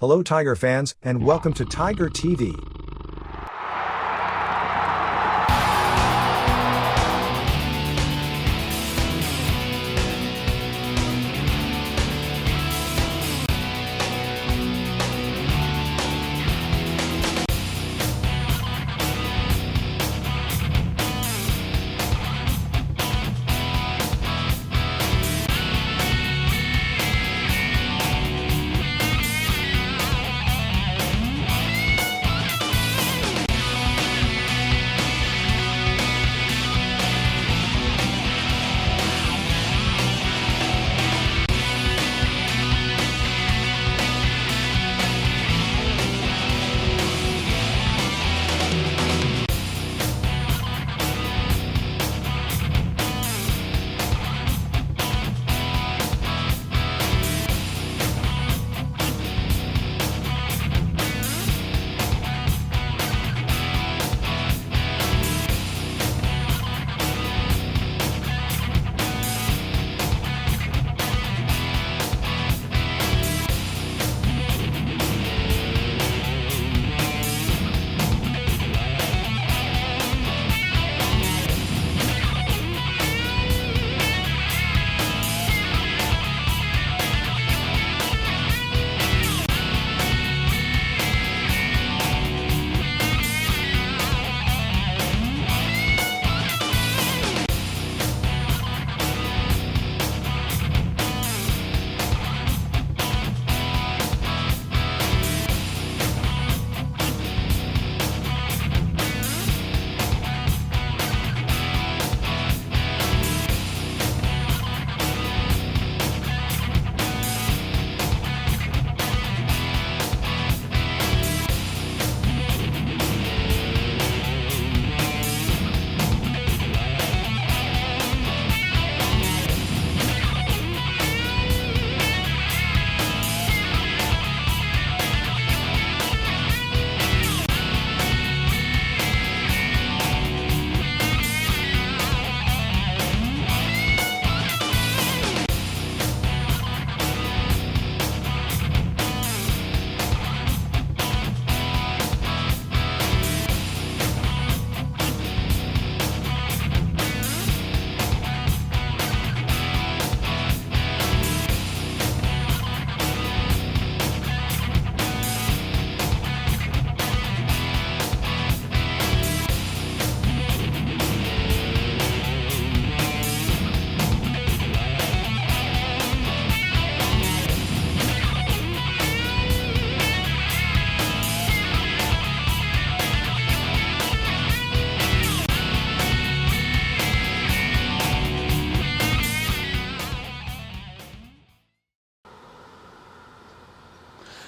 Hello Tiger fans, and welcome to Tiger TV.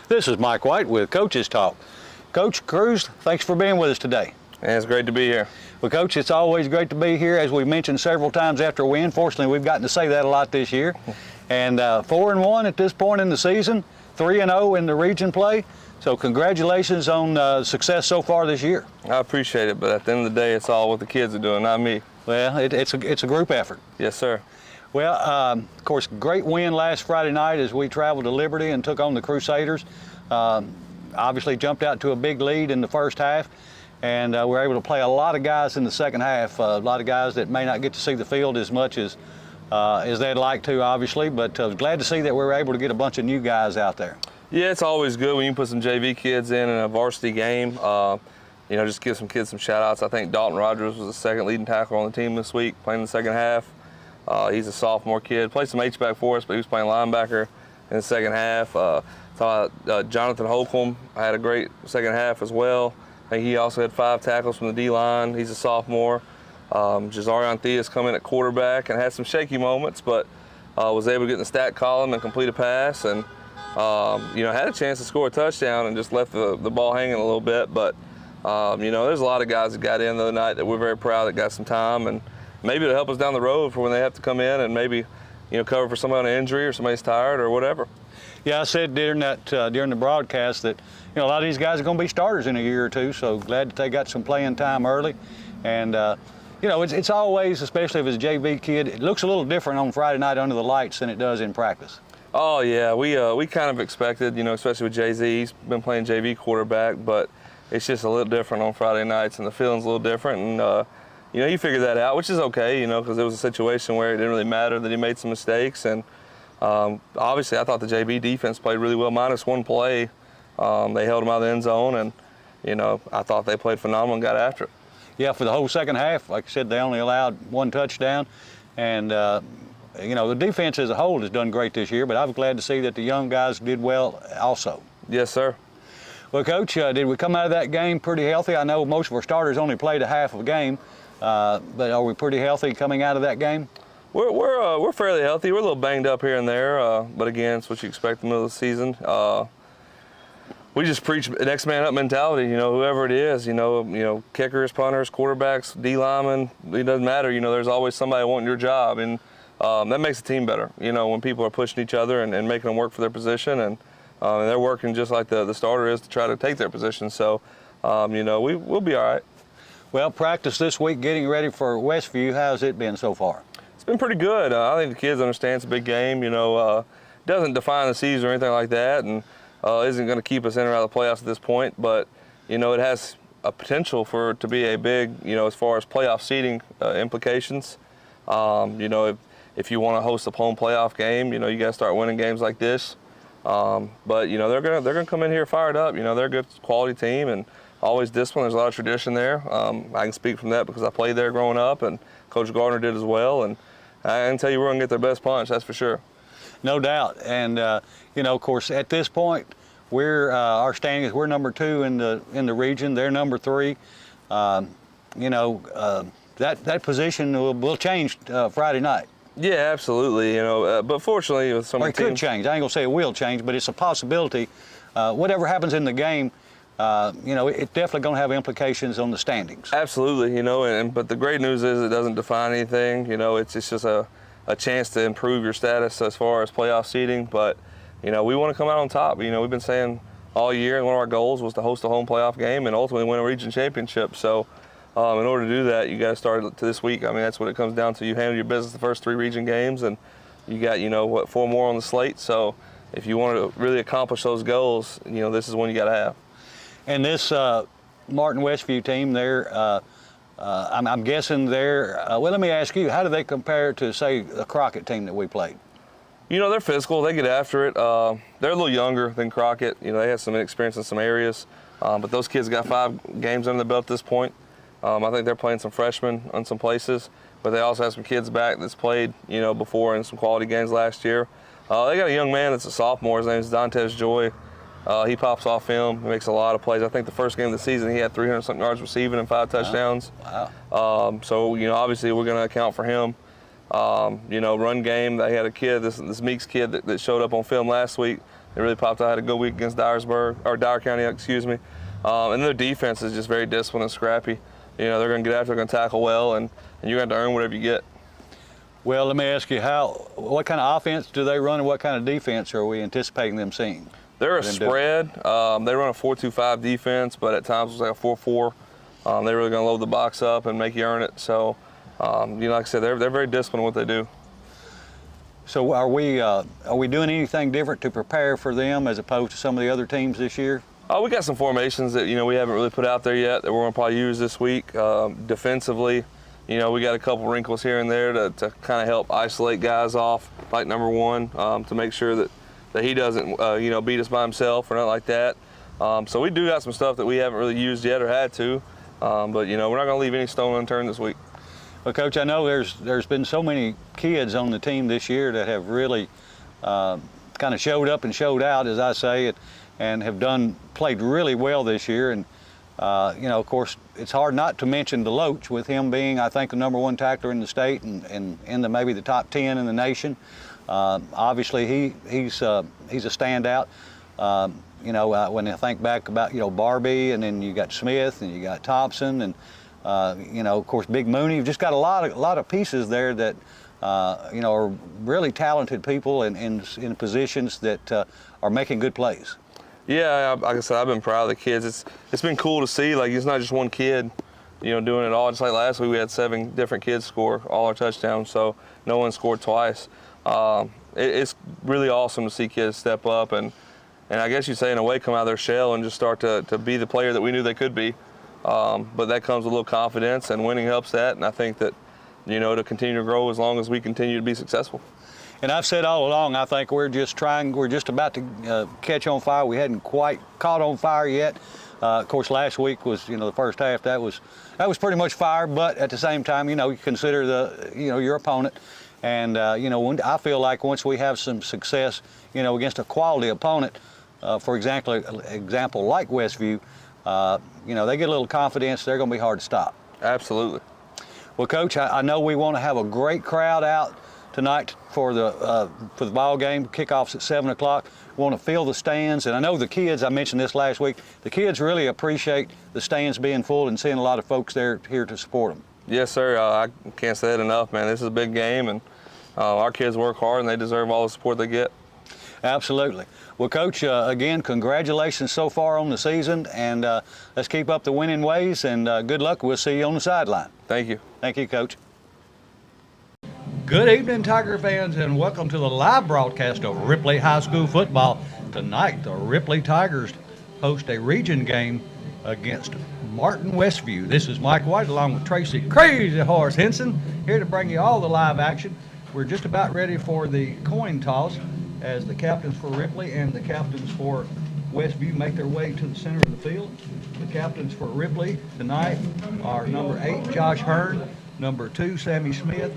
This is Mike White with Coach's Talk. Coach Cruz, thanks for being with us today. And it's great to be here. Well, Coach, it's always great to be here. As we mentioned several times after a win, fortunately, we've gotten to say that a lot this year. And 4-1 at this point in the season, 3-0 in the region play. So congratulations on success so far this year. I appreciate it, but at the end of the day, it's all what the kids are doing, not me. Well, it's a group effort. Yes, sir. Well, of course, great win last Friday night as we traveled to Liberty and took on the Crusaders. Obviously jumped out to a big lead in the first half, and we were able to play a lot of guys in the second half, a lot of guys that may not get to see the field as much as they'd like to, obviously, but I was glad to see that we were able to get a bunch of new guys out there. Yeah, it's always good when you put some JV kids in a varsity game. You know, just give some kids some shout-outs. I think Dalton Rogers was the second leading tackler on the team this week, playing in the second half. He's a sophomore kid. Played some H-back for us, but he was playing linebacker in the second half. Jonathan Holcomb had a great second half as well. I think he also had 5 tackles from the D-line. He's a sophomore. Jazarian Theus come in at quarterback and had some shaky moments, but was able to get in the stat column and complete a pass, and you know, had a chance to score a touchdown and just left the ball hanging a little bit. But you know, there's a lot of guys that got in the other night that we're very proud that got some time, and maybe it'll help us down the road for when they have to come in and maybe, you know, cover for somebody on an injury or somebody's tired or whatever. Yeah, I said during the broadcast that, you know, a lot of these guys are going to be starters in a year or two, so glad that they got some playing time early. And you know, it's always, especially if it's a JV kid, it looks a little different on Friday night under the lights than it does in practice. Oh yeah, we kind of expected, especially with Jay-Z. He's been playing JV quarterback, but it's just a little different on Friday nights, and the feeling's a little different. And you figure that out, which is okay, because it was a situation where it didn't really matter that he made some mistakes. And obviously, I thought the JV defense played really well, minus one play. They held him out of the end zone, and I thought they played phenomenal and got after it. Yeah, for the whole second half, like I said, they only allowed one touchdown, and the defense as a whole has done great this year, but I was glad to see that the young guys did well also. Yes, sir. Well, Coach, did we come out of that game pretty healthy? I know most of our starters only played a half of a game, but are we pretty healthy coming out of that game? We're fairly healthy. We're a little banged up here and there, but again, it's what you expect in the middle of the season. We just preach next man up mentality. Whoever it is, kickers, punters, quarterbacks, D linemen, it doesn't matter. There's always somebody wanting your job, and that makes the team better. When people are pushing each other and making them work for their position, and they're working just like the starter is to try to take their position. So, we'll be all right. Well, practice this week, getting ready for Westview. How's it been so far? It's been pretty good. I think the kids understand it's a big game. Doesn't define the season or anything like that, and isn't going to keep us in or out of the playoffs at this point. But it has a potential for it to be a big, as far as playoff seeding implications. If you want to host a home playoff game, you got to start winning games like this. But they're gonna come in here fired up. They're a good quality team and always disciplined. There's a lot of tradition there. I can speak from that because I played there growing up, and Coach Gardner did as well. And I can tell you, we're gonna get their best punch. That's for sure. No doubt. And of course, at this point, we're our standings. We're number 2 in the region. They're number 3. That position will change Friday night. Yeah, absolutely. But fortunately, with some or it could change. I ain't gonna say it will change, but it's a possibility. Whatever happens in the game, it's definitely gonna have implications on the standings. Absolutely. But the great news is it doesn't define anything. It's just a chance to improve your status as far as playoff seeding. But we want to come out on top. We've been saying all year, and one of our goals was to host a home playoff game and ultimately win a region championship. So in order to do that, you got to start to this week. I mean, that's what it comes down to. You handle your business the first 3 region games, and you got 4 more on the slate. So if you want to really accomplish those goals, this is one you got to have. And this Martin Westview team, I'm guessing they're. Well, let me ask you, how do they compare to, say, the Crockett team that we played? They're physical. They get after it. They're a little younger than Crockett. They have some experience in some areas, but those kids got 5 games under the belt at this point. I think they're playing some freshmen in some places, but they also have some kids back that's played, before in some quality games last year. They got a young man that's a sophomore. His name is Dantes Joy. He pops off film. He makes a lot of plays. I think the first game of the season he had 300-something yards receiving and 5 touchdowns. Wow. So obviously we're going to account for him. Run game. They had a kid, this Meeks kid that showed up on film last week. They really popped out. Had a good week against Dyer County, excuse me. And their defense is just very disciplined and scrappy. They're going to get after, they're going to tackle well, and you're going to earn whatever you get. Well, let me ask you, what kind of offense do they run, and what kind of defense are we anticipating them seeing? They're a spread. They run a 4-2-5 defense, but at times it's like a 4-4. They're really going to load the box up and make you earn it. So, like I said, they're very disciplined in what they do. So, are we doing anything different to prepare for them as opposed to some of the other teams this year? We got some formations that we haven't really put out there yet that we're going to probably use this week. Defensively, we got a couple wrinkles here and there to kind of help isolate guys off, like number 1, to make sure that he doesn't beat us by himself or nothing like that. So we do got some stuff that we haven't really used yet or had to, but we're not going to leave any stone unturned this week. Well, Coach, I know there's been so many kids on the team this year that have really kind of showed up and showed out, as I say it, and have played really well this year. And of course, it's hard not to mention DeLoach, with him being, I think, the number 1 tackler in the state and in maybe the top 10 in the nation. Obviously, he's a standout. When I think back about Barbie, and then you got Smith, and you got Thompson, and of course Big Mooney. You've just got a lot of pieces there that are really talented people in positions that are making good plays. Yeah, like I said, I've been proud of the kids. It's been cool to see. Like, it's not just one kid, doing it all. Just like last week, we had 7 different kids score all our touchdowns, so no one scored twice. it's really awesome to see kids step up and I guess you'd say in a way come out of their shell and just start to be the player that we knew they could be. But that comes with a little confidence, and winning helps that. And I think that, to continue to grow as long as we continue to be successful. And I've said all along, I think we're just about to catch on fire. We hadn't quite caught on fire yet. Of course, last week was, the first half. That was pretty much fire. But at the same time, you consider your opponent. And I feel like once we have some success, against a quality opponent, for example like Westview, they get a little confidence. They're going to be hard to stop. Absolutely. Well, Coach, I know we want to have a great crowd out tonight for the ball game. Kickoff's at 7 o'clock. We want to fill the stands, and I know the kids. I mentioned this last week. The kids really appreciate the stands being full and seeing a lot of folks there here to support them. Yes, sir. I can't say it enough, man. This is a big game, and our kids work hard, and they deserve all the support they get. Absolutely. Well, Coach, again, congratulations so far on the season, and let's keep up the winning ways, and good luck. We'll see you on the sideline. Thank you. Thank you, Coach. Good evening, Tiger fans, and welcome to the live broadcast of Ripley High School football. Tonight, the Ripley Tigers host a region game against Martin Westview. This is Mike White along with Tracy Crazy Horse Henson here to bring you all the live action. We're just about ready for the coin toss as the captains for Ripley and the captains for Westview make their way to the center of the field. The captains for Ripley tonight are number 8, Josh Hearn, number 2, Sammy Smith,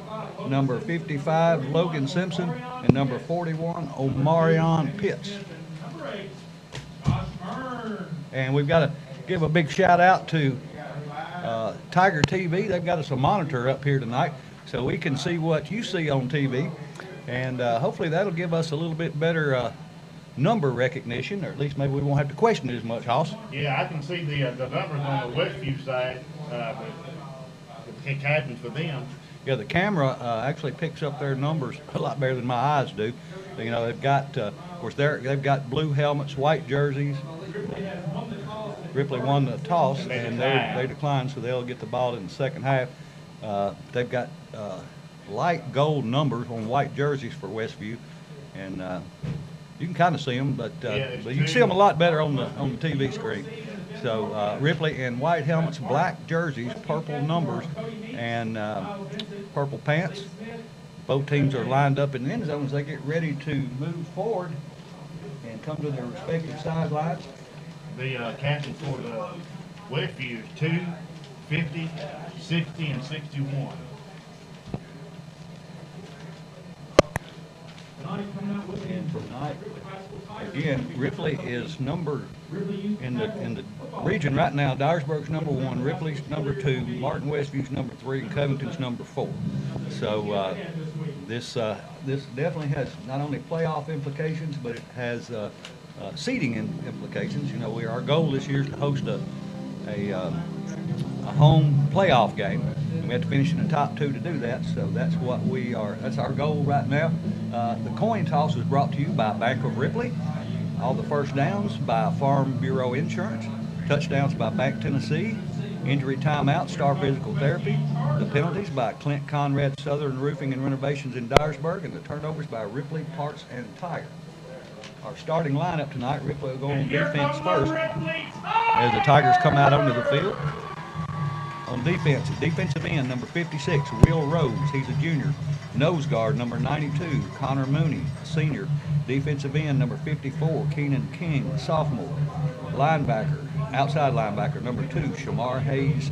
number 55, Logan Simpson, and number 41, Omarion Pitts. And we've got to give a big shout out to Tiger TV. They've got us a monitor up here tonight so we can see what you see on TV. And hopefully that'll give us a little bit better number recognition, or at least maybe we won't have to question it as much, Hoss. Yeah, I can see the numbers on the Westview side, the captains for them. Yeah, the camera actually picks up their numbers a lot better than my eyes do. They've got, of course, they've got blue helmets, white jerseys. Ripley won the toss, and they declined, so they'll get the ball in the second half. They've got light gold numbers on white jerseys for Westview, and you can kind of see them, but you can see them a lot better on the TV screen. So Ripley in white helmets, black jerseys, purple numbers, and purple pants. Both teams are lined up in the end zones. They get ready to move forward and come to their respective sidelines. The captain for the Westview is 2, 50, 60, and 61. And tonight, again, Ripley is numbered in the region right now. Dyersburg's number 1, Ripley's number 2, Martin Westview's number 3, and Covington's number 4. So this definitely has not only playoff implications, but it has seeding implications. Our goal this year is to host a home playoff game. And we have to finish in the top 2 to do that, so that's what that's our goal right now. The coin toss is brought to you by Bank of Ripley. All the first downs by Farm Bureau Insurance. Touchdowns by Bank Tennessee. Injury timeout, Star Physical Therapy. The penalties by Clint Conrad Southern Roofing and Renovations in Dyersburg. And the turnovers by Ripley Parts and Tire. Our starting lineup tonight, Ripley will go on defense first as the Tigers come out onto the field. On defense, defensive end, number 56, Will Rose. He's a junior. Nose guard, number 92, Connor Mooney, senior. Defensive end, number 54, Keenan King, sophomore. Linebacker, outside linebacker, number 2, Shamar Hayes.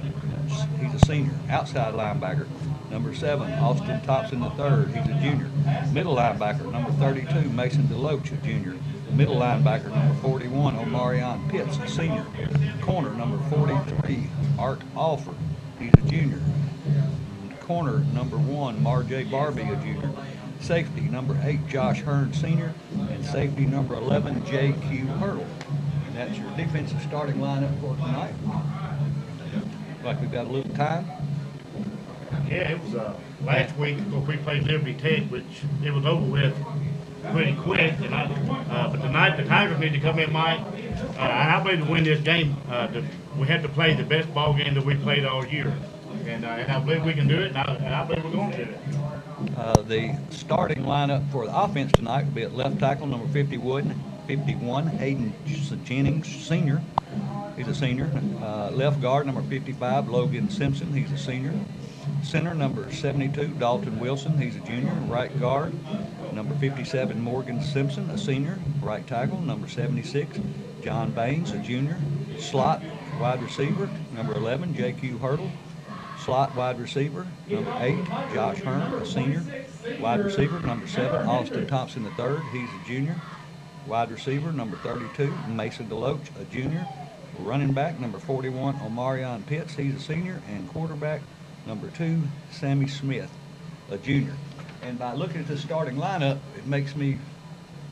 He's a senior. Outside linebacker, number 7, Austin Thompson III. He's a junior. Middle linebacker, number 32, Mason DeLoach, a junior. Middle linebacker, number 41, Omarion Pitts, a senior. Corner, number 43, Art Alford. He's a junior. Corner, number 1, Marjay Barbie, a junior. Safety, number 8, Josh Hearn, senior. And safety, number 11, J.Q. Hurdle. And that's your defensive starting lineup for tonight. Like we've got a little time. Yeah, it was last week we played Liberty Tech, which it was over with pretty quick. But tonight the Tigers need to come in, Mike. I believe to win this game, we have to play the best ball game that we played all year. And I believe we can do it, and I believe we're going to do it. The starting lineup for the offense tonight will be at left tackle, number 51, Hayden Jennings, senior. He's a senior. Left guard, number 55, Logan Simpson. He's a senior. Center, number 72, Dalton Wilson. He's a junior. Right guard, number 57, Morgan Simpson, a senior. Right tackle, number 76, John Baines, a junior. Slot wide receiver, number 11, J.Q. Hurdle. Slot wide receiver, number 8, Josh Hearn, a senior. Wide receiver, number 7, Austin Thompson III. He's a junior. Wide receiver, number 32, Mason DeLoach, a junior. Running back, number 41, Omarion Pitts. He's a senior. And quarterback, number 2, Sammy Smith, a junior. And by looking at the starting lineup, it makes me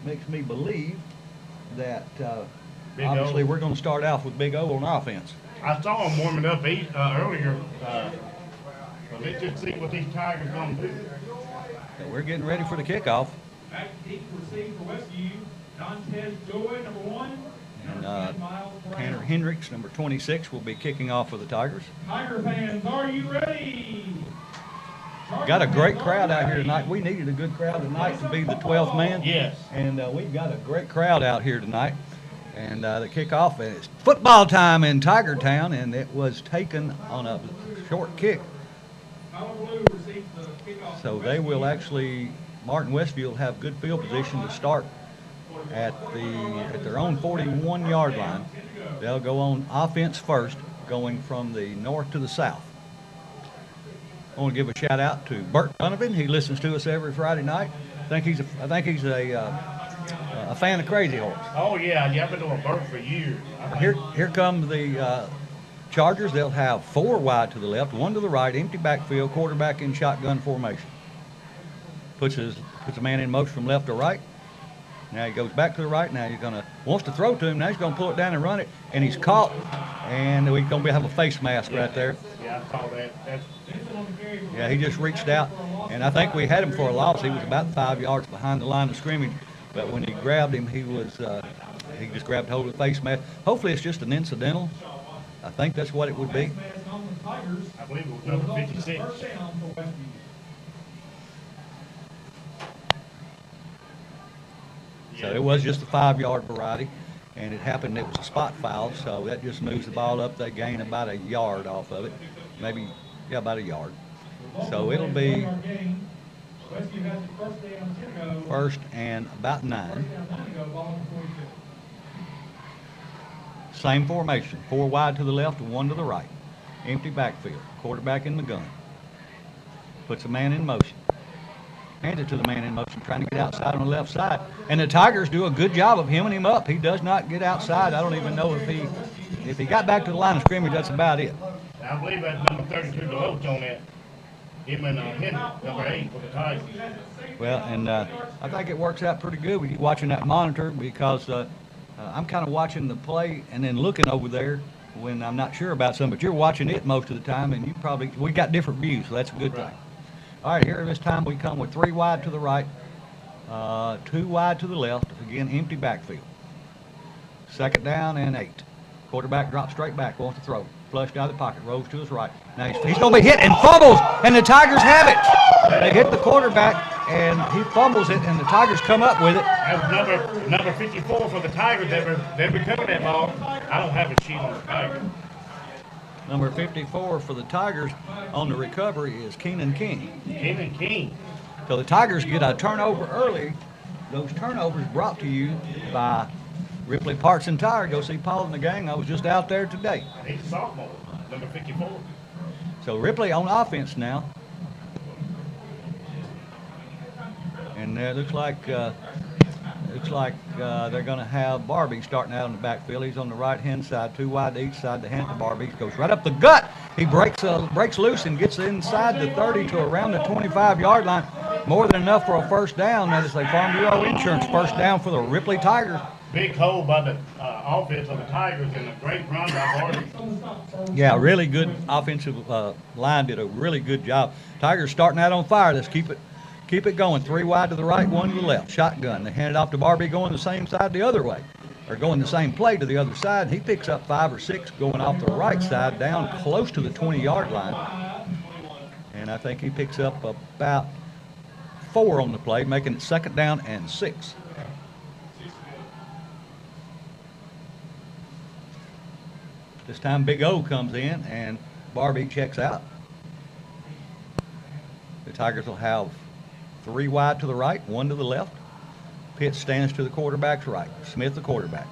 believe that obviously we're going to start off with Big O on offense. I saw him warming up earlier. But let's just see what these Tigers going to do. So we're getting ready for the kickoff. Back deep receive for Westview. Montez Joy, number 1. And Tanner Hendricks, number 26, will be kicking off for the Tigers. Tiger fans, are you ready? Got a great crowd out here tonight. We needed a good crowd tonight to be the 12th man. Yes. And we've got a great crowd out here tonight. And the kickoff, and it's football time in Tiger Town, and it was taken on a short kick. So they will actually, Martin Westview will have good field position to start at their own 41-yard line. They'll go on offense first, going from the north to the south. I want to give a shout out to Bert Donovan. He listens to us every Friday night. I think he's a fan of Crazy Horse. Oh yeah, I've been doing Bert for years. Here come the Chargers. They'll have 4 wide to the left, 1 to the right, empty backfield, quarterback in shotgun formation. Puts a man in motion from left to right. Now he goes back to the right. Now wants to throw to him. Now he's going to pull it down and run it, and he's caught. And we're going to have a face mask right there. Yeah, I saw that. Yeah, he just reached out, and I think we had him for a loss. He was about 5 yards behind the line of scrimmage, but when he grabbed him, he just grabbed hold of the face mask. Hopefully it's just an incidental. I think that's what it would be. I believe it was number 56. So it was just a 5-yard variety, and it happened it was a spot foul, so that just moves the ball up. They gain about a yard off of it, maybe, yeah, about a yard. So it'll be first and about 9. Same formation, 4 wide to the left and 1 to the right. Empty backfield, quarterback in the gun. Puts a man in motion. Hands it to the man in motion, trying to get outside on the left side. And the Tigers do a good job of hemming him up. He does not get outside. I don't even know if he got back to the line of scrimmage, that's about it. I believe that's number 32 DeLoach on that. Him and Hendricks, number 8 for the Tigers. Well, and I think it works out pretty good with you watching that monitor, because I'm kind of watching the play and then looking over there when I'm not sure about something, but you're watching it most of the time, and we got different views, so that's a good thing. All right, here this time we come with 3 wide to the right, 2 wide to the left, again, empty backfield. 2nd down and 8. Quarterback drops straight back, wants to throw. Flushed out of the pocket, rolls to his right. Now he's going to be hit and fumbles, and the Tigers have it. They hit the quarterback, and he fumbles it, and the Tigers come up with it. That was number 54 for the Tigers. They recovered that ball. I don't have a sheet on the Tigers. Number 54 for the Tigers on the recovery is Keenan King. Keenan King. So the Tigers get a turnover early. Those turnovers brought to you by Ripley Parts and Tire. Go see Paul and the gang. I was just out there today. He's a sophomore, number 54. So Ripley on offense now. And it looks like they're going to have Barbie starting out on the backfield. He's on the right-hand side, 2 wide to each side. The hand to Barbie goes right up the gut. He breaks loose and gets inside the 30 to around the 25-yard line. More than enough for a first down. That is a Farm Bureau Insurance first down for the Ripley Tigers. Big hole by the offense of the Tigers, and a great run by Barbie. Yeah, really good offensive line did a really good job. Tigers starting out on fire. Let's keep it going. 3 wide to the right, 1 to the left. Shotgun. They hand it off to Barbie going the same side the other way. Or going the same play to the other side. He picks up 5 or 6 going off the right side down close to the 20-yard line. And I think he picks up about 4 on the play, making it 2nd down and 6. This time Big O comes in and Barbie checks out. The Tigers will have 3 wide to the right, 1 to the left. Pitts stands to the quarterback's right. Smith, the quarterback.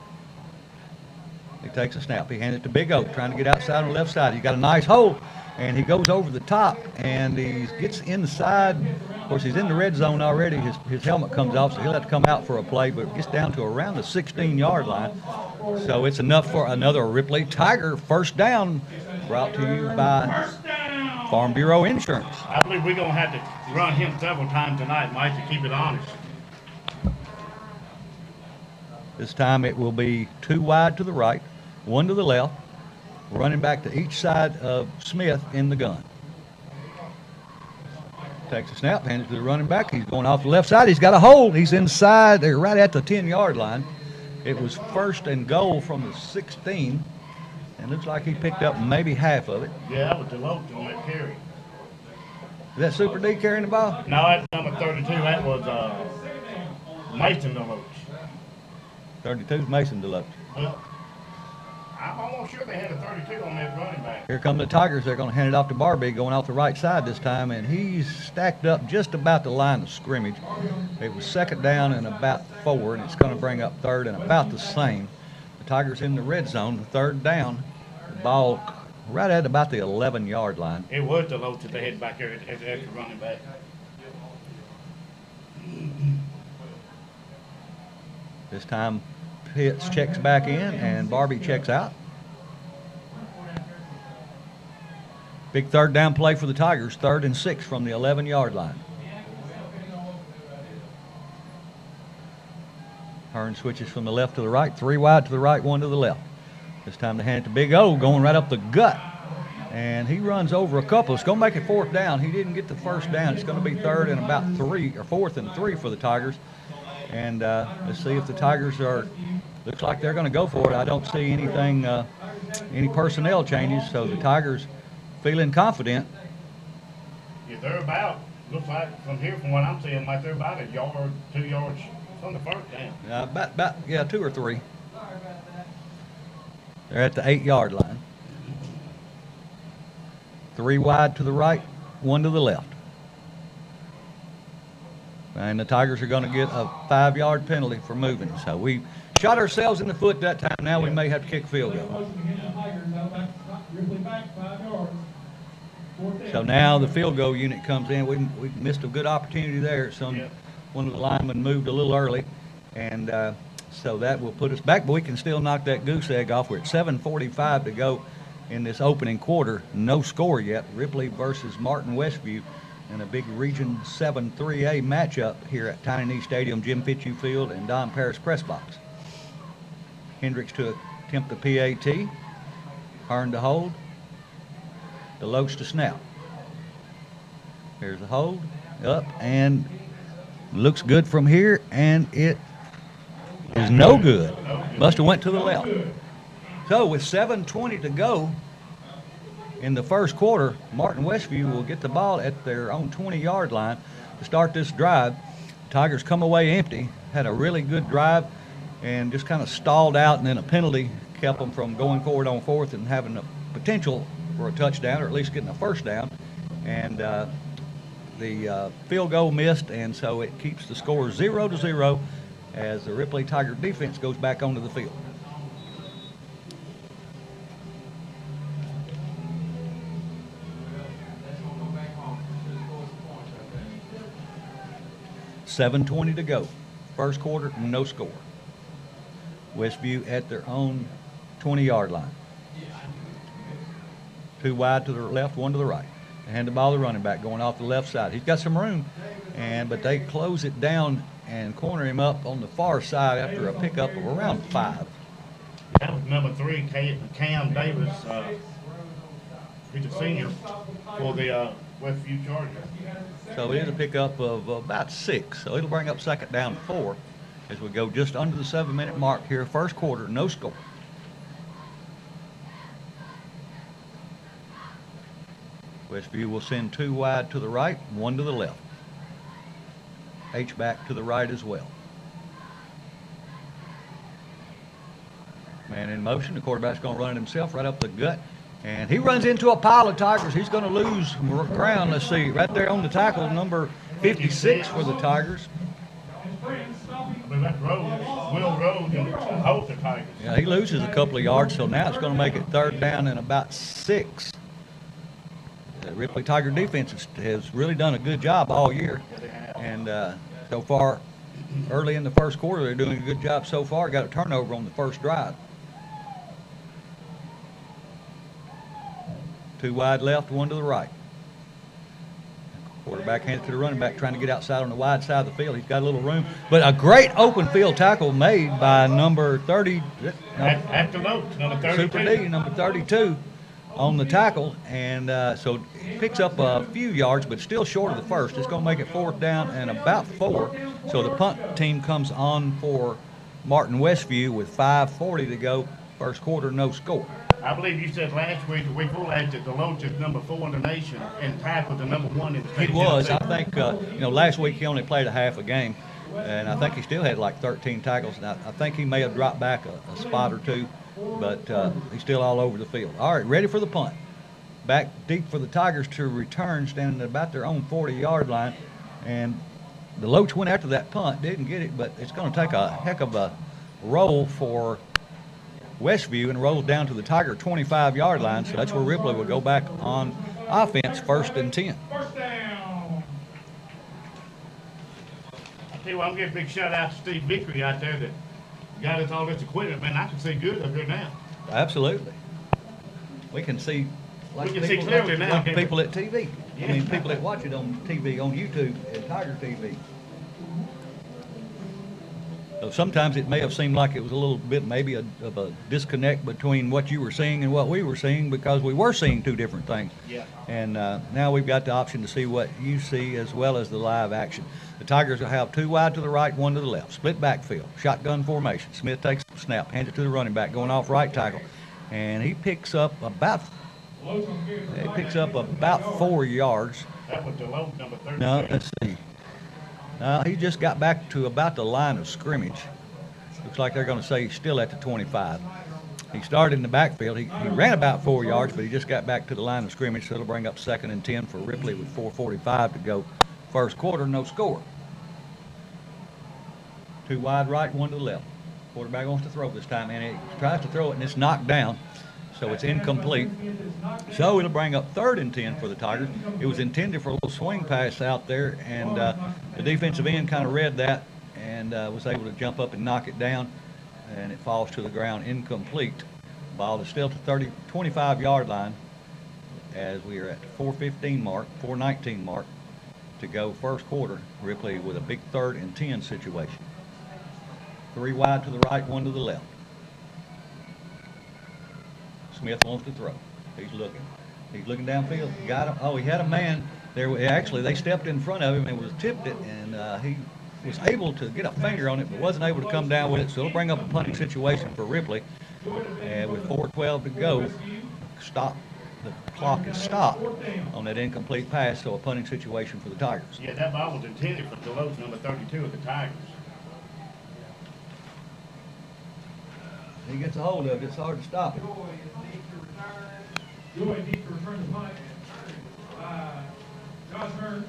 He takes a snap. He hands it to Big O, trying to get outside on the left side. He's got a nice hole, and he goes over the top, and he gets inside. Of course, he's in the red zone already. His helmet comes off, so he'll have to come out for a play, but it gets down to around the 16-yard line. So it's enough for another Ripley Tiger first down, brought to you by Farm Bureau Insurance. I believe we're going to have to run him several times tonight, Mike, to keep it honest. This time it will be 2 wide to the right, 1 to the left, running back to each side of Smith in the gun. Takes a snap, hands it to the running back. He's going off the left side. He's got a hold. He's inside. They're right at the 10-yard line. It was 1st and goal from the 16, and looks like he picked up maybe half of it. Yeah, that was Deloach on that carry. Is that Super D carrying the ball? No, that's number 32. That was Mason Deloach. 32 is Mason Deloach. Well, I'm almost sure they had a 32 on that running back. Here come the Tigers. They're going to hand it off to Barbie, going off the right side this time, and he's stacked up just about the line of scrimmage. It was 2nd down and about 4, and it's going to bring up 3rd and about the same. The Tigers in the red zone, 3rd down. The ball right at about the 11-yard line. It was Deloach that they had back there as the running back. This time Pitts checks back in and Barbie checks out. Big 3rd down play for the Tigers, 3rd and 6 from the 11-yard line. Hearn switches from the left to the right, 3 wide to the right, 1 to the left. This time to hand it to Big O, going right up the gut. And he runs over a couple. It's going to make it 4th down. He didn't get the 1st down. It's going to be 3rd and about 3, or 4th and 3 for the Tigers. And let's see if the Tigers looks like they're going to go for it. I don't see anything, any personnel changes, so the Tigers feeling confident. Yeah, they're about, looks like from here, from what I'm seeing, like they're about 1 yard, 2 yards from the 1st down. About 2 or 3. They're at the 8-yard line. 3 wide to the right, 1 to the left. And the Tigers are going to get a 5-yard penalty for moving. So we shot ourselves in the foot that time. Now we may have to kick a field goal. So now the field goal unit comes in. We missed a good opportunity there. One of the linemen moved a little early. And so that will put us back. But we can still knock that goose egg off. We're at 7:45 to go in this opening quarter. No score yet. Ripley versus Martin Westview. And a big Region 7 3A matchup here at Tiny Knee Stadium, Jim Fitzhugh Field, and Don Paris Press Box. Hendricks to attempt the PAT. Hearn to hold. Deloach to snap. Here's the hold. Up, and looks good from here, and it is no good. Must have went to the left. So with 7:20 to go in the first quarter, Martin Westview will get the ball at their own 20-yard line to start this drive. The Tigers come away empty, had a really good drive, and just kind of stalled out, and then a penalty kept them from going forward on 4th and having a potential for a touchdown, or at least getting a 1st down. And the field goal missed, and so it keeps the score 0-0 as the Ripley Tiger defense goes back onto the field. $7:20 to go. First quarter, no score. Westview at their own 20-yard line. 2 wide to the left, 1 to the right. They hand the ball to the running back going off the left side. He's got some room, but they close it down and corner him up on the far side after a pickup of around 5. That was number 3, Cam Davis. He's a senior for the Westview Chargers. So it is a pickup of about 6. So it'll bring up 2nd down 4 as we go just under the 7-minute mark here. First quarter, no score. Westview will send 2 wide to the right, 1 to the left. H-back to the right as well. Man in motion. The quarterback's going to run it himself right up the gut. And he runs into a pile of Tigers. He's going to lose ground. Let's see, right there on the tackle, number 56 for the Tigers. Will Rhodes and hold the Tigers. Yeah, he loses a couple of yards, so now it's going to make it 3rd down and about 6. The Ripley Tiger defense has really done a good job all year. And so far, early in the first quarter, they're doing a good job so far. Got a turnover on the first drive. 2 wide left, 1 to the right. Quarterback hands it to the running back, trying to get outside on the wide side of the field. He's got a little room, but a great open field tackle made by number 30. After Loach, number 32. Super D, number 32, on the tackle, and so he picks up a few yards, but still short of the first. It's going to make it 4th down and about 4. So the punt team comes on for Martin Westview with 5:40 to go. First quarter, no score. I believe you said last week, the week before last, that Deloach is number 4 in the nation and tackled the number 1 in the state. He was. I think, last week he only played a half a game, and I think he still had like 13 tackles. And I think he may have dropped back a spot or 2, but he's still all over the field. All right, ready for the punt. Back deep for the Tigers to return, standing at about their own 40-yard line. And Deloach went after that punt, didn't get it, but it's going to take a heck of a roll for Westview and rolls down to the Tiger 25-yard line, so that's where Ripley will go back on offense, 1st and 10. First down. I tell you what, I'm giving a big shout out to Steve Vickery out there that got us all this equipment. Man, I can see good up here now. Absolutely. We can see like We can see clearly now, like can't we? people at TV. I mean, people that watch it on TV, on YouTube, and Tiger TV. So sometimes it may have seemed like it was a little bit maybe of a disconnect between what you were seeing and what we were seeing, because we were seeing 2 different things. Yeah. And now we've got the option to see what you see as well as the live action. The Tigers will have 2 wide to the right, 1 to the left. Split backfield, shotgun formation. Smith takes the snap, hands it to the running back, going off right tackle. And he picks up about 4 yards. That was Deloach, number 32. No, let's see. He just got back to about the line of scrimmage. Looks like they're going to say he's still at the 25. He started in the backfield. He ran about 4 yards, but he just got back to the line of scrimmage, so it'll bring up 2nd and 10 for Ripley with 4:45 to go. First quarter, no score. 2 wide right, 1 to the left. Quarterback wants to throw this time, and he tries to throw it, and it's knocked down, so it's incomplete. So it'll bring up 3rd and 10 for the Tigers. It was intended for a little swing pass out there, and the defensive end kind of read that and was able to jump up and knock it down, and it falls to the ground incomplete. Ball is still to 25-yard line as we are at the 4:19 mark to go first quarter. Ripley with a big 3rd and 10 situation. 3 wide to the right, 1 to the left. Smith wants to throw. He's looking. He's looking downfield. Got him. Oh, he had a man there. Actually, they stepped in front of him and was tipped it, and he was able to get a finger on it, but wasn't able to come down with it. So it'll bring up a punting situation for Ripley. And with 4:12 to go, the clock is stopped on that incomplete pass, so a punting situation for the Tigers. Yeah, that ball was intended for Deloach, number 32 of the Tigers. He gets a hold of it. It's hard to stop it. Joy needs to return the punt. Josh Hearn.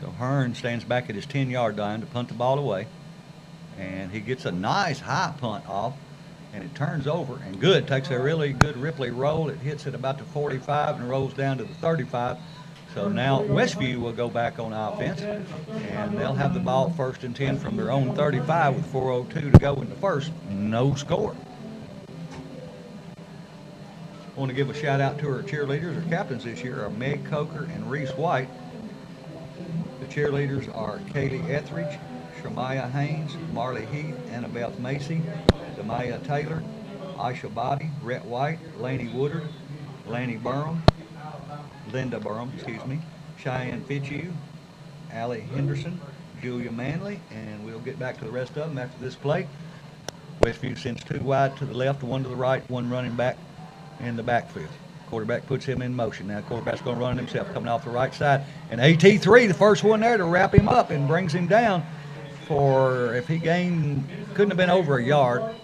So Hearn stands back at his 10-yard line to punt the ball away. And he gets a nice high punt off, and it turns over, and good. Takes a really good Ripley roll. It hits at about the 45 and rolls down to the 35. So now Westview will go back on offense, and they'll have the ball 1st and 10 from their own 35 with 4:02 to go in the first. No score. I want to give a shout out to our cheerleaders. Our captains this year are Meg Coker and Reese White. The cheerleaders are Kaylee Etheridge, Shamaya Haynes, Marley Heath, Annabelle Macy, Demaya Taylor, Aisha Bobby, Rhett White, Laney Woodard, Laney Linda Burham, Cheyenne Fitzhugh, Allie Henderson, Julia Manley, and we'll get back to the rest of them after this play. Westview sends 2 wide to the left, 1 to the right, 1 running back in the backfield. Quarterback puts him in motion. Now quarterback's going to run himself, coming off the right side. And AT3, the first one there to wrap him up and brings him down for, if he gained, couldn't have been over a yard.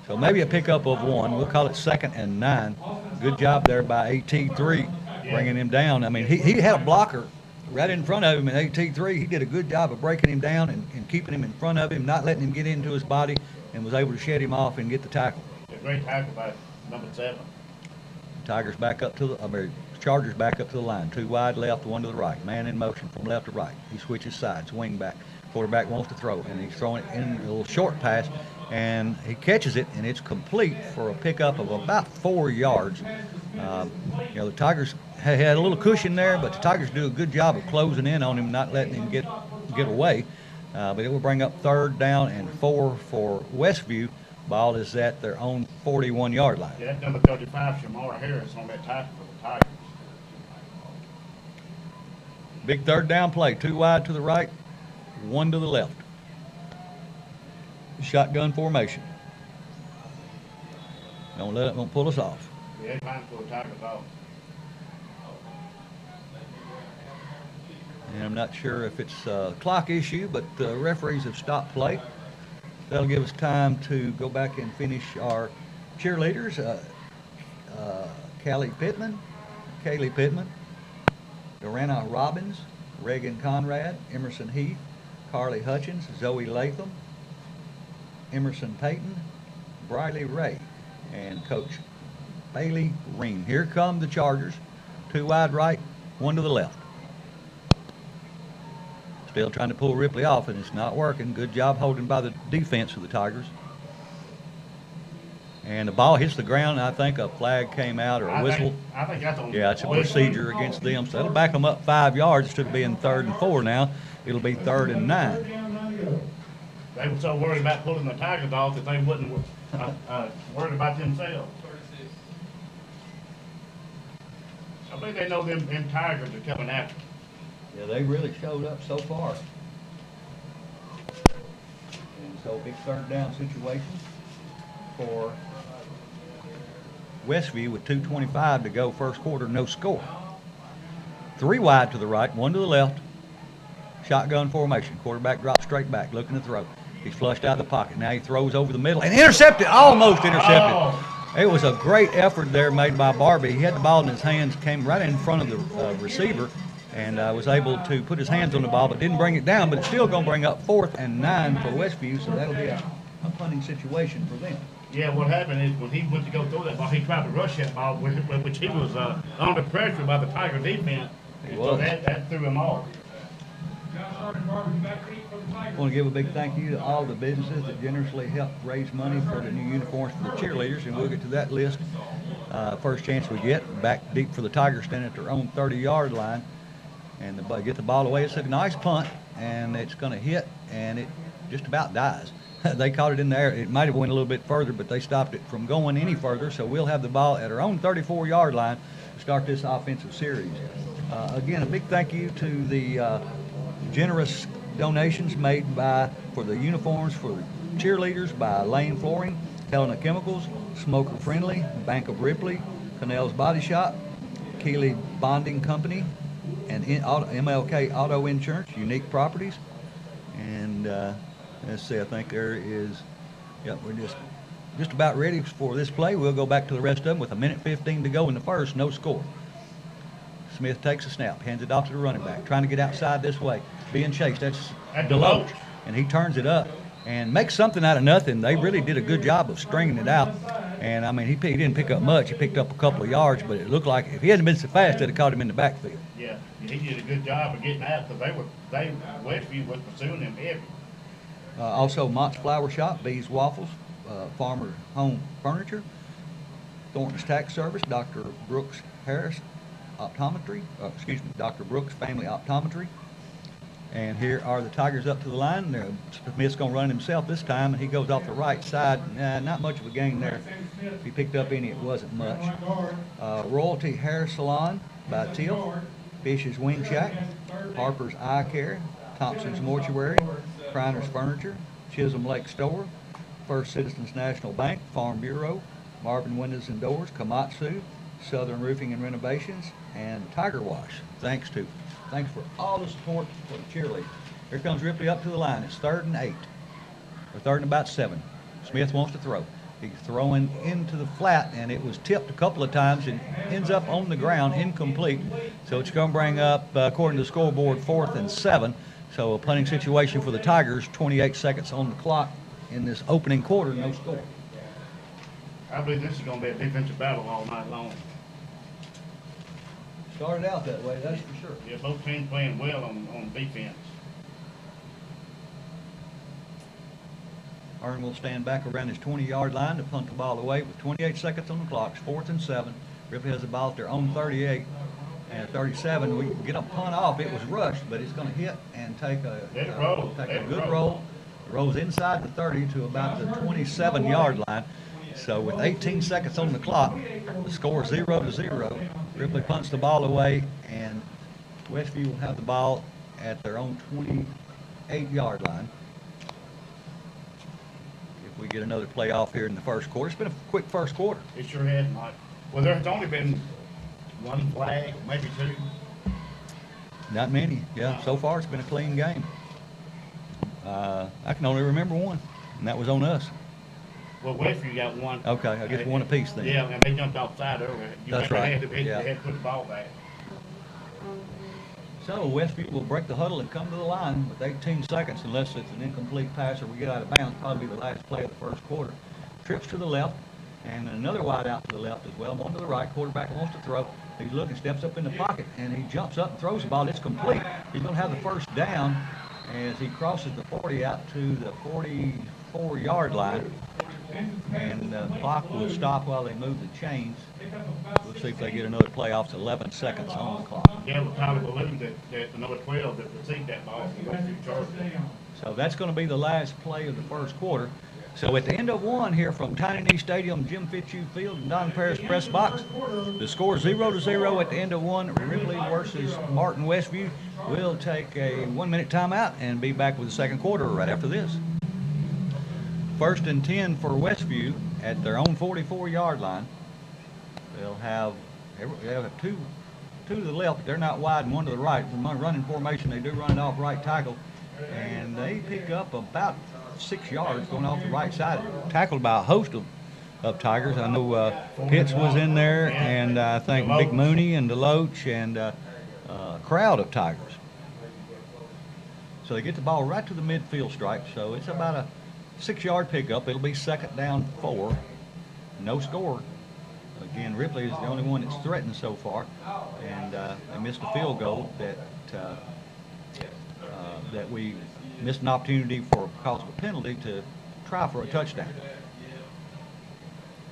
So maybe a pickup of 1. We'll call it 2nd and 9. Good job there by AT3 bringing him down. I mean, he had a blocker right in front of him, and AT3, he did a good job of breaking him down and keeping him in front of him, not letting him get into his body, and was able to shed him off and get the tackle. A great tackle by number 7. Tigers back up to the, Chargers back up to the line. 2 wide left, 1 to the right. Man in motion from left to right. He switches sides, wing back. Quarterback wants to throw, and he's throwing it in a little short pass, and he catches it, and it's complete for a pickup of about 4 yards. You know, the Tigers had a little cushion there, but the Tigers do a good job of closing in on him, not letting him get away. But it will bring up 3rd down and 4 for Westview. Ball is at their own 41-yard line. Yeah, that's number 35, Shamar Harris, on that tackle for the Tigers. Big 3rd down play. 2 wide to the right, 1 to the left. Shotgun formation. Don't pull us off. Yeah, trying to pull the Tigers off. And I'm not sure if it's a clock issue, but the referees have stopped play. That'll give us time to go back and finish our cheerleaders. Kaylee Pittman, Dorana Robbins, Reagan Conrad, Emerson Heath, Carly Hutchins, Zoe Latham, Emerson Payton, Briley Ray, and Coach Bailey Green. Here come the Chargers. 2 wide right, 1 to the left. Still trying to pull Ripley off, and it's not working. Good job holding by the defense of the Tigers. And the ball hits the ground, and I think a flag came out or a whistle. I think that's on. Yeah, it's a procedure against them. So that'll back them up 5 yards. Instead of being 3rd and 4 now, it'll be 3rd and 9. They were so worried about pulling the Tigers off that they wasn't worried about themselves. I believe they know them Tigers are coming after them. Yeah, they really showed up so far. And so big 3rd down situation for Westview with 2:25 to go, first quarter, no score. 3 wide to the right, 1 to the left. Shotgun formation. Quarterback drops straight back, looking to throw. He's flushed out of the pocket. Now he throws over the middle and intercepted, almost intercepted. Oh. It was a great effort there made by Barbie. He had the ball in his hands, came right in front of the receiver, and was able to put his hands on the ball, but didn't bring it down. But it's still going to bring up 4th and 9 for Westview, so that'll be a punting situation for them. Yeah, what happened is when he went to go throw that ball, he tried to rush that ball, which he was under pressure by the Tiger defense. So that threw him off. I want to give a big thank you to all the businesses that generously helped raise money for the new uniforms for the cheerleaders, and we'll get to that list first chance we get. Back deep for the Tigers, standing at their own 30-yard line, and get the ball away. It's a nice punt, and it's going to hit, and it just about dies. They caught it in there. It might have went a little bit further, but they stopped it from going any further, so we'll have the ball at our own 34-yard line to start this offensive series. Again, a big thank you to the generous donations made for the uniforms for the cheerleaders by Lane Flooring, Helena Chemicals, Smoker Friendly, Bank of Ripley, Cannell's Body Shop, Keeley Bonding Company, and MLK Auto Insurance, Unique Properties. And let's see, I think there is, yep, we're just about ready for this play. We'll go back to the rest of them with 1:15 to go in the first, no score. Smith takes a snap, hands it off to the running back, trying to get outside this way, being chased. That's Deloach, and he turns it up and makes something out of nothing. They really did a good job of stringing it out. And, I mean, he didn't pick up much. He picked up a couple of yards, but it looked like if he hadn't been so fast, they'd have caught him in the backfield. Yeah, he did a good job of getting out because Westview was pursuing him heavy. Also, Mott's Flower Shop, B's Waffles, Farmer Home Furniture, Thornton's Tax Service, Dr. Brooks Harris Optometry, Dr. Brooks Family Optometry. And here are the Tigers up to the line. Smith's going to run himself this time, and he goes off the right side. Not much of a gain there. If he picked up any, it wasn't much. Royalty Hair Salon by Teal, Fish's Wing Shack, Harper's Eye Care, Thompson's Mortuary, Criner's Furniture, Chisholm Lake Store, First Citizens National Bank, Farm Bureau, Marvin Windows and Doors, Komatsu, Southern Roofing and Renovations, and Tiger Wash. Thanks for all the support for the cheerleaders. Here comes Ripley up to the line. It's 3rd and 8, or 3rd and about 7. Smith wants to throw. He's throwing into the flat, and it was tipped a couple of times and ends up on the ground, incomplete. So it's going to bring up, according to the scoreboard, 4th and 7. So a punting situation for the Tigers, 28 seconds on the clock in this opening quarter, no score. I believe this is going to be a defensive battle all night long. Started out that way, that's for sure. Yeah, both teams playing well on defense. Aaron will stand back around his 20-yard line to punt the ball away with 28 seconds on the clock. It's 4th and 7. Ripley has the ball at their own 38 and 37. We get a punt off. It was rushed, but it's going to hit and take a good roll. It rolls inside the 30 to about the 27-yard line. So with 18 seconds on the clock, the score is 0-0. Ripley punts the ball away, and Westview will have the ball at their own 28-yard line. If we get another play off here in the first quarter. It's been a quick first quarter. It sure has, Mike. Well, there's only been one flag, maybe two. Not many. Yeah, so far it's been a clean game. I can only remember one, and that was on us. Well, Westview got one. Okay, I guess one apiece then. Yeah, and they jumped offside earlier. That's right. They had to put the ball back. So Westview will break the huddle and come to the line with 18 seconds unless it's an incomplete pass or we get out of bounds. Probably the last play of the first quarter. Trips to the left and another wide out to the left as well. One to the right. Quarterback wants to throw. He's looking, steps up in the pocket, and he jumps up and throws the ball. It's complete. He's going to have the first down as he crosses the 40 out to the 44-yard line. And the clock will stop while they move the chains. We'll see if they get another playoff. It's 11 seconds on the clock. Yeah, with Tyler Balloon, that the number 12 that received that ball from Westview Chargers. So that's going to be the last play of the first quarter. So at the end of one here from Tiny Knee Stadium, Jim Fitzhugh Field, and Don Paris Press Box, the score 0-0 at the end of one. Ripley versus Martin Westview. We'll take a 1-minute timeout and be back with the second quarter right after this. 1st and 10 for Westview at their own 44-yard line. They'll have two to the left. They're not wide and one to the right. From running formation, they do run it off right tackle. And they pick up about 6 yards going off the right side. Tackled by a host of Tigers. I know Pitts was in there, and I think Big Mooney and Deloach and a crowd of Tigers. So they get the ball right to the midfield stripe. So it's about a 6-yard pickup. It'll be 2nd down 4. No score. Again, Ripley is the only one that's threatened so far, and they missed a field goal that we missed an opportunity for because of a penalty to try for a touchdown.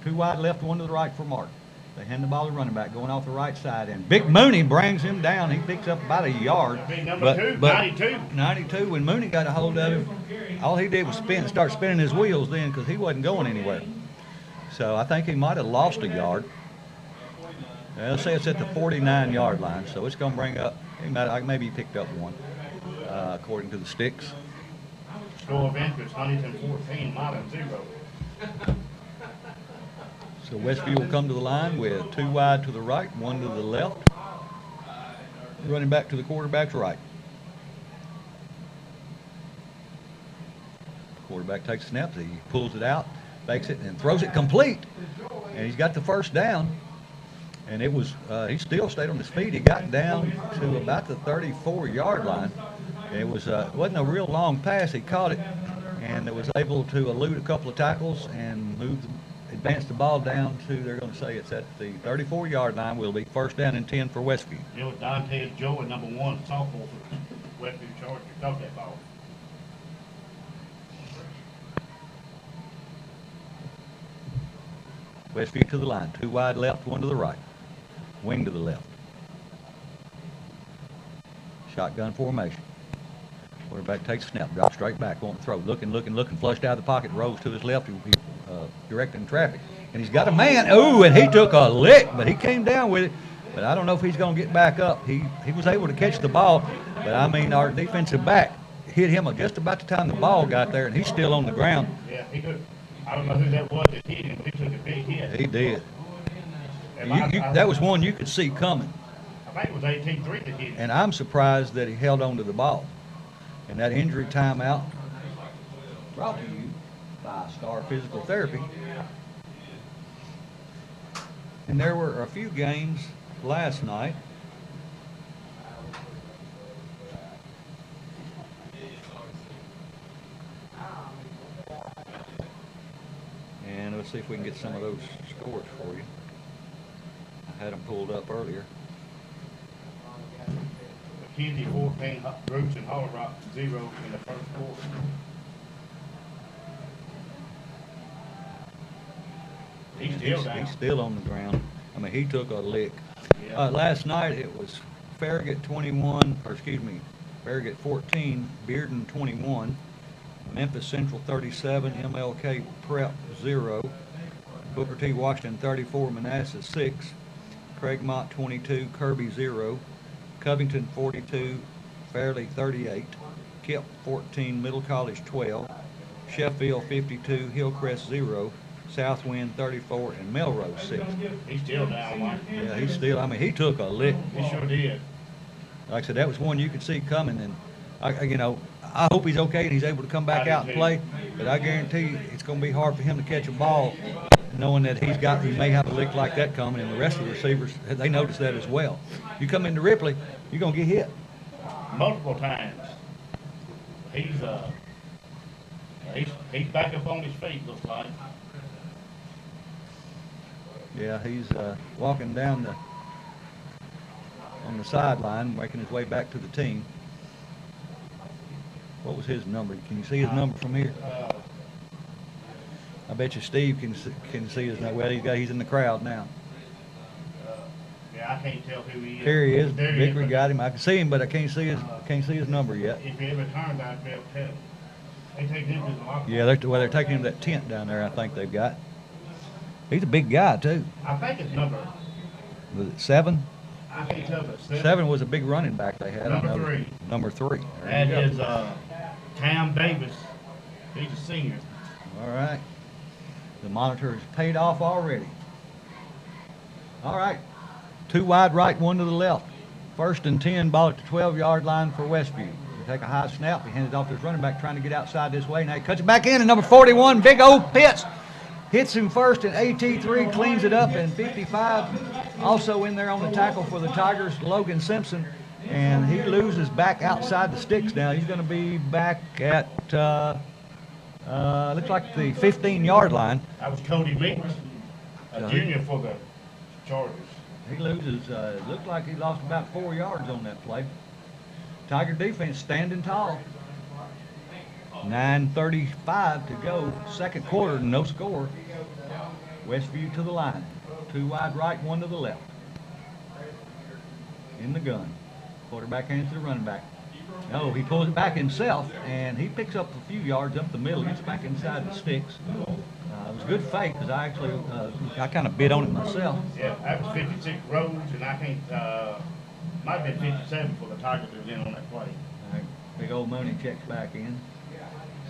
2 wide left, 1 to the right for Mark. They hand the ball to the running back going off the right side, and Big Mooney brings him down. He picks up about a yard. Number 92. 92. When Mooney got a hold of him, all he did was start spinning his wheels then because he wasn't going anywhere. So I think he might have lost a yard. Let's say it's at the 49-yard line, so it's going to bring up, maybe he picked up 1, according to the sticks. Score of interest, Huntington 14, Martin 0. So Westview will come to the line with 2 wide to the right, 1 to the left. Running back to the quarterback's right. Quarterback takes a snap, he pulls it out, fakes it, and throws it complete. And he's got the first down. And it was, he still stayed on his feet. He got down to about the 34-yard line. It wasn't a real long pass. He caught it and was able to elude a couple of tackles and advance the ball down to, they're going to say it's at the 34-yard line. Will be 1st down and 10 for Westview. Yeah, with Dante Joe at number 1, sophomore for Westview Chargers, caught that ball. Westview to the line. 2 wide left, 1 to the right. Wing to the left. Shotgun formation. Quarterback takes a snap, drops straight back, won't throw. Looking, flushed out of the pocket, rolls to his left. He's directing traffic. And he's got a man. Ooh, and he took a lick, but he came down with it. But I don't know if he's going to get back up. He was able to catch the ball, but I mean, our defensive back hit him just about the time the ball got there, and he's still on the ground. Yeah, he could I don't know who that was that hit him, but he took a big hit. He did. And That was one you could see coming. I think it was 18-3 that hit him. And I'm surprised that he held on to the ball. And that injury timeout brought to you by Star Physical Therapy. And there were a few games last night. And let's see if we can get some of those scores for you. I had them pulled up earlier. McKenzie 14, Brooks and Hollow Rock 0 in the first quarter. He's still on the ground. I mean, he took a lick. Yeah. Last night it was Farragut 21, or excuse me, Farragut 14, Bearden 21, Memphis Central 37, MLK Prep 0, Booker T. Washington 34, Manassas 6, Craigmont 22, Kirby 0, Covington 42, Fairleigh 38, Kip 14, Middle College 12, Sheffield 52, Hillcrest 0, Southwind 34, and Melrose 6. He's still down, Mike. Yeah, he's still, I mean, he took a lick. He sure did. Like I said, that was one you could see coming, and I hope he's okay and he's able to come back out and play. But I guarantee you, it's going to be hard for him to catch a ball, knowing that he may have a lick like that coming, and the rest of the receivers, they notice that as well. You come into Ripley, you're going to get hit multiple times. He's back up on his feet, looks like. Yeah, he's walking down on the sideline, making his way back to the team. What was his number? Can you see his number from here? I bet you Steve can see his number. Well, he's in the crowd now. Yeah, I can't tell who he is. Here he is. There he Vickery is. got him. I can see him, but I can't see his number yet. If he ever turns, I'd be able to tell him. They take him to the locker room. Yeah, they're taking him to that tent down there. I think they've got. He's a big guy too. I think it's number. Was it 7? I can't tell if it's 7. 7 was a big running back they had. Number 3. Number 3. That is Cam Davis. He's a senior. All right. The monitor has paid off already. All right. 2 wide right, 1 to the left. 1st and 10, ball at the 12-yard line for Westview. They take a high snap. He hands it off to his running back trying to get outside this way. Now he cuts it back in, and number 41, Big O Pitts, hits him first, and AT3 cleans it up, and 55 also in there on the tackle for the Tigers, Logan Simpson, and he loses back outside the sticks now. He's going to be back at, looks like the 15-yard line. That was Cody Meeks, a junior for the Chargers. He loses, looked like he lost about 4 yards on that play. Tiger defense standing tall. 9:35 to go, second quarter, no score. Westview to the line. 2 wide right, 1 to the left. In the gun. Quarterback hands to the running back. No, he pulls it back himself, and he picks up a few yards up the middle, gets back inside the sticks. It was a good fake, because I kind of bid on it myself. Yeah, that was 56 Rhodes, and I think might have been 57 for the Tigers that was in on that play. Big old money checks back in.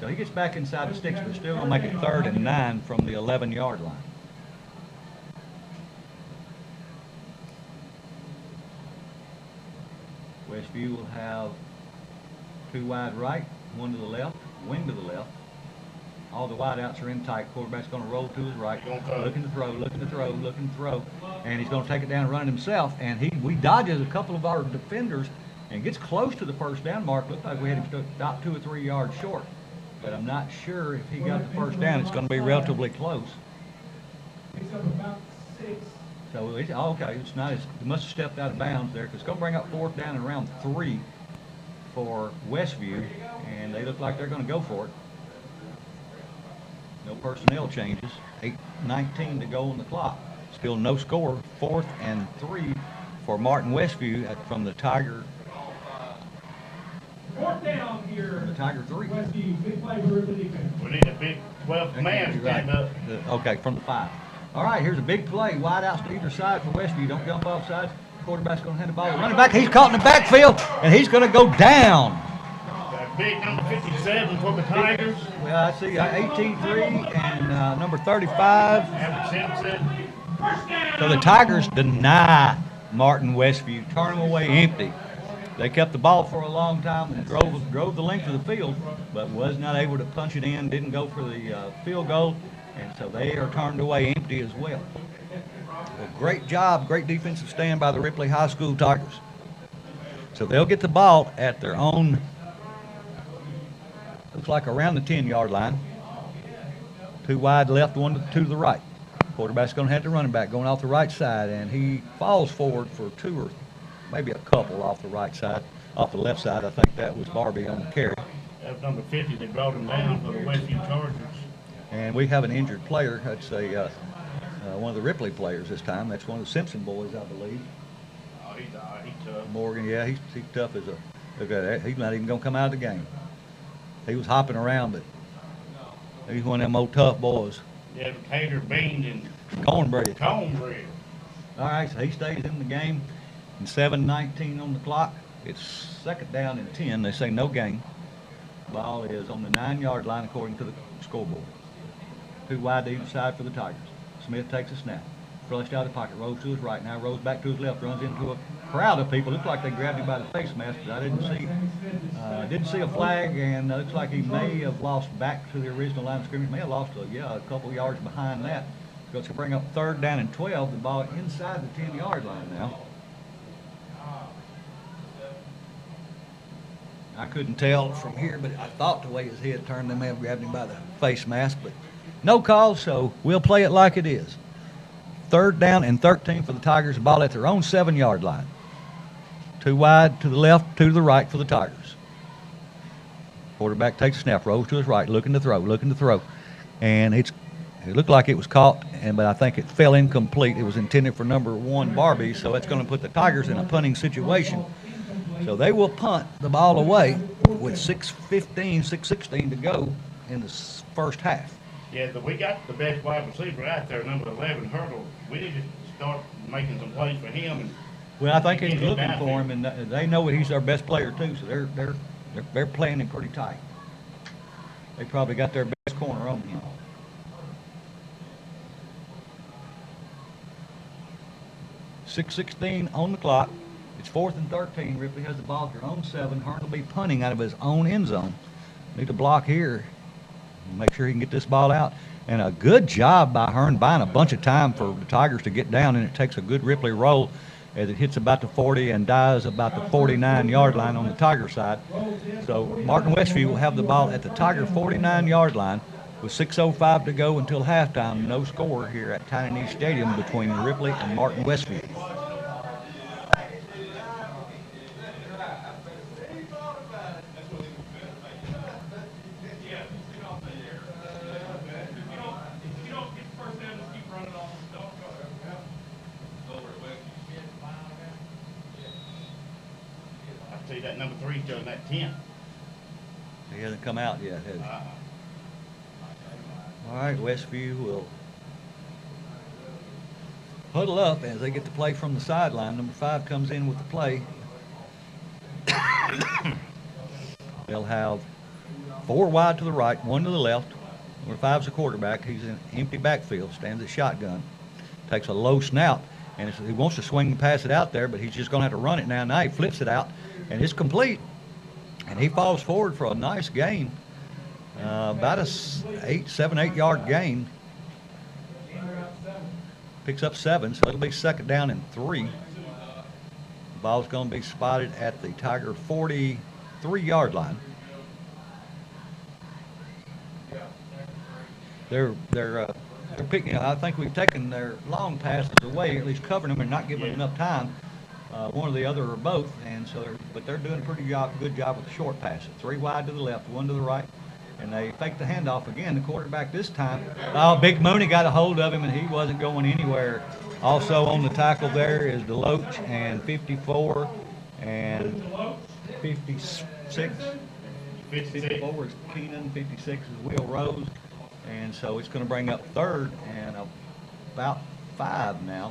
So he gets back inside the sticks, but still going to make it 3rd and 9 from the 11-yard line. Westview will have 2 wide right, 1 to the left, wing to the left. All the wideouts are in tight. Quarterback's going to roll to his right, looking to throw, looking to throw, looking to throw, and he's going to take it down and run it himself. And we dodges a couple of our defenders and gets close to the first down mark. Looks like we had him stop 2 or 3 yards short, but I'm not sure if he got the first down. It's going to be relatively close. Picks up about 6. So it's okay. It's not. He must have stepped out of bounds there, because it's going to bring up 4th down and around 3 for Westview, and they look like they're going to go for it. No personnel changes. 8:19 to go on the clock. Still no score. 4th and 3 for Martin Westview from the Tiger. 4th down here. The Tiger 3. Westview, big play for Ripley defense. We need a big 12th man stand up. Okay, from the 5. All right, here's a big play. Wide outs to either side for Westview. Don't jump off sides. Quarterback's going to hand the ball to the running back. He's caught in the backfield, and he's going to go down. big number 57 for the Tigers. Well, I see 18-3 and number 35. Average Simpson. So the Tigers deny Martin Westview, turn them away empty. They kept the ball for a long time and drove the length of the field, but was not able to punch it in, didn't go for the field goal, and so they are turned away empty as well. Well, great job, great defensive stand by the Ripley High School Tigers. So they'll get the ball at their own, looks like around the 10-yard line. 2 wide left, 2 to the right. Quarterback's going to have the running back going off the right side, and he falls forward for 2 or maybe a couple off the right side, off the left side. I think that was Barbie on the carry. That was number 50 that brought him down for the Westview Chargers. And we have an injured player. That's one of the Ripley players this time. That's one of the Simpson boys, I believe. Oh, he's tough. Morgan, yeah, he's tough as a. Look at that. He's not even going to come out of the game. He was hopping around, but he's one of them old tough boys. Yeah, potato, beans, and Cornbread. cornbread. All right, so he stays in the game. And 7:19 on the clock. It's second down and 10. They say no gain. Ball is on the 9-yard line according to the scoreboard. 2 wide to either side for the Tigers. Smith takes a snap. Flushed out of the pocket. Rolls to his right. Now rolls back to his left. Runs into a crowd of people. Looks like they grabbed him by the face mask, but I didn't see a flag, and looks like he may have lost back to the original line of scrimmage. May have lost a couple yards behind that. So it's going to bring up 3rd down and 12. The ball inside the 10-yard line now. I couldn't tell from here, but I thought the way his head turned, they may have grabbed him by the face mask, but no call, so we'll play it like it is. 3rd down and 13 for the Tigers. The ball at their own 7-yard line. 2 wide to the left, 2 to the right for the Tigers. Quarterback takes a snap, rolls to his right, looking to throw. And it looked like it was caught, but I think it fell incomplete. It was intended for number 1, Barbie, so that's going to put the Tigers in a punting situation. So they will punt the ball away with 6:16 to go in the first half. Yeah, but we got the best wide receiver out there, number 11, Hurdle. We need to start making some plays for him. And well, I think he's looking for him, and they know he's our best player too. So they're playing him pretty tight. They probably got their best corner on him. .6:16 on the clock. It's 4th and 13. Ripley has the ball at their own 7. Hearn will be punting out of his own end zone. Need to block here. Make sure he can get this ball out. And a good job by Hearn buying a bunch of time for the Tigers to get down, and it takes a good Ripley roll as it hits about the 40 and dies about the 49-yard line on the Tiger side. So Martin Westview will have the ball at the Tiger 49-yard line with 6:05 to go until halftime. No score here at Tiny Stadium between Ripley and Martin Westview. See that number 3 still in that 10. He hasn't come out yet, has he? All right, Westview will huddle up as they get the play from the sideline. Number 5 comes in with the play. They'll have 4 wide to the right, 1 to the left. Number 5's the quarterback. He's in an empty backfield, stands at shotgun. Takes a low snap, and he wants to swing and pass it out there, but he's just going to have to run it now. Now he flips it out, and it's complete. And he falls forward for a nice gain, about a 7-8 yard gain. Picks up 7, so it'll be 2nd down and 3. The ball's going to be spotted at the Tiger 43-yard line. They're picking. I think we've taken their long passes away, at least covering them and not giving them enough time. One or the other or both, and so they're doing a pretty good job with the short passes. 3 wide to the left, 1 to the right, and they fake the handoff again. The quarterback this time, Big Mooney got a hold of him, and he wasn't going anywhere. Also on the tackle there is Deloach and 54 and 56. 54 is Keenan, 56 is Will Rose, and so it's going to bring up 3rd and about 5 now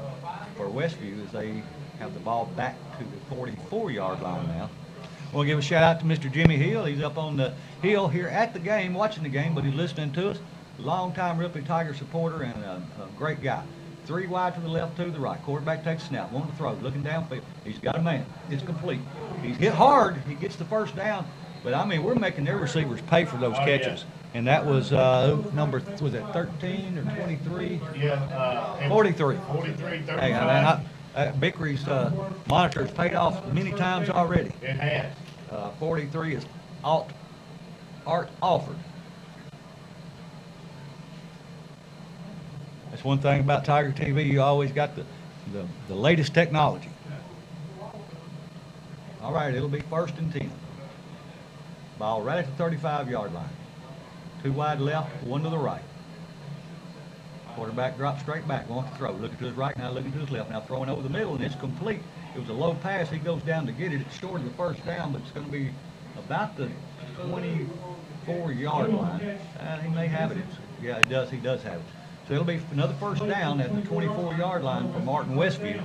for Westview as they have the ball back to the 44-yard line now. Want to give a shout out to Mr. Jimmy Hill. He's up on the hill here at the game, watching the game, but he's listening to us. Longtime Ripley Tiger supporter and a great guy. 3 wide to the left, 2 to the right. Quarterback takes a snap, one to throw, looking downfield. He's got a man. It's complete. He's hit hard. He gets the first down. But, I mean, we're making their receivers pay for those catches. Yeah. And that was was that 13 or 23? Yeah. 43. 43, 35. Hey, man, Bickery's monitor's paid off many times already. It has. 43 is Art Alford. That's one thing about Tiger TV. You always got the latest technology. All right, it'll be 1st and 10. Ball right at the 35-yard line. 2 wide left, 1 to the right. Quarterback drops straight back, wants to throw. Looking to his right, now looking to his left. Now throwing over the middle, and it's complete. It was a low pass. He goes down to get it. It's short of the first down, but it's going to be about the 24-yard line. He may have it. Yeah, it does. He does have it. So it'll be another 1st down at the 24-yard line for Martin Westview.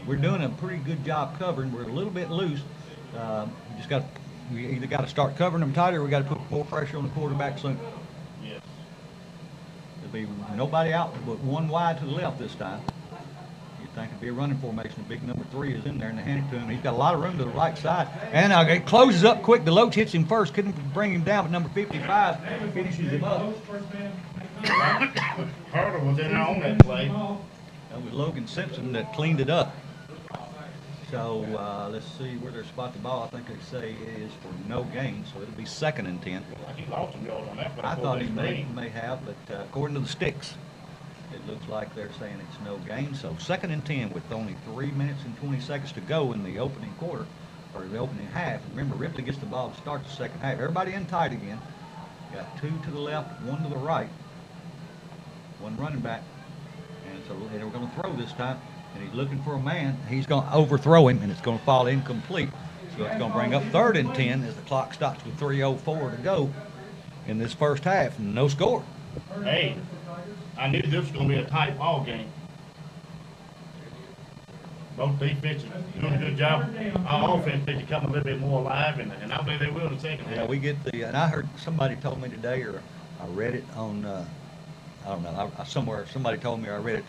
We're doing a pretty good job covering. We're a little bit loose. We either got to start covering them tighter or we got to put more pressure on the quarterback soon. Yes. There'll be nobody out but 1 wide to the left this time. You'd think it'd be a running formation. The big number 3 is in there, and they hand it to him. He's got a lot of room to the right side. And it closes up quick. DeLoach hits him first. Couldn't bring him down, but number 55 finishes him up. Hurdle was in there on that play. That was Logan Simpson that cleaned it up. So let's see where they spot the ball. I think they say it is for no gain, so it'll be 2nd and 10. He lost some yards on that play. I thought he may have, but according to the sticks, it looks like they're saying it's no gain. So 2nd and 10 with only 3 minutes and 20 seconds to go in the opening quarter, or the opening half. Remember, Ripley gets the ball to start the second half. Everybody in tight again. Got 2 to the left, 1 to the right. 1 running back. And so we're going to throw this time. And he's looking for a man. He's going to overthrow him, and it's going to fall incomplete. So it's going to bring up 3rd and 10 as the clock stops with 3:04 to go in this first half, and no score. Hey, I knew this was going to be a tight ball game. Both defenses doing a good job. Our offense needs to come a little bit more alive, and I believe they will in the second half. Yeah, we get and I heard somebody told me today, or I read it on, I don't know, somewhere, somebody told me, or I read it.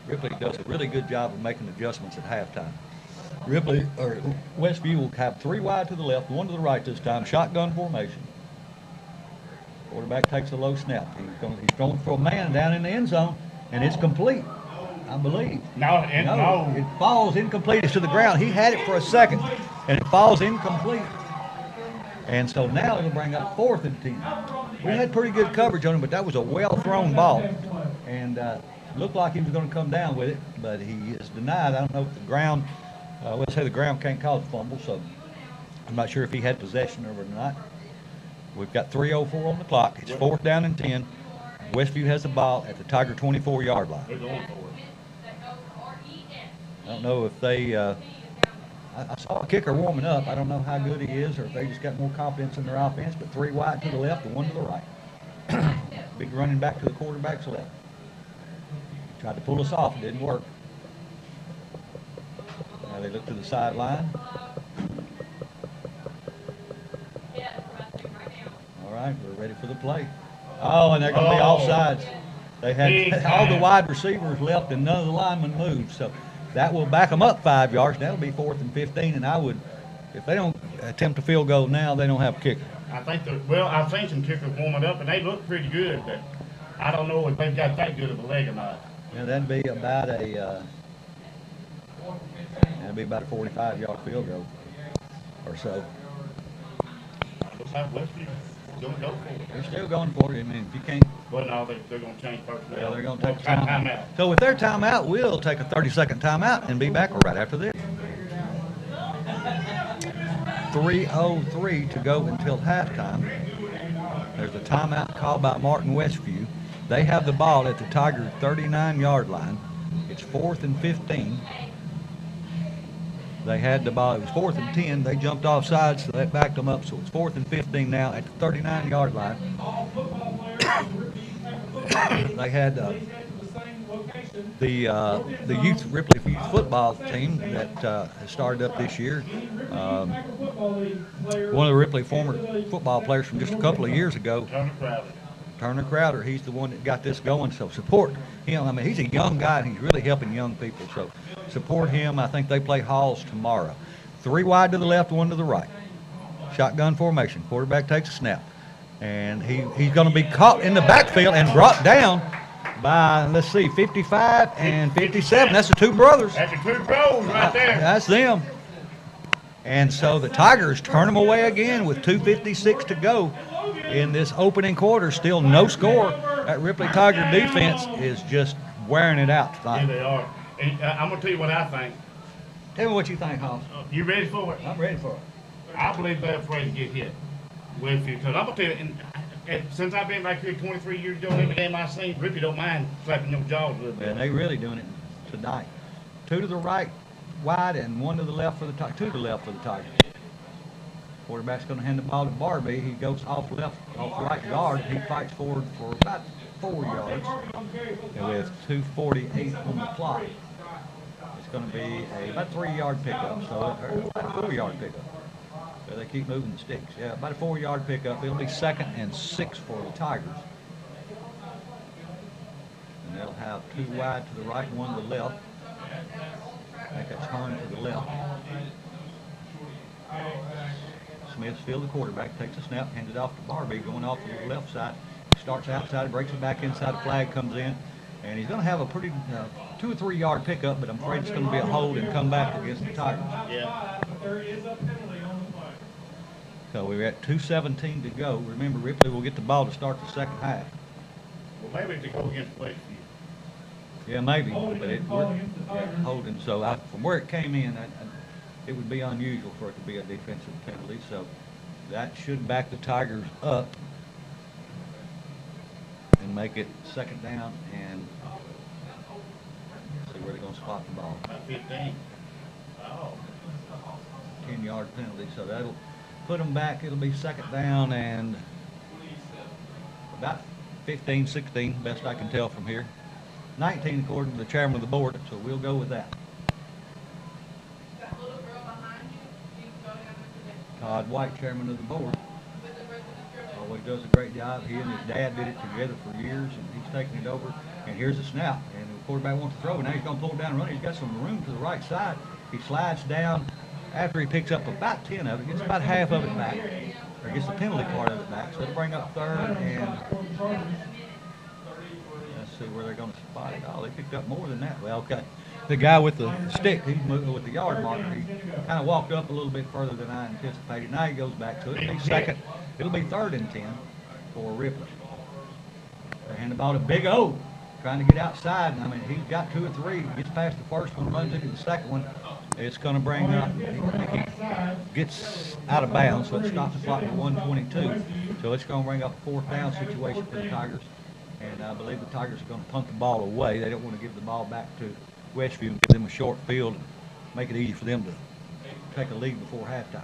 Ripley does a really good job of making adjustments at halftime. Westview will have 3 wide to the left, 1 to the right this time, shotgun formation. Quarterback takes a low snap. He's throwing for a man down in the end zone, and it's complete, I believe. No, it falls incomplete. It's to the ground. He had it for a second, and it falls incomplete. And so now it'll bring up 4th and 10. We had pretty good coverage on him, but that was a well-thrown ball. And looked like he was going to come down with it, but he is denied. I don't know if the ground, let's say the ground can't cause a fumble, so I'm not sure if he had possession of it or not. We've got 3:04 on the clock. It's 4th down and 10. Westview has the ball at the Tiger 24-yard line. They're going for it. I don't know if they, I saw a kicker warming up. I don't know how good he is or if they just got more confidence in their offense, but 3 wide to the left and 1 to the right. Big running back to the quarterback's left. Tried to pull us off. It didn't work. Now they look to the sideline. All right, we're ready for the play. Oh, and they're going to be offsides. They had all the wide receivers left and none of the linemen moved. So that will back them up 5 yards. That'll be 4th and 15. And I would, if they don't attempt a field goal now, they don't have a kicker. I've seen some kickers warming up, and they look pretty good, but I don't know if they've got that good of a leg or not. Yeah, that'd be about a 45-yard field goal or so. Looks like Westview going to go for it. They're still going for it. I mean, if you can't. Well, no, they're going to change personnel. Yeah, they're going to take a timeout. So with their timeout, we'll take a 30-second timeout and be back right after this. 3:03 to go until halftime. There's a timeout called by Martin Westview. They have the ball at the Tiger 39-yard line. It's 4th and 15. They had the ball. It was 4th and 10. They jumped off sides, so that backed them up. So it's 4th and 15 now at the 39-yard line. They had the youth Ripley youth football team that has started up this year. One of the Ripley former football players from just a couple of years ago, Turner Crowder, he's the one that got this going. So support him. I mean, he's a young guy and he's really helping young people. So support him. I think they play Halls tomorrow. 3 wide to the left, 1 to the right. Shotgun formation. Quarterback takes a snap. And he's going to be caught in the backfield and brought down by, let's see, 55 and 57. That's the 2 brothers. That's the 2 pros right there. That's them. And so the Tigers turn them away again with 2:56 to go in this opening quarter. Still no score. That Ripley Tiger defense is just wearing it out tonight. Yeah, they are. And I'm going to tell you what I think. Tell me what you think, Hoss. You ready for it? I'm ready for it. I believe they're afraid to get hit. Westview, because I'm going to tell you, and since I've been back here 23 years ago, every game I've seen, Ripley don't mind slapping your jaws a little bit. And they really doing it tonight. 2 to the right, wide, and 1 to the left for the Tigers. 2 to the left for the Tigers. Quarterback's going to hand the ball to Barbie. He goes off right guard. He fights forward for about 4 yards. And with 2:48 on the clock, it's going to be about a 3-yard pickup. So about a 4-yard pickup. So they keep moving the sticks. Yeah, about a 4-yard pickup. It'll be 2nd and 6 for the Tigers. And they'll have 2 wide to the right, 1 to the left. Make a turn to the left. Smith's field, the quarterback, takes a snap, hands it off to Barbie, going off to the left side. Starts outside, breaks it back inside, the flag comes in. And he's going to have a pretty 2 or 3 yard pickup, but I'm afraid it's going to be a hold and come back against the Tigers. Yeah. There is a penalty on the play. So we're at 2:17 to go. Remember, Ripley will get the ball to start the second half. Well, maybe to go against Westview. Yeah, maybe, but it worked. Yeah, holding. So from where it came in, it would be unusual for it to be a defensive penalty. So that should back the Tigers up and make it 2nd down and see where they're going to spot the ball. About 15. Oh. 10-yard penalty. So that'll put them back. It'll be 2nd down and about 15, 16, best I can tell from here. 19 according to the chairman of the board, so we'll go with that. Todd White, chairman of the board, always does a great job. He and his dad did it together for years, and he's taking it over. And here's a snap, and the quarterback wants to throw, and now he's going to pull it down and run. He's got some room to the right side. He slides down after he picks up about 10 of it, gets about half of it back, or gets the penalty part of it back. So it'll bring up 3rd and... Let's see where they're going to spot it. Oh, they picked up more than that. Well, okay. The guy with the stick, he's moving with the yard marker. He kind of walked up a little bit further than I anticipated. Now he goes back to it. It'll be 2nd. It'll be 3rd and 10 for Ripley. They hand the ball to Big O, trying to get outside. I mean, he's got 2 or 3. Gets past the first one, runs into the second one. It's going to bring up, he gets out of bounds, so it stops the clock at 1:22. So it's going to bring up a 4th down situation for the Tigers. And I believe the Tigers are going to punt the ball away. They don't want to give the ball back to Westview and give them a short field and make it easy for them to take a lead before halftime.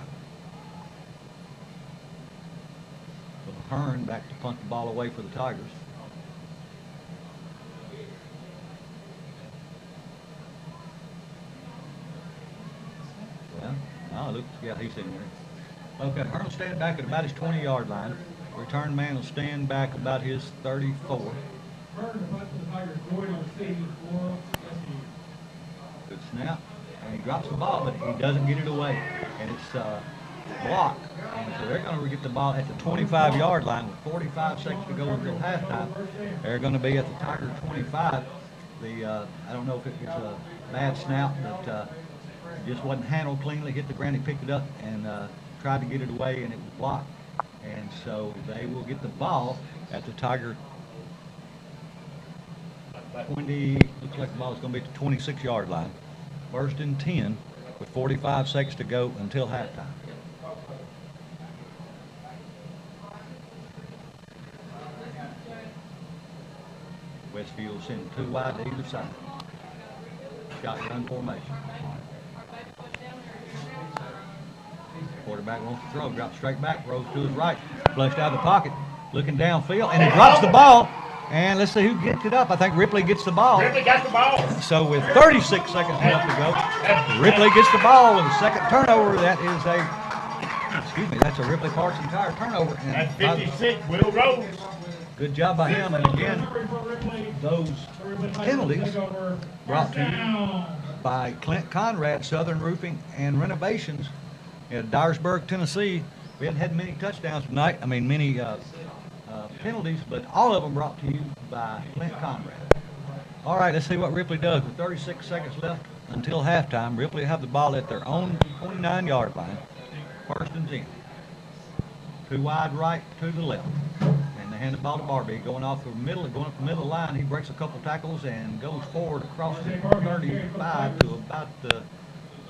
So Hearn back to punt the ball away for the Tigers. Yeah, oh, look, yeah, he's in there. Okay, Hearn standing back at about his 20-yard line. Return man will stand back about his 34. Good snap. And he drops the ball, but he doesn't get it away. And it's blocked. And so they're going to get the ball at the 25-yard line with 45 seconds to go until halftime. They're going to be at the Tiger 25. I don't know if it was a bad snap, but just wasn't handled cleanly. Hit the ground, he picked it up and tried to get it away, and it was blocked. And so they will get the ball at the Tiger 20, looks like the ball is going to be at the 26-yard line. 1st and 10 with 45 seconds to go until halftime. Westview will send 2 wide to either side. Shotgun formation. Quarterback wants to throw, drops straight back, rolls to his right, flushed out of the pocket, looking downfield, and he drops the ball. And let's see who gets it up. I think Ripley gets the ball. Ripley got the ball. So with 36 seconds left to go, Ripley gets the ball and second turnover. That is that's a Ripley Parks entire turnover. And That's 56, Will Rose. good job by him. And again, those penalties brought to you by Clint Conrad, Southern Roofing and Renovations in Dyersburg, Tennessee. We haven't had many touchdowns tonight. Many penalties, but all of them brought to you by Clint Conrad. All right, let's see what Ripley does. With 36 seconds left until halftime, Ripley have the ball at their own 29-yard line. First and 10. Two wide right, two to the left. And they hand the ball to Barbie. Going off the middle, going up the middle of the line, he breaks a couple tackles and goes forward across the 35 to about the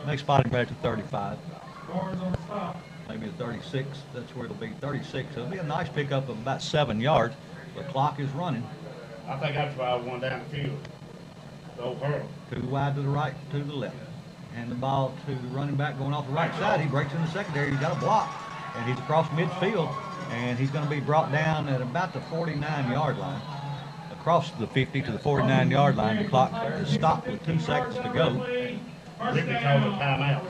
next spotting right at the 35. Maybe the 36. That's where it'll be, 36. It'll be a nice pickup of about 7 yards. The clock is running. I think that's why I won down the field. The old hurdle. Two wide to the right, two to the left. And the ball to the running back going off the right side. He breaks in the secondary. He's got a block. And he's across midfield. And he's going to be brought down at about the 49-yard line. Across the 50 to the 49-yard line. The clock is stopped with 2 seconds to go. Ripley called a timeout.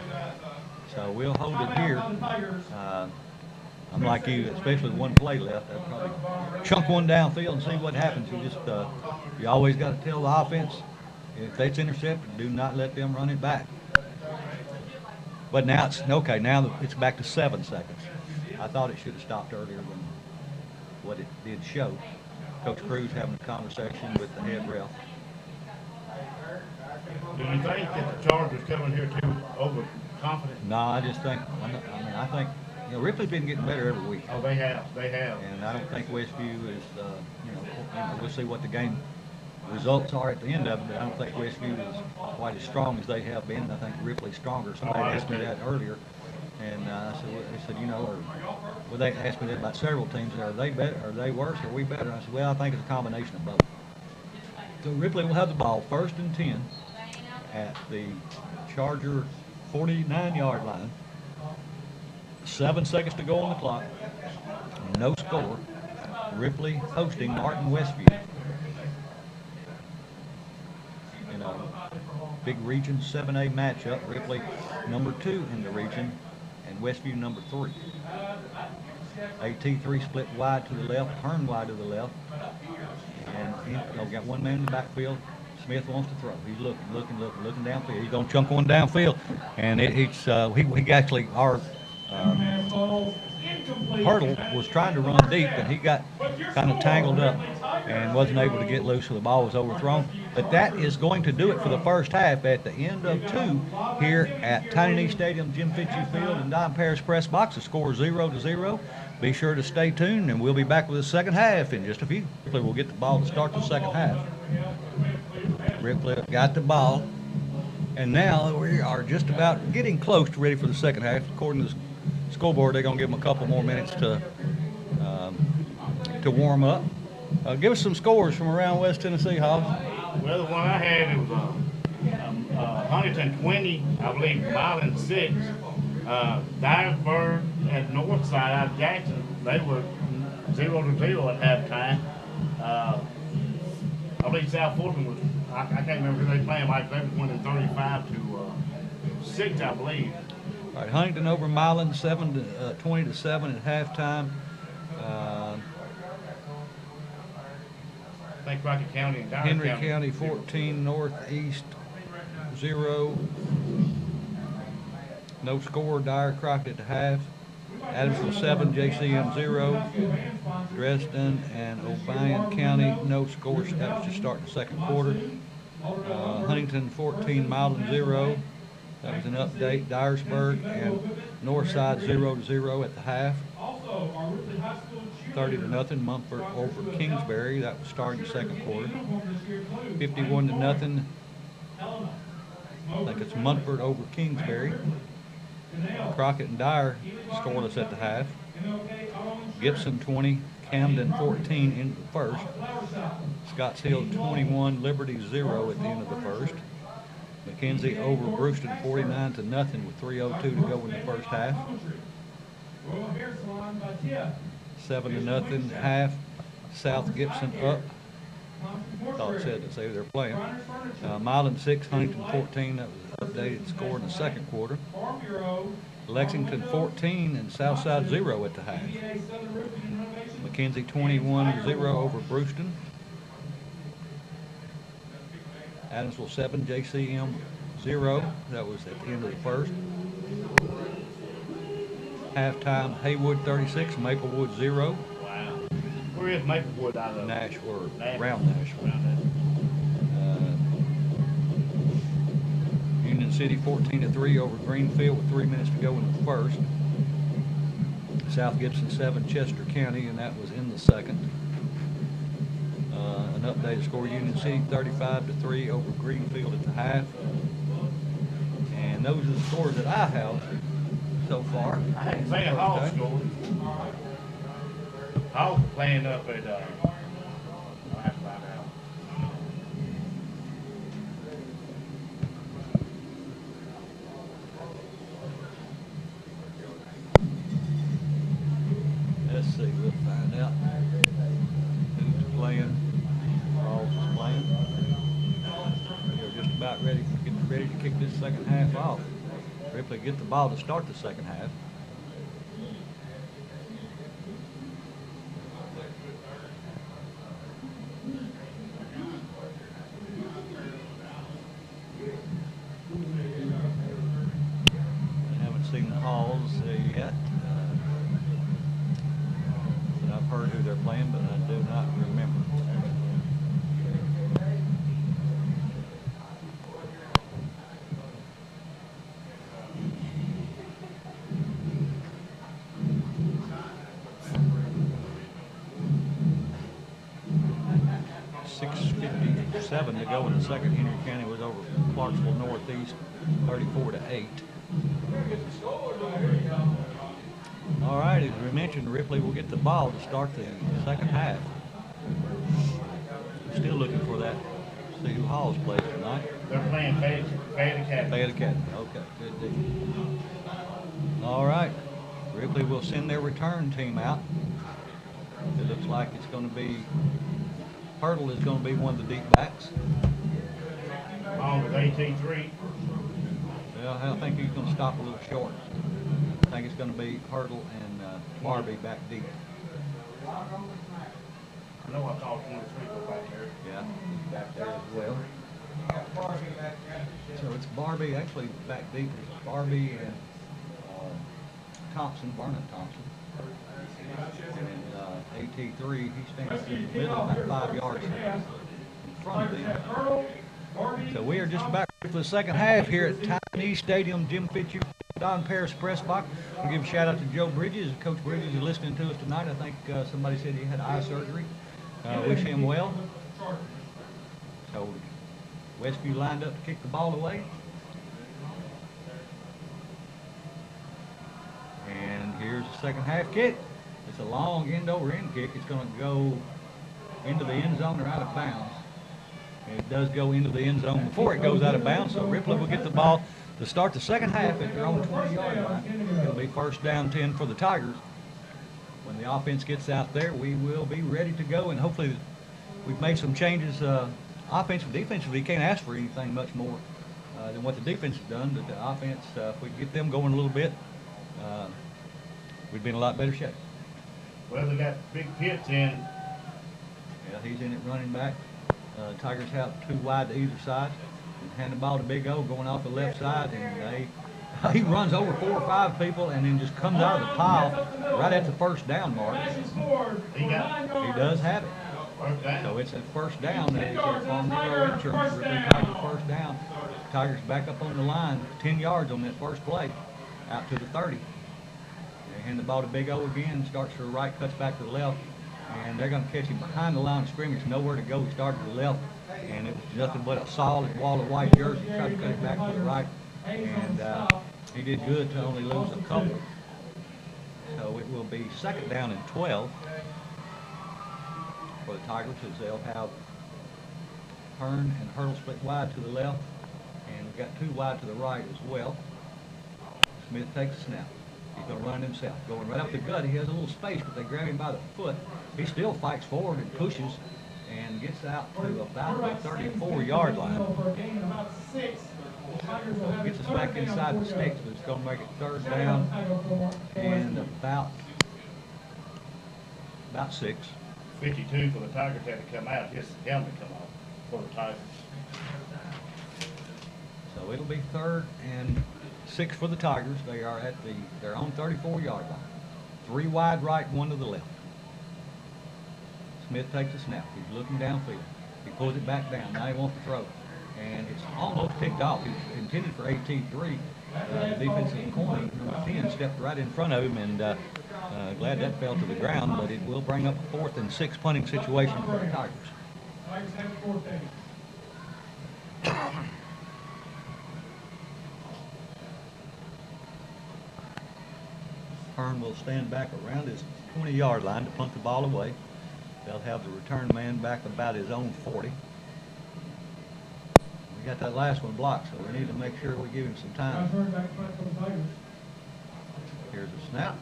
So we'll hold it here. I'm like you, especially with one play left. I'd probably chunk one downfield and see what happens. You always got to tell the offense, if it's intercepted, do not let them run it back. But now it's okay. Now it's back to 7 seconds. I thought it should have stopped earlier than what it did show. Coach Cruz having a conversation with the head ref. Do you think that the Chargers coming here too overconfident? No, I just think. I think Ripley's been getting better every week. Oh, they have. They have. And I don't think Westview is. We'll see what the game results are at the end of it. But I don't think Westview is quite as strong as they have been. I think Ripley's stronger. Somebody asked me that earlier, and I said, well, they asked me that about several teams. Are they better? Are they worse? Are we better? I said, well, I think it's a combination of both. So Ripley will have the ball, 1st and 10 at the Charger 49-yard line. 7 seconds to go on the clock. No score. Ripley hosting Martin Westview. In a big Region 7A matchup, Ripley number 2 in the region and Westview number 3. AT3 split wide to the left, Hearn wide to the left. And he's got one man in the backfield. Smith wants to throw. He's looking downfield. He's going to chunk one downfield. And he actually, our Hurdle was trying to run deep, and he got kind of tangled up and wasn't able to get loose, so the ball was overthrown. But that is going to do it for the first half. At the end of 2 here at Tiny Knee Stadium, Jim Fitchie Field, and Don Paris Press Box, the score 0-0. Be sure to stay tuned, and we'll be back with the second half in just a few. Ripley will get the ball to start the second half. Ripley got the ball, and now we are just about getting close to ready for the second half. According to the scoreboard, they're going to give them a couple more minutes to warm up. Give us some scores from around West Tennessee, Hobbs. Well, the one I had, it was Huntington 20, I believe, Milan 6. Dyersburg and Northside out of Jackson, they were 0-0 at halftime. I believe South Fulton was, I can't remember who they playing, like they was winning 35-6, I believe. All right, Huntington over Milan, 20-7 at halftime. I think Crockett County and Dyer Henry County 14, Northeast 0. No score, Dyer Crockett at half. Adamsville 7, JCM 0. Dresden and Obion County, no score. That was just starting the second quarter. Huntington 14, Milan 0. That was an update. Dyersburg and Northside 0-0 at the half. 30-0, Mumford over Kingsbury. That was starting the second quarter. 51-0. I think it's Mumford over Kingsbury. Crockett and Dyer scoreless at the half. Gibson 20, Camden 14 in the first. Scotts Hill 21, Liberty 0 at the end of the first. McKenzie over Brewston 49-0 with 3:02 to go in the first half. 7-0 half. South Gibson up Thought it said to see who they're playing. Milan 6, Huntington 14. That was the updated score in the second quarter. Lexington 14 and Southside 0 at the half. McKenzie 21-0 over Brewston. Adamsville 7, JCM 0. That was at the end of the first. Halftime, Haywood 36, Maplewood 0. Wow. Where is Maplewood out of? Nashville, around Nashville. Union City 14-3 over Greenfield with 3 minutes to go in the first. South Gibson 7, Chester County, and that was in the second. An updated score, Union City 35-3 over Greenfield at the half. And those are the scores that I have so far. I hadn't seen Hall score. Hall's playing up at, I'll have to find out. Let's see, we'll find out who's playing. Rawls is playing. They're just about ready to kick this second half off. Ripley get the ball to start the second half. I haven't seen the Halls yet. But I've heard who they're playing, but I do not remember. 6:57 to go in the second. Henry County was over Clarksville Northeast 34-8. All right, as we mentioned, Ripley will get the ball to start the second half. Still looking for that. See who Halls plays tonight. They're playing Fayette Academy. Fayette Academy. Okay, good deal. All right, Ripley will send their return team out. It looks like it's going to be Hurdle is going to be one of the deep backs. On with AT3. Well, I think he's going to stop a little short. I think it's going to be Hurdle and Barbie back deep. I know I called 23 go back there. Yeah, he's back there as well. So it's Barbie, actually back deep. It's Barbie and Thompson, Vernon Thompson. And AT3, he stands in the middle about 5 yards in front of them. So we are just about ready for the second half here at Tiny Stadium, Jim Fitzhugh, Don Paris Press Box. We'll give a shout out to Joe Bridges. Coach Bridges is listening to us tonight. I think somebody said he had eye surgery. Wish him well. So Westview lined up to kick the ball away. And here's the second half kick. It's a long end-over-end kick. It's going to go into the end zone or out of bounds. And it does go into the end zone before it goes out of bounds. So Ripley will get the ball to start the second half at their own 20-yard line. It'll be first down 10 for the Tigers. When the offense gets out there, we will be ready to go. And hopefully we've made some changes offensively. Defensively, you can't ask for anything much more than what the defense has done. But the offense, if we get them going a little bit, we'd be in a lot better shape. Well, they got Big Pitts in. Yeah, he's in it running back. Tigers have two wide to either side. And hand the ball to Big O going off the left side, and he runs over 4 or 5 people and then just comes out of the pile right at the first down mark. He does have it. So it's a first down. It's a Farm Bureau Insurance. Ripley Tigers first down. Tigers back up on the line, 10 yards on that first play, out to the 30. They hand the ball to Big O again, starts to the right, cuts back to the left, and they're going to catch him behind the line of scrimmage, nowhere to go. He started to the left, and it was nothing but a solid wall of white jersey. Tried to cut it back to the right, and he did good to only lose a couple. So it will be second down and 12 for the Tigers, as they'll have Hearn and Hurdle split wide to the left, and we've got 2 wide to the right as well. Smith takes a snap. He's going to run himself. Going right up the gut. He has a little space, but they grab him by the foot. He still fights forward and pushes and gets out to about the 34-yard line. Gets us back inside the sticks, but it's going to make it third down and about 6. 52 for the Tigers had to come out. His helmet come off for the Tigers. So it'll be 3rd and 6 for the Tigers. They are at their own 34-yard line. 3 wide right, 1 to the left. Smith takes a snap. He's looking downfield. He pulls it back down. Now he wants to throw. And it's almost picked off. He was intended for 18-3. The defensive corner, number 10, stepped right in front of him, and glad that fell to the ground, but it will bring up a 4th and 6 punting situation for the Tigers. Tigers have a 4th down. Hearn will stand back around his 20-yard line to punt the ball away. They'll have the return man back about his own 40. We got that last one blocked, so we need to make sure we give him some time. Here's a snap.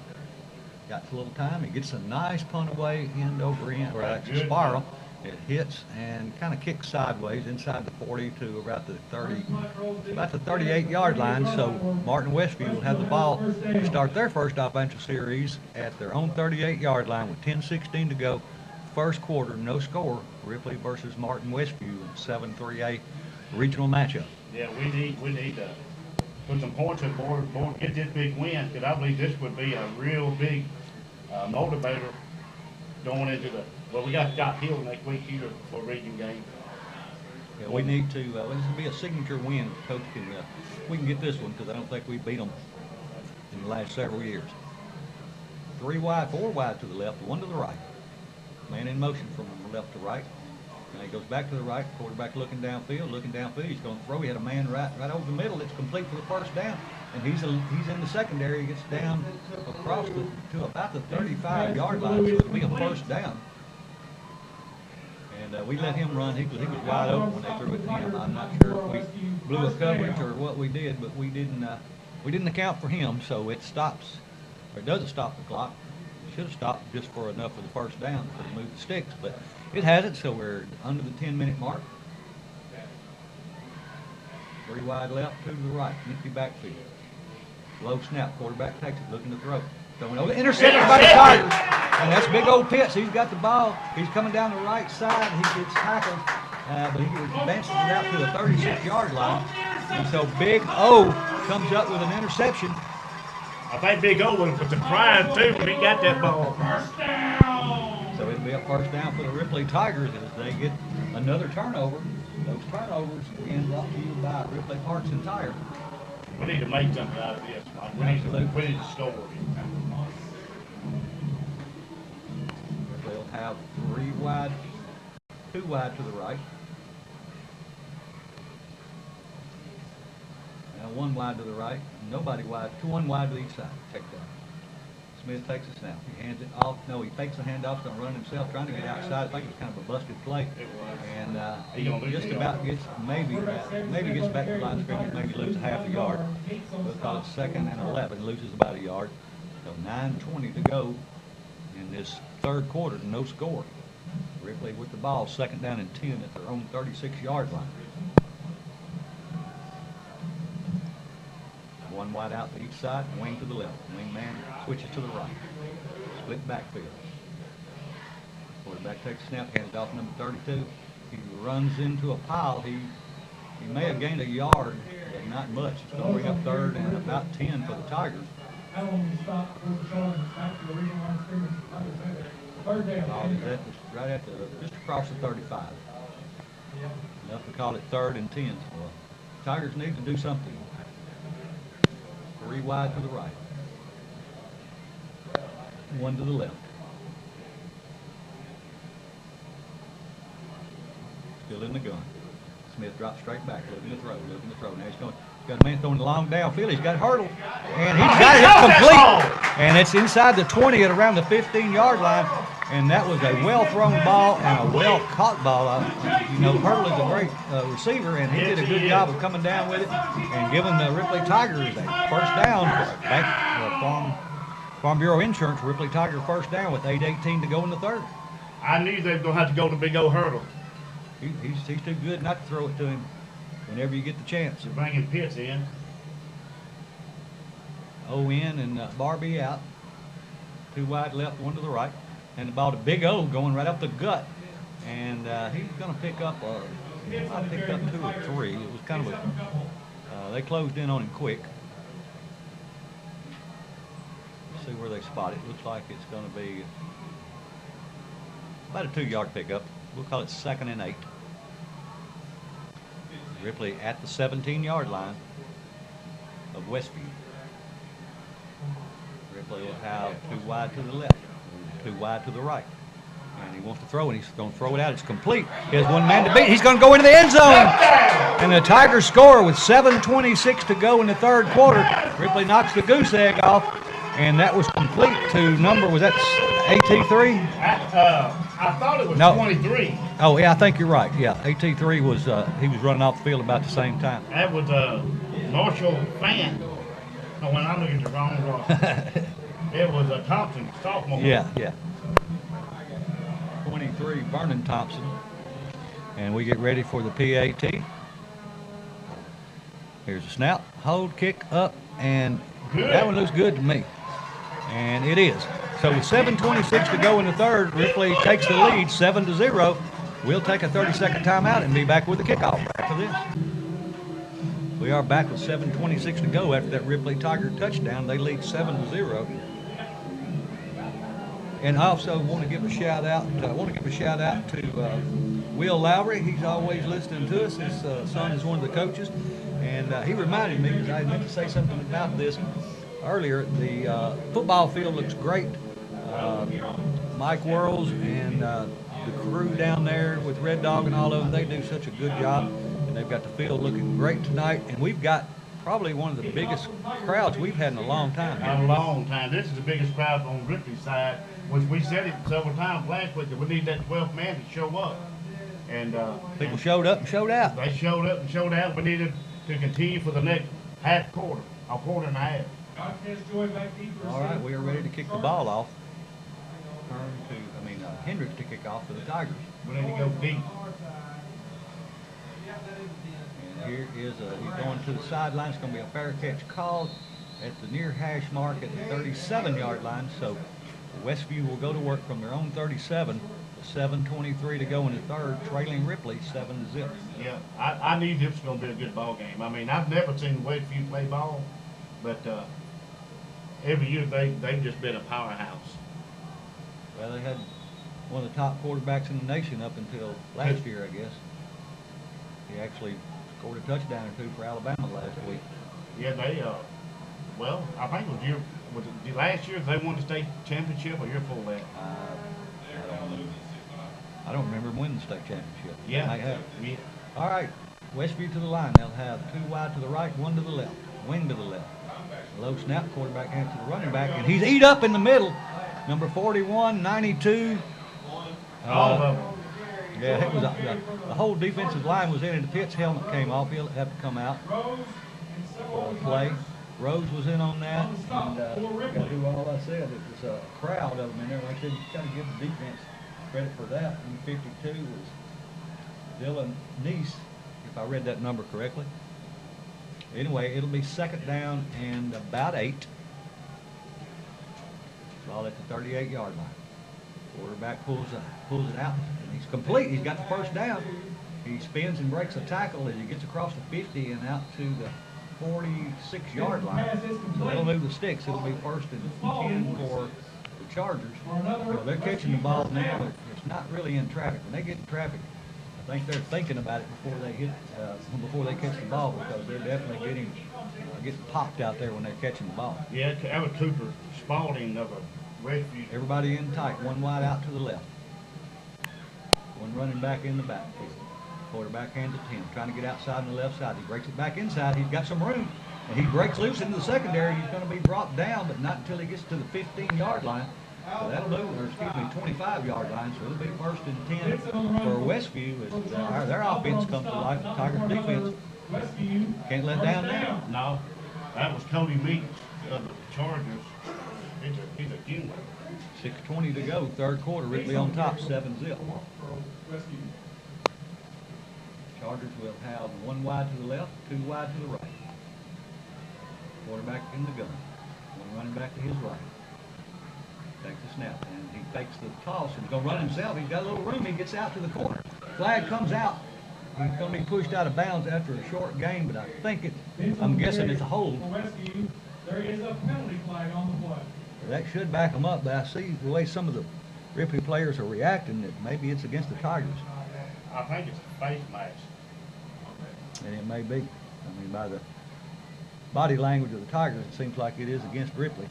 Got a little time. He gets a nice punt away, end over end, or that's a spiral. It hits and kind of kicks sideways inside the 40 to about the 38-yard line. So Martin Westview will have the ball to start their first offensive series at their own 38-yard line with 10:16 to go. First quarter, no score. Ripley versus Martin Westview, 7-3A regional matchup. Yeah, we need to put some points on the board, get this big win, because I believe this would be a real big motivator going into we got Hill next week here for a region game. Yeah, we need to, this will be a signature win. Coach we can get this one, because I don't think we beat them in the last several years. 3 wide, 4 wide to the left, 1 to the right. Man in motion from the left to right. Now he goes back to the right, quarterback looking downfield, he's going to throw. He had a man right over the middle. It's complete for the first down, and he's in the secondary. He gets down across to about the 35-yard line, so it'll be a first down. And we let him run. He was wide open when they threw it to him. I'm not sure if we blew a coverage or what we did, but we didn't account for him, so it stops, or it doesn't stop the clock. Should have stopped just for enough for the first down to move the sticks, but it hasn't, so we're under the 10-minute mark. 3 wide left, 2 to the right, empty backfield. Low snap, quarterback takes it, looking to throw. Throwing over, intercepted by the Tigers, and that's big old Pitts. He's got the ball. He's coming down the right side. He gets tackled, but he advances it out to the 36-yard line. And so Big O comes up with an interception. I think Big O was surprised too when he got that ball. First down. So it'll be a first down for the Ripley Tigers as they get another turnover. Those turnovers being brought to you by Ripley Parts and Tire. We need to make something out of this. We need to score. They'll have 3 wide, 2 wide to the right. Now 1 wide to the right, nobody wide, 1 wide to each side. Check that. Smith takes a snap. He hands it off. No, he fakes the handoff, going to run himself, trying to get outside. I think it's kind of a busted play. And he just about gets, maybe gets back to the line of scrimmage, maybe loses half a yard. We'll call it 2nd and 11, loses about a yard. So 9:20 to go in this third quarter, no score. Ripley with the ball, 2nd down and 10 at their own 36-yard line. 1 wide out to each side, wing to the left. Wing man switches to the right. Split backfield. Quarterback takes a snap, hands it off number 32. He runs into a pile. He may have gained a yard, but not much. It's going to bring up 3rd and about 10 for the Tigers. How long you stop for the showing back to the regional line of scrimmage? Third down. Right at just across the 35. Enough to call it 3rd and 10. Well, Tigers need to do something. 3 wide to the right. 1 to the left. Still in the gun. Smith drops straight back, looking to throw. Now he's got a man throwing the long downfield. He's got hurdle, and he's got it complete. And it's inside the 20 at around the 15-yard line. And that was a well-thrown ball and a well-caught ball. Hurdle is a great receiver, and he did a good job of coming down with it and giving the Ripley Tigers a first down. Farm Bureau Insurance, Ripley Tiger first down with 8:18 to go in the third. I knew they were going to have to go to the big old hurdle. He's too good not to throw it to him whenever you get the chance. They're bringing Pitts in. O in and Barbie out. 2 wide left, 1 to the right. And about a big O going right up the gut. And he's going to pick up, I picked up 2 or 3. It was kind of a, they closed in on him quick. See where they spot it. Looks like it's going to be about a 2-yard pickup. We'll call it 2nd and 8. Ripley at the 17-yard line of Westview. Ripley will have 2 wide to the left, 2 wide to the right. And he wants to throw, and he's going to throw it out. It's complete. He has 1 man to beat. He's going to go into the end zone. And the Tigers score with 7:26 to go in the 3rd quarter. Ripley knocks the goose egg off. And that was complete to number, was that AT3? I thought it was No. 23. Oh, yeah, I think you're right. Yeah, AT3 was, he was running off the field about the same time. That was Marshall Fan. Oh, when I'm looking at the wrong roster. It was a Thompson, sophomore. Yeah. 23, Vernon Thompson. And we get ready for the PAT. Here's a snap, hold, kick up, and Good. That one looks good to me. And it is. So with 7:26 to go in the 3rd, Ripley takes the lead 7-0. We'll take a 30-second timeout and be back with the kickoff after this. We are back with 7:26 to go after that Ripley Tiger touchdown. They lead 7-0. And I also want to give a shout out. To Will Lowry. He's always listening to us. His son is one of the coaches, and he reminded me, because I meant to say something about this earlier. The football field looks great. Mike Worrells and the crew down there with Red Dog and all of them, they do such a good job, and they've got the field looking great tonight. And we've got probably one of the biggest crowds we've had in a long time. A long time. This is the biggest crowd on Ripley's side, which we said it several times last week that we need that 12th man to show up. And People showed up and showed out. they showed up and showed out. We needed to continue for the next half quarter, a quarter and a half. All right, we are ready to kick the ball off. Hendricks to kick off for the Tigers. We need to go deep. And here is he's going to the sideline. It's going to be a fair catch called at the near hash mark at the 37-yard line. So Westview will go to work from their own 37. 7:23 to go in the 3rd, trailing Ripley 7-0. Yeah, I knew this was going to be a good ball game. I mean, I've never seen Westview play ball, but every year they've just been a powerhouse. Well, they had one of the top quarterbacks in the nation up until last year, I guess. He actually scored a touchdown or 2 for Alabama last week. Yeah, they well, I think it was the last year they won the state championship, or year before that. I don't remember him winning the state championship. Yeah. They have. Yeah. All right, Westview to the line. They'll have 2 wide to the right, 1 to the left, wing to the left. Low snap, quarterback hands to the running back, and he's eat up in the middle. Number 41, 92. All of them. Yeah, it was the whole defensive line was in it. The Pitts helmet came off. He'll have to come out for a play. Rose was in on that, and got to do all I said. It was a crowd of them in there. Like I said, you got to give the defense credit for that. And 52 was Dylan Neese, if I read that number correctly. Anyway, it'll be 2nd down and about 8. Ball at the 38-yard line. Quarterback pulls it out, and he's complete. He's got the 1st down. He spins and breaks a tackle as he gets across the 50 and out to the 46-yard line. So they'll move the sticks. It'll be 1st and 10 for the Chargers. Well, they're catching the ball now, but it's not really in traffic. When they get in traffic, I think they're thinking about it before they catch the ball, because they're definitely getting popped out there when they're catching the ball. Yeah, that was Cooper Spalding of a Westview. Everybody in tight. 1 wide out to the left. 1 running back in the backfield. Quarterback hands it to him, trying to get outside on the left side. He breaks it back inside. He's got some room, and he breaks loose into the secondary. He's going to be brought down, but not until he gets to the 15-yard line. So that'll move, or excuse me, 25-yard line. So it'll be 1st and 10 for Westview as their offense comes to life. The Tigers' defense can't let down now. No, that was Cody Meeks of the Chargers. He's a human. 6:20 to go, third quarter. Ripley on top, 7-0. Chargers will have one wide to the left, two wide to the right. Quarterback in the gun. One running back to his right. Takes the snap, and he fakes the toss, and he's going to run himself. He's got a little room. He gets out to the corner. Flag comes out. He's going to be pushed out of bounds after a short game, but I think I'm guessing it's a hold. For Westview, there is a penalty flag on the play. That should back them up, but I see the way some of the Ripley players are reacting that maybe it's against the Tigers. I think it's a face match. And it may be. I mean, by the body language of the Tigers, it seems like it is against Ripley.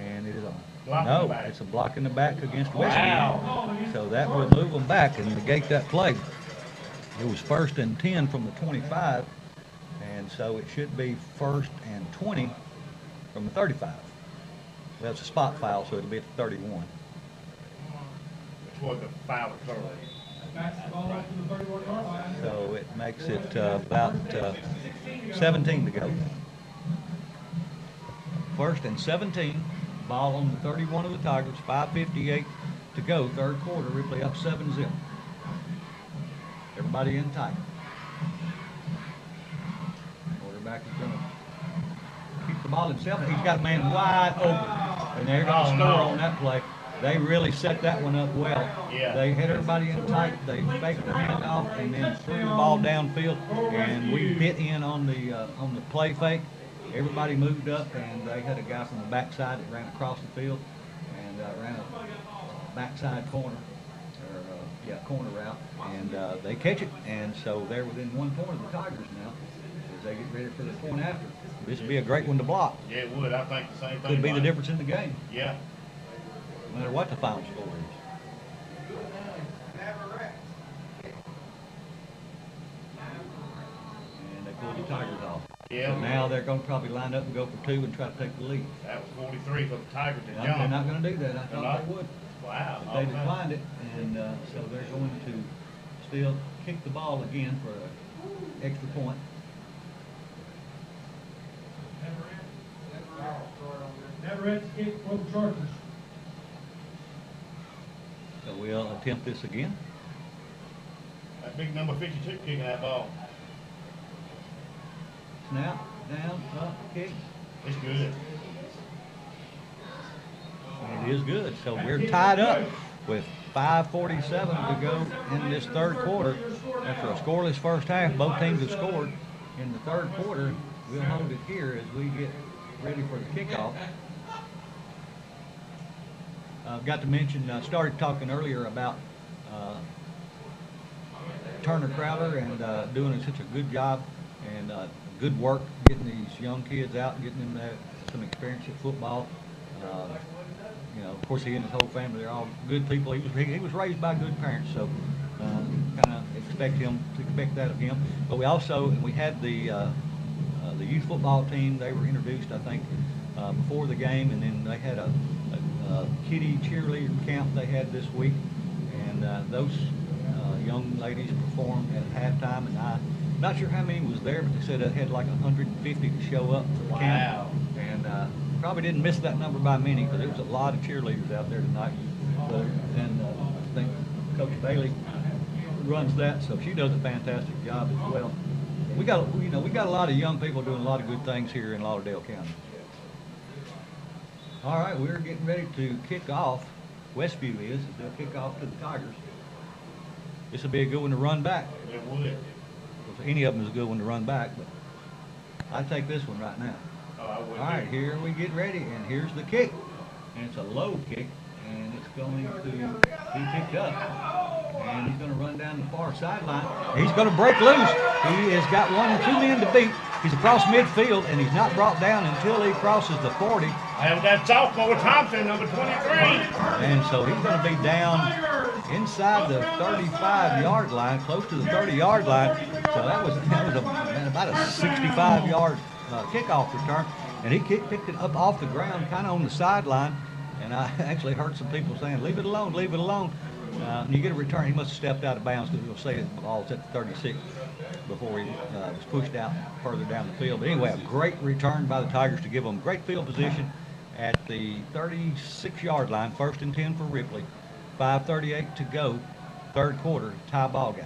And it is it's a block in the back against Westview. So that will move them back and negate that play. It was 1st and 10 from the 25, and so it should be 1st and 20 from the 35. Well, it's a spot foul, so it'll be at the 31. Which was the foul occurred. Backs the ball up to the 31-yard line. So it makes it about 17 to go. 1st and 17, ball on the 31 of the Tigers, 5:58 to go, third quarter. Ripley up 7-0. Everybody in tight. Quarterback is going to keep the ball himself. He's got a man wide open, and they're going to score on that play. They really set that one up well. Yeah. They had everybody in tight. They faked the handoff and then threw the ball downfield, and we bit in on the play fake. Everybody moved up, and they had a guy from the backside that ran across the field and ran a backside corner. Corner route, and they catch it, and so they're within 1 point of the Tigers now as they get ready for the point after. This would be a great one to block. Yeah, it would. I think the same thing. Could be the difference in the game. Yeah. No matter what the final score is. And they pulled the Tigers off. Yeah. So now they're going to probably line up and go for 2 and try to take the lead. That was 43 for the Tigers to Well, jump. they're not going to do that. I thought they would. Wow. But they declined it, and so they're going to still kick the ball again for an extra point. Never kick for the Chargers. So we'll attempt this again. That big number 52 kicking that ball. Snap, down, up, kick. It's good. And it is good. So we're tied up with 5:47 to go in this third quarter. After a scoreless first half, both teams have scored. In the third quarter, we'll hold it here as we get ready for the kickoff. I've got to mention, I started talking earlier about Turner Crowder and doing such a good job and good work getting these young kids out and getting them some experience at football. You know, of course, he and his whole family, they're all good people. He was raised by good parents, so kind of expect that of him. But we had the youth football team. They were introduced, I think, before the game, and then they had a kiddie cheerleader camp they had this week, and those young ladies performed at halftime, and I'm not sure how many was there, but they said it had like 150 to show up for the camp. And probably didn't miss that number by many, because there was a lot of cheerleaders out there tonight. And I think Coach Bailey runs that, so she does a fantastic job as well. We got a lot of young people doing a lot of good things here in Lauderdale County. All right, we're getting ready to kick off. Westview is. They'll kick off to the Tigers. This will be a good one to run back. It would. Any of them is a good one to run back, but I'd take this one right now. Oh, I would. All right, here we get ready, and here's the kick. And it's a low kick, and it's going to be picked up. And he's going to run down the far sideline. He's going to break loose. He has got 1 and 2 men to beat. He's across midfield, and he's not brought down until he crosses the 40. I have that sophomore Thompson, number 23. And so he's going to be down inside the 35-yard line, close to the 30-yard line. So that was about a 65-yard kickoff return. And he picked it up off the ground, kind of on the sideline. And I actually heard some people saying, leave it alone, leave it alone. And you get a return. He must have stepped out of bounds, because we'll say the ball's at the 36 before he was pushed out further down the field. But anyway, a great return by the Tigers to give them great field position at the 36-yard line, 1st and 10 for Ripley. 5:38 to go, third quarter, tie ball game.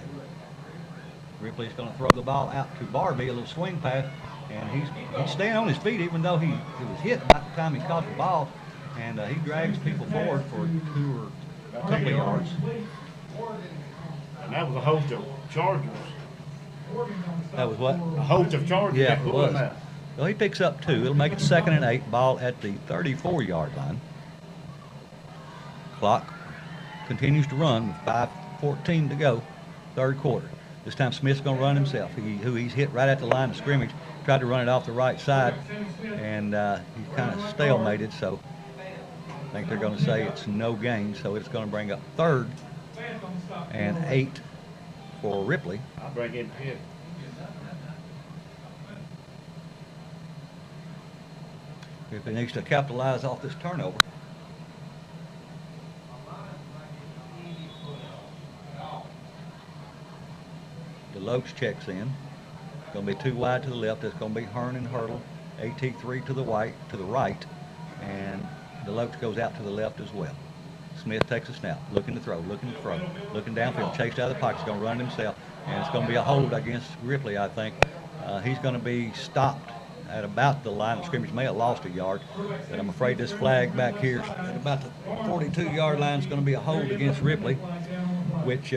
Ripley's going to throw the ball out to Barbie, a little swing pass, and he's staying on his feet even though he was hit by the time he caught the ball, and he drags people forward for a couple of yards. And that was a host of Chargers. That was what? A host of Chargers. Yeah, it was. That. Well, he picks up 2. It'll make it 2nd and 8, ball at the 34-yard line. Clock continues to run with 5:14 to go, third quarter. This time Smith's going to run himself. He's hit right at the line of scrimmage, tried to run it off the right side, and he's kind of stalemated, so I think they're going to say it's no gain, so it's going to bring up 3rd and 8 for Ripley. I'll bring in Pitt. Ripley needs to capitalize off this turnover. DeLoach checks in. It's going to be 2 wide to the left. It's going to be Hearn and Hurdle. AT3 to the right, and DeLoach goes out to the left as well. Smith takes a snap, looking to throw, looking downfield, chased out of the pocket. He's going to run himself, and it's going to be a hold against Ripley, I think. He's going to be stopped at about the line of scrimmage. May have lost a yard, but I'm afraid this flag back here at about the 42-yard line is going to be a hold against Ripley, which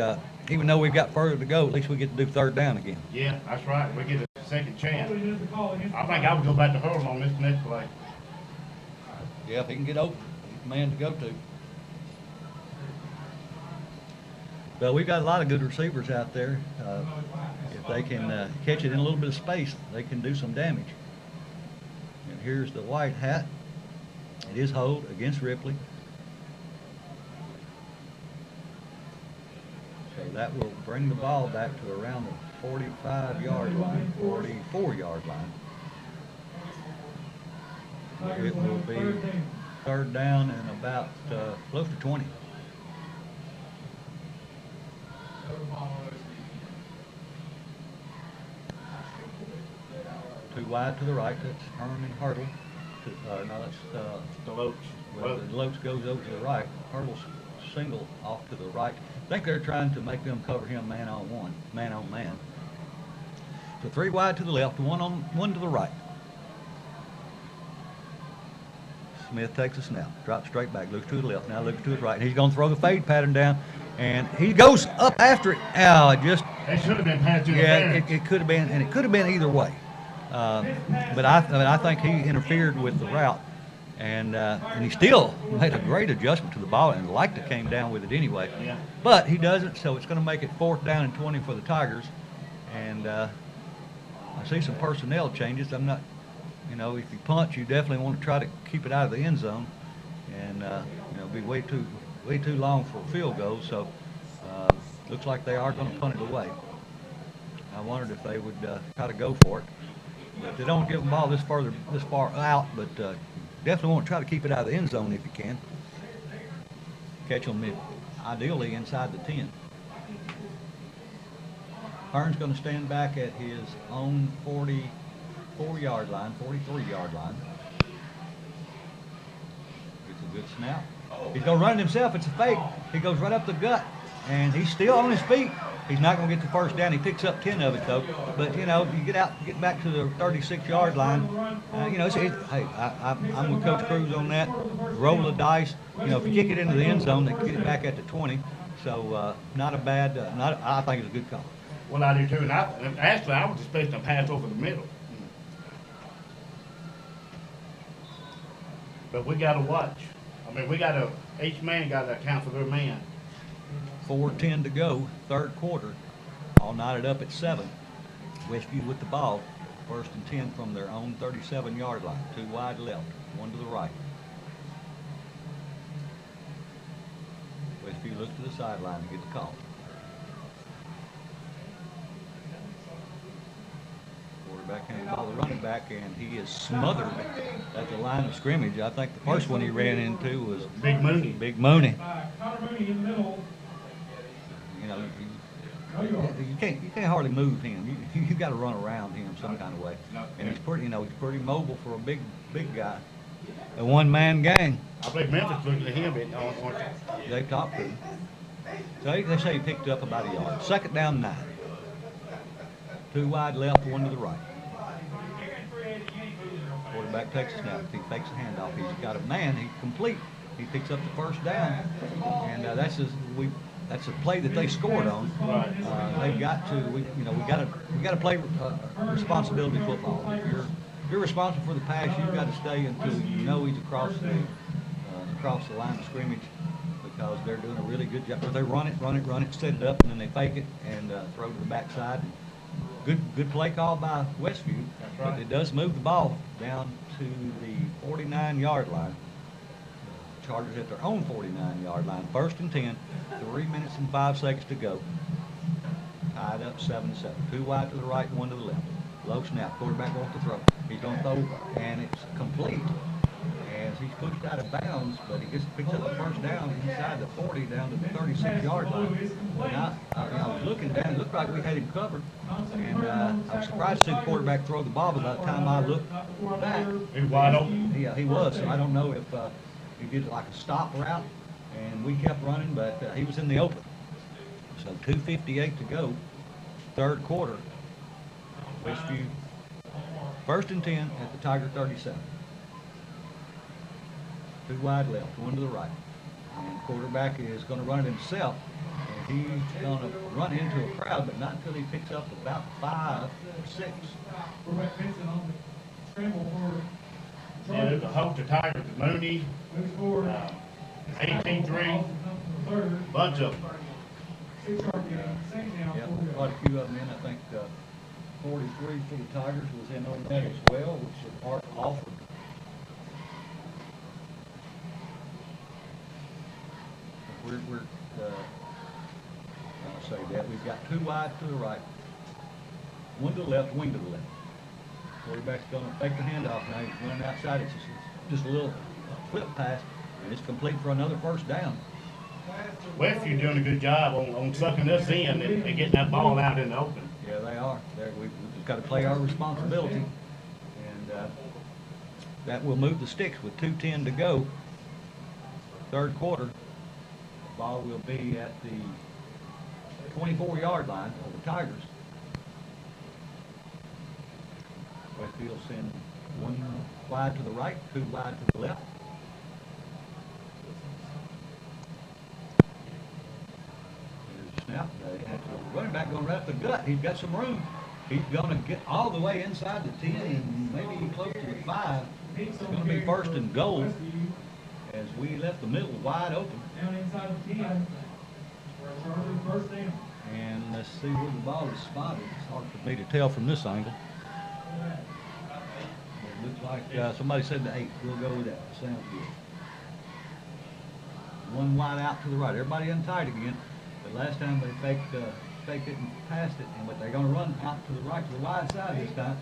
even though we've got further to go, at least we get to do 3rd down again. Yeah, that's right. We get a second chance. I think I would go back to Hurdle on this next play. Yeah, if he can get open, he's the man to go to. But we've got a lot of good receivers out there. If they can catch it in a little bit of space, they can do some damage. And here's the white hat. It is hold against Ripley. So that will bring the ball back to around the 45-yard line, 44-yard line. It will be 3rd down and about close to 20. Too wide to the right. That's Hearn and Hurdle. No, that's DeLoach. Well, DeLoach goes over to the right. Hurdle's single off to the right. I think they're trying to make them cover him man on man. So 3 wide to the left, one to the right. Smith takes a snap, drops straight back, looks to the left, now looks to his right. And he's going to throw the fade pattern down, and he goes up after it. It should have been passed to the yeah, it could have been, and it could have been either way. But I think he interfered with the route, and he still made a great adjustment to the ball, and like to came down with it anyway. Yeah. But he doesn't, so it's going to make it 4th down and 20 for the Tigers. And I see some personnel changes. I'm not, if you punt, you definitely want to try to keep it out of the end zone, and be way too long for a field goal. So looks like they are going to punt it away. I wondered if they would try to go for it. But they don't give them the ball this far out, but definitely want to try to keep it out of the end zone if you can. Catch them ideally inside the 10. Hearn's going to stand back at his own 44-yard line, 43-yard line. Gets a good snap. He's going to run it himself. It's a fake. He goes right up the gut, and he's still on his feet. He's not going to get the 1st down. He picks up 10 of it, though. But, you get back to the 36-yard line. Hey, I'm with Coach Cruz on that. Roll the dice. If you kick it into the end zone, they get it back at the 20. So not a bad, I think it's a good call. Well, I do too. And I was expecting a pass over the middle. But we got to watch. Each man got to account for their man. 4:10 to go, third quarter. All knotted up at 7. Westview with the ball. 1st and 10 from their own 37-yard line. 2 wide left, 1 to the right. Westview looks to the sideline to get the call. Quarterback handed the ball to the running back, and he is smothered at the line of scrimmage. I think the first one he ran into was Big Mooney. Big Mooney. Connor Mooney in the middle. You can't hardly move him. You got to run around him some kind of way. And he's pretty mobile for a big guy. a one-man gang. I believe Memphis looking at him on They talked to him. So they say he picked up about a yard. Second down 9. 2 wide left, 1 to the right. Quarterback takes a snap. He fakes a handoff. He's got a man. He's complete. He picks up the first down, and that's a play that they scored on. They've got to. We got to play responsibility football. If you're responsible for the pass, you've got to stay until you know he's across the line of scrimmage, because they're doing a really good job. Because they run it, set it up, and then they fake it and throw to the backside. Good play call by Westview, but it does move the ball down to the 49-yard line. Chargers at their own 49-yard line. 1st and 10, 3 minutes and 5 seconds to go. Tied up 7-7. 2 wide to the right, 1 to the left. Low snap. Quarterback wants to throw. He's going to throw, and it's complete. As he's pushed out of bounds, but he just picks up the first down inside the 40 down to the 36-yard line. And I was looking down. It looked like we had him covered, and I was surprised to see the quarterback throw the ball. But by the time I looked back, he was wide open. Yeah, he was. So I don't know if he did like a stop route, and we kept running, but he was in the open. So 2:58 to go, 3rd quarter. Westview, 1st and 10 at the Tiger 37. 2 wide left, 1 to the right. And quarterback is going to run it himself. And he's going to run into a crowd, but not until he picks up about 5 or 6. Quarterback Vincent on the scramble for. Yeah, there's a host of Tigers, Mooney, Moves forward. 18-3, Third. bunch of them. 6-yard gain. Second down. Yeah, 4 quite yards. a few of them in. I think 43 for the Tigers was in on that as well, which is Art offered. I'll say that. We've got 2 wide to the right, 1 to the left, wing to the left. Quarterback's going to fake the handoff now. He's running outside. It's just a little flip pass, and it's complete for another first down. Westview doing a good job on sucking us in and getting that ball out in the open. Yeah, they are. We've just got to play our responsibility, and that will move the sticks with 2:10 to go. 3rd quarter. The ball will be at the 24-yard line of the Tigers. Westview send 1 wide to the right, 2 wide to the left. There's a snap. The running back going right up the gut. He's got some room. He's going to get all the way inside the 10 and maybe close to the 5. It's going to be 1st and goal as we left the middle wide open. Down inside the 10. Chargers first down. And let's see where the ball is spotted. It's hard for me to tell from this angle. It looks like somebody said the 8. We'll go with that. Sounds good. 1 wide out to the right. Everybody untied again. But last time they faked it and passed it, but they're going to run out to the right, to the wide side this time.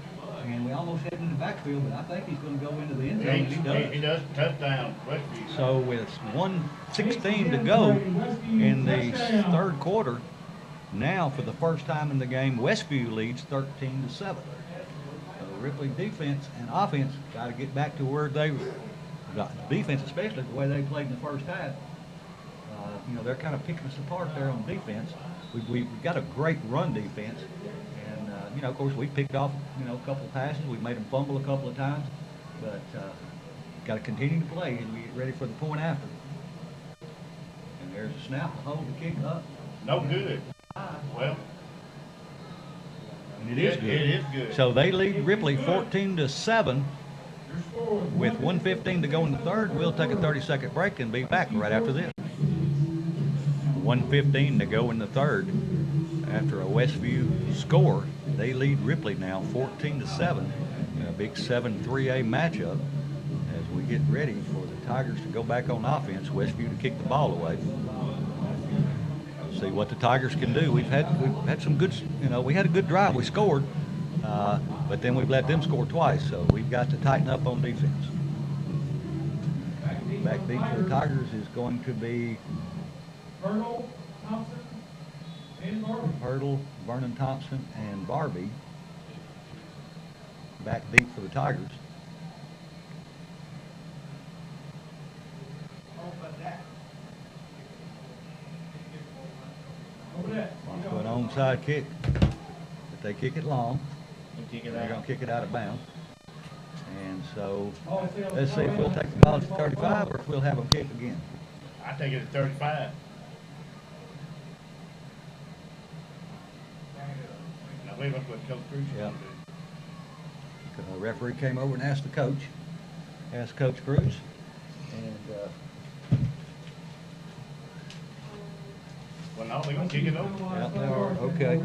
And we almost hit him in the backfield, but I think he's going to go into the end zone. He does. Touchdown, Westview. So with 1:16 to go in the 3rd quarter, now for the first time in the game, Westview leads 13-7. So Ripley defense and offense got to get back to where they got. Defense, especially the way they played in the first half. They're kind of picking us apart there on defense. We've got a great run defense. Of course, we picked off, a couple of passes. We've made them fumble a couple of times, but got to continue to play as we get ready for the point after. And there's a snap, a hold, the kick up. No good. Well, and it is good. It is good. So they lead Ripley 14-7 with 1:15 to go in the 3rd. We'll take a 30-second break and be back right after this. 1:15 to go in the 3rd. After a Westview score, they lead Ripley now 14-7 in a big 7-3A matchup as we get ready for the Tigers to go back on offense, Westview to kick the ball away. See what the Tigers can do. We've had some good, we had a good drive. We scored, but then we've let them score twice, so we've got to tighten up on defense. Back deep for the Tigers is going to be Hurdle, Thompson, and Barbie. Hurdle, Vernon Thompson, and Barbie. Back deep for the Tigers. To an onside kick. If they kick it long, they're going to kick it out of bounds. And so, let's see if we'll take the ball to 35 or if we'll have them kick again. I take it at 35. I believe that's what Coach Cruz is going to do. The referee came over and asked Coach Cruz, and Well, no, they're going to kick it over. yeah, they are. Okay.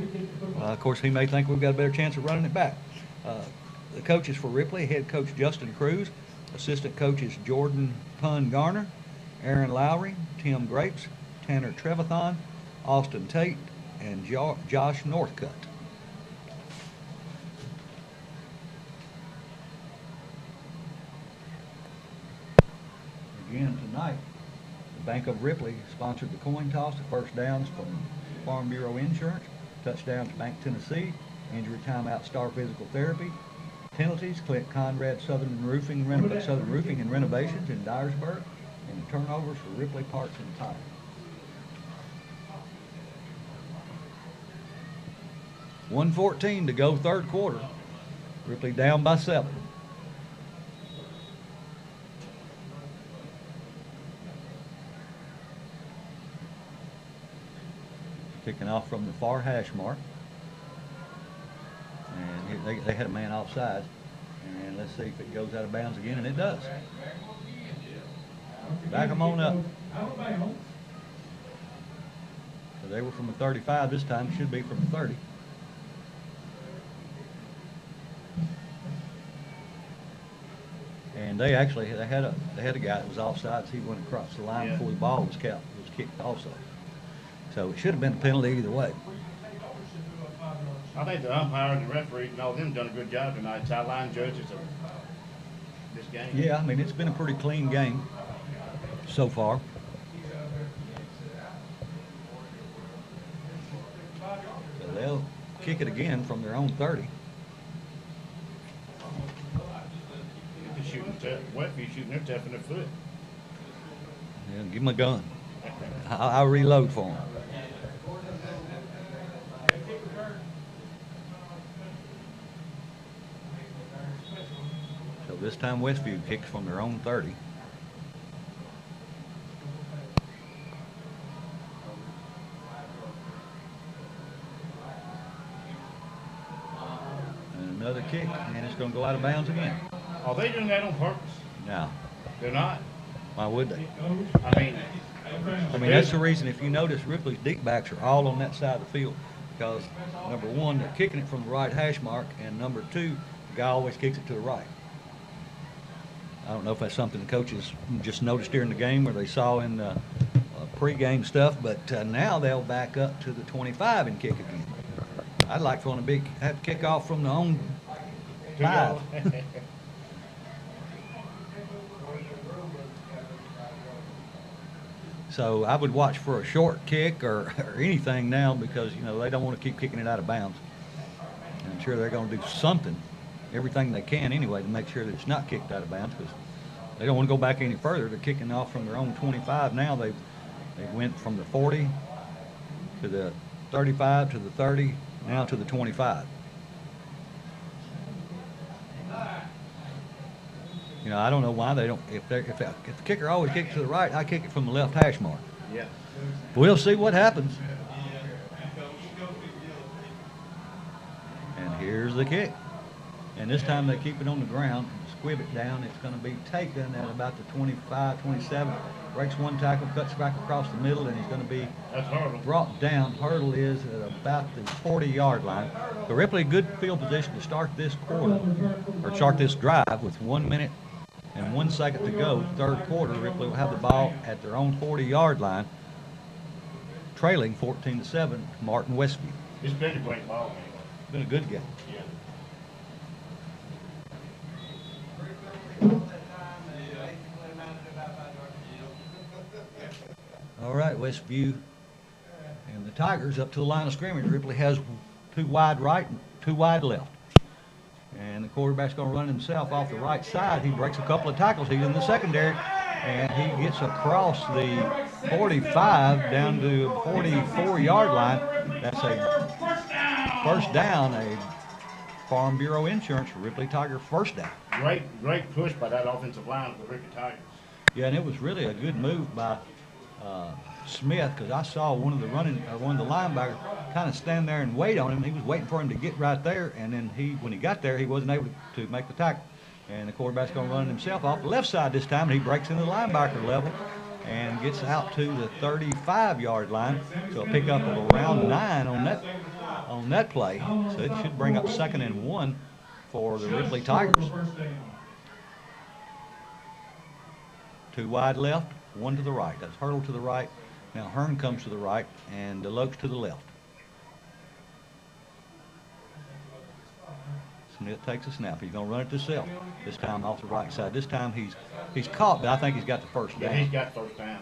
Of course, he may think we've got a better chance of running it back. The coaches for Ripley: head coach Justin Cruz, assistant coaches Jordan Pun Garner, Aaron Lowry, Tim Grapes, Tanner Trevathon, Austin Tate, and Josh Northcutt. Again tonight, the Bank of Ripley sponsored the coin toss. The first downs from Farm Bureau Insurance, touchdowns Bank Tennessee, injury timeout Star Physical Therapy, penalties Clint Conrad Southern Roofing and Renovations in Dyersburg, and turnovers for Ripley Parts and Tire. .114 to go third quarter. Ripley down by 7. Kicking off from the far hash mark. And they had a man offside. And let's see if it goes out of bounds again, and it does. Back them on up. So they were from the 35 this time. Should be from the 30. And they had a guy that was offside. So he went across the line before the ball was kicked also. So it should have been a penalty either way. I think the umpires and the referees and all of them done a good job tonight. Sideline judges of this game. Yeah, I mean, it's been a pretty clean game so far. So they'll kick it again from their own 30. Westview shooting their tough in their foot. Yeah, give them a gun. I'll reload for them. So this time Westview kicks from their own 30. And another kick, and it's going to go out of bounds again. Are they doing that on purpose? No. They're not. Why would they? I mean, That's the reason. If you notice, Ripley's deep backs are all on that side of the field because, number one, they're kicking it from the right hash mark, and number two, the guy always kicks it to the right. I don't know if that's something the coaches just noticed during the game or they saw in the pregame stuff, but now they'll back up to the 25 and kick again. I'd like for them to have to kick off from their own 5. So I would watch for a short kick or anything now because, they don't want to keep kicking it out of bounds. And I'm sure they're going to do something, everything they can anyway, to make sure that it's not kicked out of bounds because they don't want to go back any further. They're kicking off from their own 25 now. They went from the 40 to the 35 to the 30, now to the 25. I don't know why they don't. If the kicker always kicks to the right, I kick it from the left hash mark. Yeah. We'll see what happens. And here's the kick. And this time they keep it on the ground, squib it down. It's going to be taken at about the 25, 27. Breaks one tackle, cuts back across the middle, and he's going to be brought down. Hurdle is at about the 40-yard line. So Ripley, good field position to start this quarter, or start this drive with 1 minute and 1 second to go. Third quarter, Ripley will have the ball at their own 40-yard line, trailing 14-7 Martin Westview. It's been a great ball game. It's been a good game. Yeah. All right, Westview and the Tigers up to the line of scrimmage. Ripley has 2 wide right and 2 wide left. And the quarterback's going to run himself off the right side. He breaks a couple of tackles. He's in the secondary. and he gets across the 45 down to 44-yard line. That's a first down, a Farm Bureau Insurance Ripley Tiger first down. Great push by that offensive line of the Ripley Tigers. Yeah, and it was really a good move by Smith, because I saw one of the linebackers kind of stand there and wait on him. He was waiting for him to get right there, and then when he got there, he wasn't able to make the tackle. And the quarterback's going to run himself off the left side this time, and he breaks into the linebacker level and gets out to the 35-yard line. So a pickup of around 9 on that play. So it should bring up 2nd and 1 for the Ripley Tigers. 2 wide left, 1 to the right. That's Hurdle to the right. Now Hearn comes to the right, and Deloach to the left. Smith takes a snap. He's going to run it to self. This time off the right side. This time he's caught, but I think he's got the first down. Yeah, he's got first down.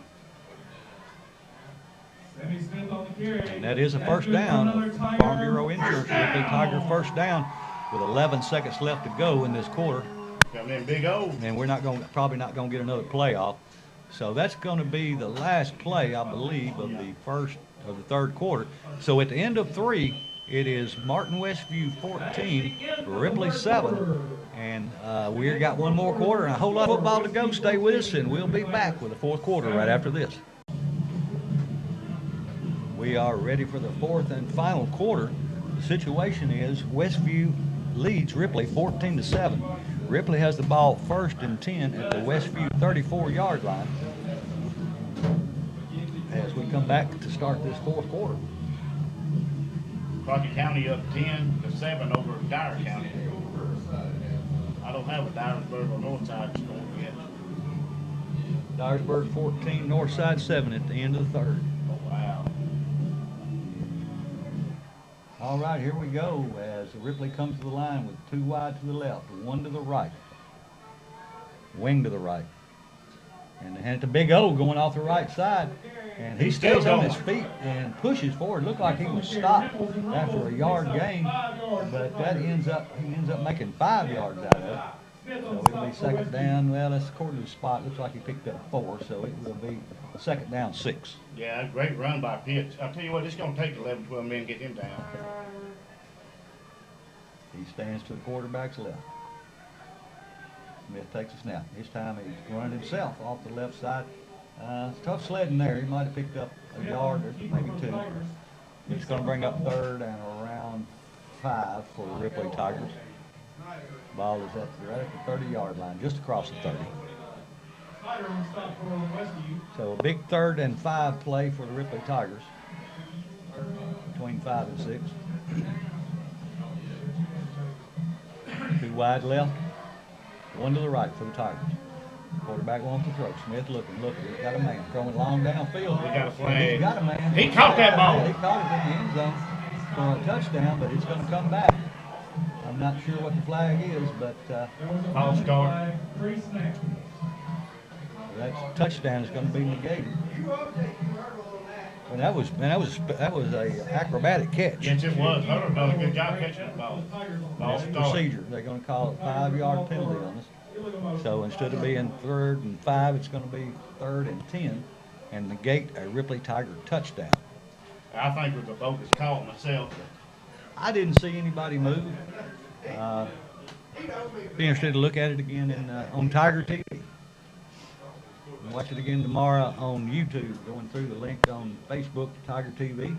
And that is a first down. Farm Bureau Insurance Ripley Tiger first down with 11 seconds left to go in this quarter. Coming in big O. And we're probably not going to get another playoff. So that's going to be the last play, I believe, of the third quarter. So at the end of 3, it is Martin Westview 14, Ripley 7. And we've got one more quarter and a whole lot of football to go. Stay with us, and we'll be back with the fourth quarter right after this. We are ready for the fourth and final quarter. The situation is Westview leads Ripley 14-7. Ripley has the ball 1st and 10 at the Westview 34-yard line as we come back to start this fourth quarter. Crockett County up 10-7 over Dyer County. I don't have a Dyersburg or Northside score yet. Dyersburg 14, Northside 7 at the end of the third. Oh, wow. All right, here we go as Ripley comes to the line with 2 wide to the left, 1 to the right, wing to the right. And they hand it to Big O going off the right side. And he stays on his feet and pushes forward. Looked like he was stopped after a yard gain, but he ends up making 5 yards out of it. So it'll be 2nd down. Well, that's according to the spot. Looks like he picked up 4, so it will be 2nd down 6. Yeah, great run by Pitts. I'll tell you what, it's going to take 11, 12 men to get him down. He stands to the quarterback's left. Smith takes a snap. This time he's running himself off the left side. Tough sledding there. He might have picked up a yard or maybe 2. It's going to bring up 3rd and around 5 for the Ripley Tigers. Ball is right at the 30-yard line, just across the 30. So a big 3rd and 5 play for the Ripley Tigers, between 5 and 6. 2 wide left, 1 to the right for the Tigers. Quarterback wants to throw. Smith looking. He's got a man throwing long downfield. We got a flag. He's got a man. He caught that ball. He caught it in the end zone for a touchdown, but it's going to come back. I'm not sure what the flag is, but False start. that touchdown is going to be negated. And that was a acrobatic catch. Yes, it was. Hunter done a good job catching the ball. False start. Procedure. They're going to call it 5-yard penalty on us. So instead of being 3rd and 5, it's going to be 3rd and 10 and negate a Ripley Tiger touchdown. I think it was a bogus call myself. I didn't see anybody move. Be interested to look at it again on Tiger TV. Watch it again tomorrow on YouTube, going through the link on Facebook to Tiger TV.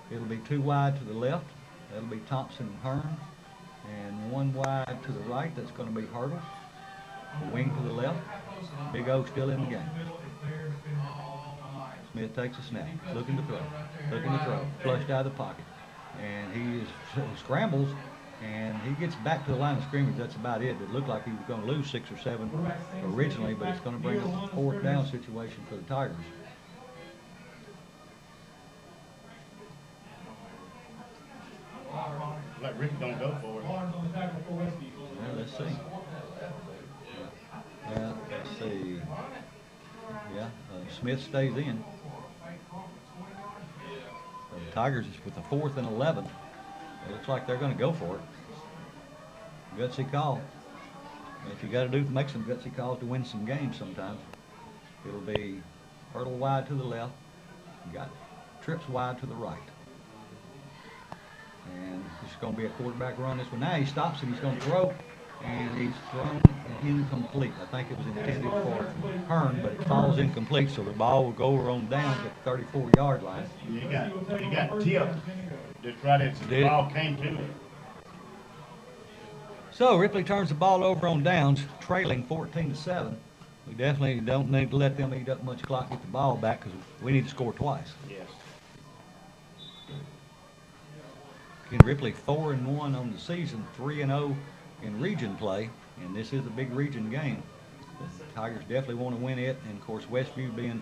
It'll be 2 wide to the left. That'll be Thompson and Hearn. And 1 wide to the right, that's going to be Hurdle. A wing to the left. Big O still in the game. Smith takes a snap, looking to throw, flushed out of the pocket. And he scrambles, and he gets back to the line of scrimmage. That's about it. It looked like he was going to lose 6 or 7 originally, but it's going to bring up a 4th down situation for the Tigers. Like Rick don't go for it. Well, let's see. Let's see. Yeah, Smith stays in. The Tigers is with the 4th and 11. It looks like they're going to go for it. Gutsy call. If you got to make some gutsy calls to win some games sometimes. It'll be hurdle wide to the left. You got trips wide to the right. And it's going to be a quarterback run this one. Now he stops and he's going to throw, and he's thrown incomplete. I think it was intended for Hearn, but it falls incomplete, so the ball will go over on downs at the 34-yard line. You got tipped just right as the ball came to it. So Ripley turns the ball over on downs, trailing 14-7. We definitely don't need to let them eat up much clock, get the ball back, because we need to score twice. Yes. Again, Ripley 4-1 on the season, 3-0 in region play, and this is a big region game. The Tigers definitely want to win it, and of course Westview being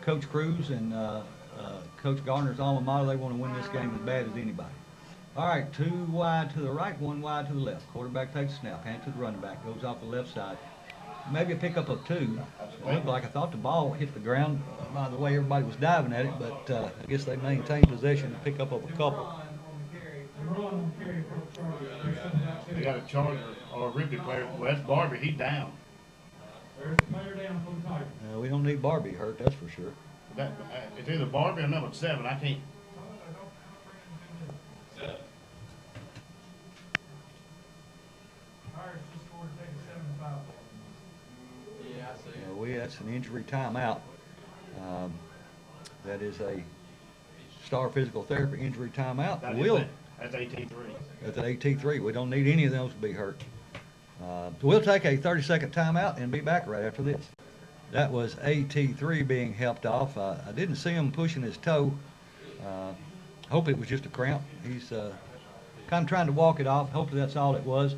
Coach Cruz and Coach Garner's alma mater, they want to win this game as bad as anybody. All right, 2 wide to the right, 1 wide to the left. Quarterback takes a snap, hand to the running back, goes off the left side. Maybe a pickup of 2. It looked like I thought the ball hit the ground by the way everybody was diving at it, but I guess they maintained possession and pick up of a couple. They got a Charger or a Ripley player. Well, that's Barbie. He's down. There's a player down for the Tigers. We don't need Barbie hurt, that's for sure. It's either Barbie or number 7. I can't. Tigers just scored to take a 7-5. That's an injury timeout. That is a Star Physical Therapy injury timeout. That's AT3. That's an AT3. We don't need any of those to be hurt. We'll take a 30-second timeout and be back right after this. That was AT3 being helped off. I didn't see him pushing his toe. Hope it was just a cramp. He's kind of trying to walk it off. Hopefully that's all it was.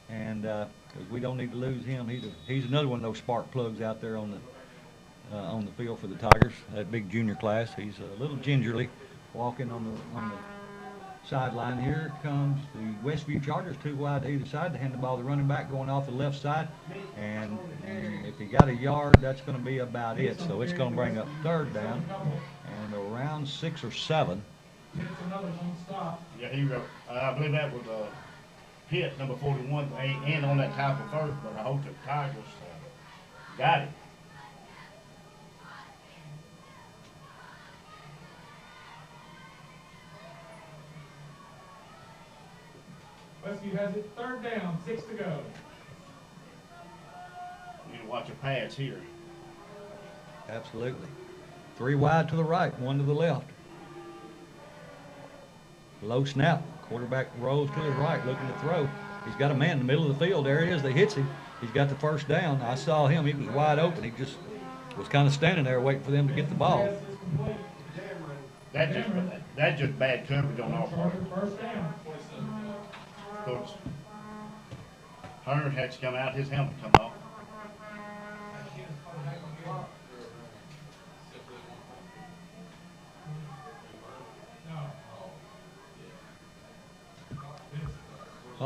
And because we don't need to lose him. He's another one of those spark plugs out there on the field for the Tigers. That big junior class. He's a little gingerly walking on the sideline. Here comes the Westview Chargers, 2 wide to either side to hand the ball to the running back going off the left side. And if he got a yard, that's going to be about it. So it's going to bring up 3rd down and around 6 or 7. Yeah, he wrote. I believe that was Pitt, number 41, and on that tackle first, but I hope the Tigers got it. Westview has it 3rd down, 6 to go. You need to watch your pads here. Absolutely. 3 wide to the right, 1 to the left. Low snap. Quarterback rolls to his right, looking to throw. He's got a man in the middle of the field. There he is. They hits him. He's got the 1st down. I saw him. He was wide open. He just was kind of standing there waiting for them to get the ball. That's just bad coverage on our part. 1st down. Of course, Hearn had to come out. His helmet come off.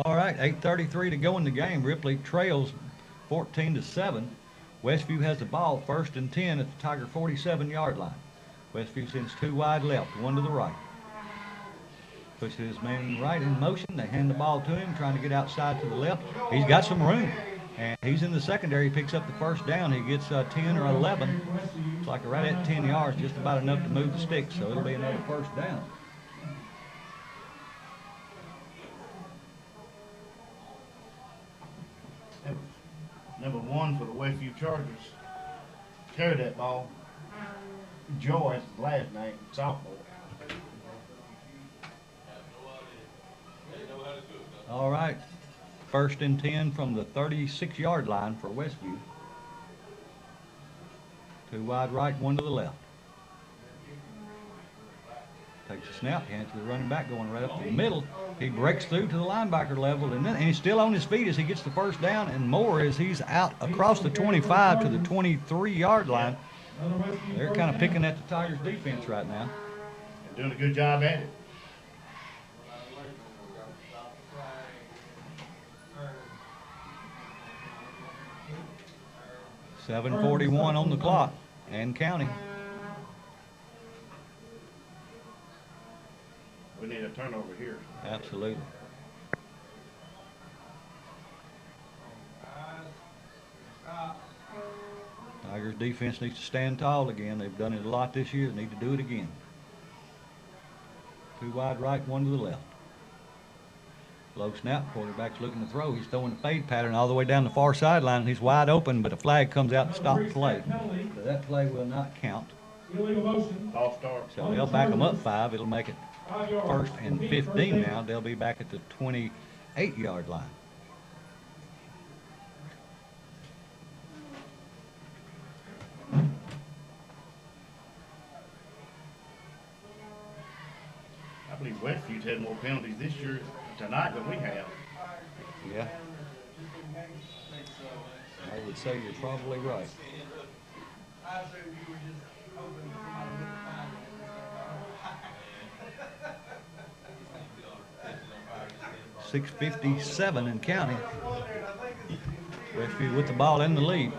All right, 8:33 to go in the game. Ripley trails 14-7. Westview has the ball 1st and 10 at the Tiger 47-yard line. Westview sends 2 wide left, 1 to the right. Puts his man right in motion. They hand the ball to him, trying to get outside to the left. He's got some room, and he's in the secondary. He picks up the 1st down. He gets 10 or 11. It's like right at 10 yards, just about enough to move the sticks, so it'll be another 1st down. Number 1 for the Westview Chargers carried that ball. Joe has his last name, sophomore. All right, 1st and 10 from the 36-yard line for Westview. 2 wide right, 1 to the left. Takes a snap, hands to the running back, going right up the middle. He breaks through to the linebacker level, and he's still on his feet as he gets the 1st down, and more as he's out across the 25 to the 23-yard line. They're kind of picking at the Tigers' defense right now. They're doing a good job at it. .7:41 on the clock and counting. We need a turnover here. Absolutely. Tigers defense needs to stand tall again. They've done it a lot this year. They need to do it again. 2 wide right, 1 to the left. Low snap, quarterback's looking to throw. He's throwing the fade pattern all the way down the far sideline, and he's wide open, but a flag comes out to stop the play. So that play will not count. Illegal motion. False start. So they'll back them up 5. It'll make it 1st and 15 now. They'll be back at the 28-yard line. I believe Westview's had more penalties this year tonight than we have. Yeah. I would say you're probably right. 6:57 and counting. Westview with the ball in the lead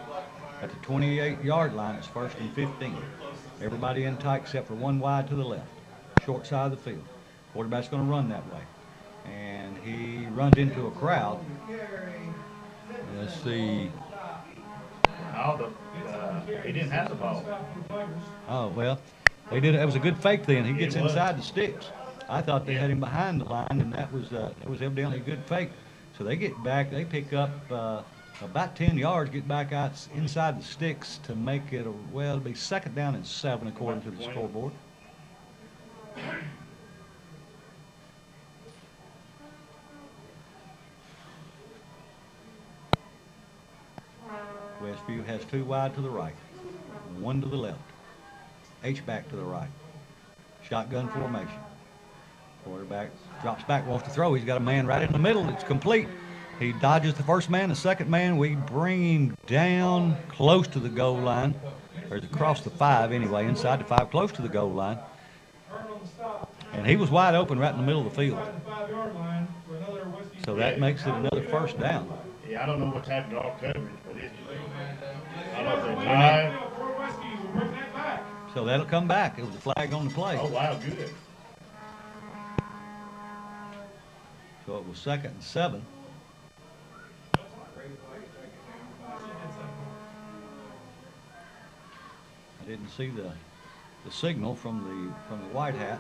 at the 28-yard line. It's 1st and 15. Everybody in tight except for 1 wide to the left, short side of the field. Quarterback's going to run that way, and he runs into a crowd. Let's see. He didn't have the ball. Oh, well, they did. It was a good fake then. He gets inside the sticks. I thought they had him behind the line, and that was evidently a good fake. So they get back. They pick up about 10 yards, get back out inside the sticks to make it, it'll be 2nd down and 7 according to the scoreboard. Westview has 2 wide to the right, 1 to the left. H-back to the right. Shotgun formation. Quarterback drops back, wants to throw. He's got a man right in the middle. It's complete. He dodges the 1st man, the 2nd man. We bring him down close to the goal line, or across the 5 anyway, inside the 5, close to the goal line. And he was wide open right in the middle of the field. So that makes it another 1st down. Yeah, I don't know what's happened to our coverage, but I don't know if they're So that'll come back. It was a flag on the play. Oh, wow, good. So it was 2nd and 7. I didn't see the signal from the white hat,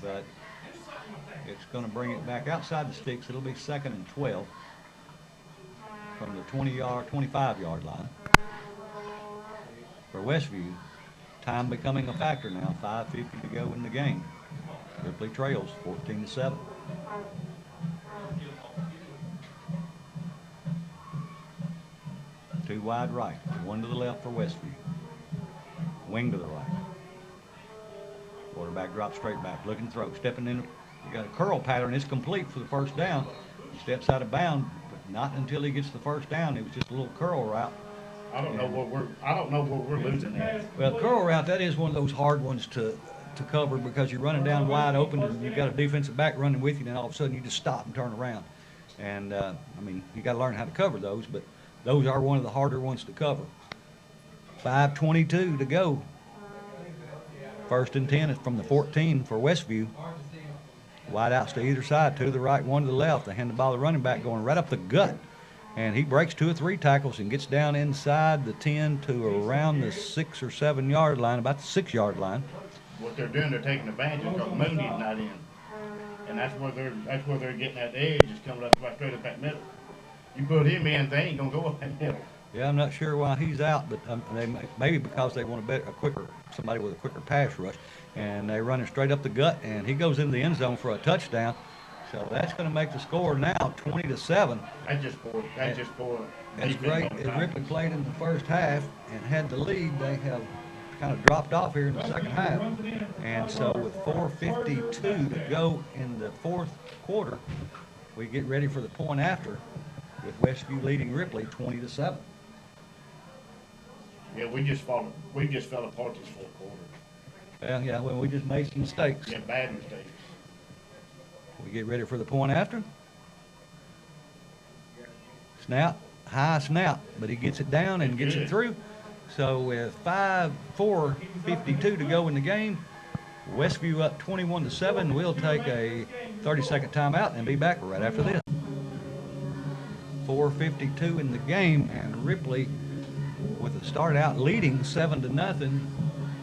but it's going to bring it back outside the sticks. It'll be 2nd and 12 from the 25-yard line for Westview. Time becoming a factor now. 5:50 to go in the game. Ripley trails 14-7. Two wide right, 1 to the left for Westview. Wing to the right. Quarterback drops straight back, looking to throw, stepping in. You got a curl pattern. It's complete for the 1st down. He steps out of bounds, but not until he gets the 1st down. It was just a little curl route. I don't know what we're losing at. Well, curl route, that is one of those hard ones to cover because you're running down wide open and you've got a defensive back running with you, and all of a sudden you just stop and turn around. And I mean, you got to learn how to cover those, but those are one of the harder ones to cover. 5:22 to go. 1st and 10 is from the 14 for Westview. Wide outs to either side, 2 to the right, 1 to the left. They hand the ball to the running back going right up the gut. And he breaks 2 or 3 tackles and gets down inside the 10 to around the 6 or 7 yard line, about the 6 yard line. What they're doing, they're taking advantage because Mooney's not in. And that's where they're getting that edge is coming up right straight up that middle. You put him in, they ain't gonna go up that middle. Yeah, I'm not sure why he's out, but maybe because they want somebody with a quicker pass rush, and they run him straight up the gut, and he goes into the end zone for a touchdown. So that's going to make the score now 20-7. That's just poor. As great as Ripley played in the 1st half and had the lead, they have kind of dropped off here in the 2nd half. And so with 4:52 to go in the 4th quarter, we get ready for the point after, with Westview leading Ripley 20-7. Yeah, we just fell apart this 4th quarter. Yeah, well, we just made some mistakes. Yeah, bad mistakes. We get ready for the point after. Snap, high snap, but he gets it down and gets it through. So with 4:52 to go in the game, Westview up 21-7. We'll take a 30-second timeout and be back right after this. 4:52 in the game, and Ripley with the start out leading 7-0.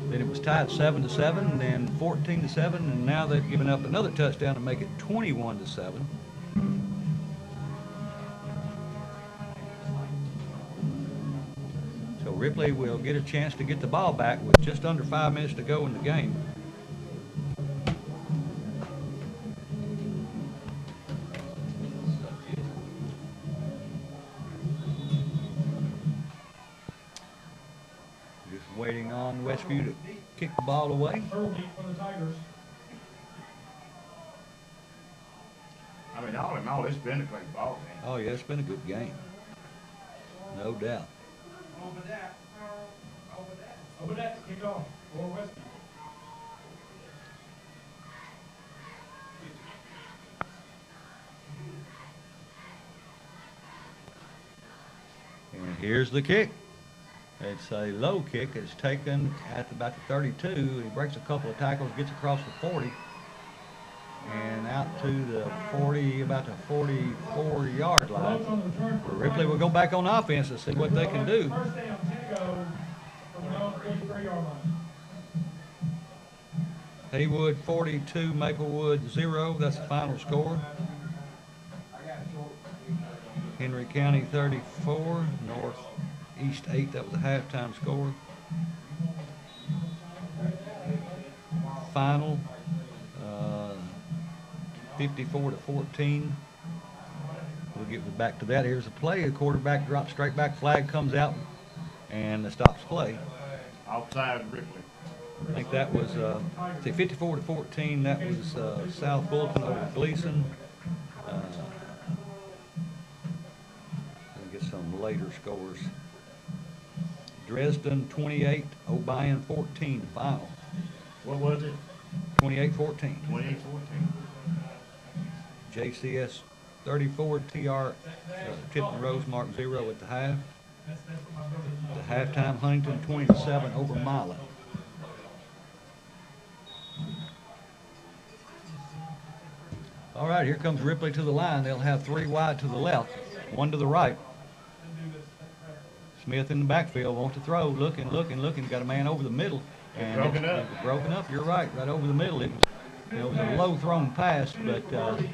Then it was tied 7-7, then 14-7, and now they've given up another touchdown to make it 21-7. So Ripley will get a chance to get the ball back with just under 5 minutes to go in the game. Just waiting on Westview to kick the ball away. Early for the Tigers. I mean, all in all, it's been a great ball game. Oh yeah, it's been a good game. No doubt. Over that to kick off for Westview. And here's the kick. It's a low kick. It's taken at about the 32. He breaks a couple of tackles, gets across the 40, and out to the 40, about the 44-yard line. Ripley will go back on offense to see what they can do. First down, 10 to go from the 43-yard line. Haywood 42, Maplewood 0. That's the final score. Henry County 34, Northeast 8. That was the halftime score. Final 54-14. We'll get back to that. Here's a play. The quarterback drops straight back. Flag comes out and stops play. Outside Ripley. I think that was, see, 54-14. That was South Fulton over Gleason. We'll get some later scores. Dresden 28, O'Brien 14. Final. What was it? 28-14. 28-14. JCS 34, TR Tipton Rosemark 0 at the half. The halftime, Huntington 27 over Milan. All right, here comes Ripley to the line. They'll have 3 wide to the left, 1 to the right. Smith in the backfield, wants to throw, looking, got a man over the middle. And broken up. It was broken up, you're right over the middle. It was a low thrown pass, but the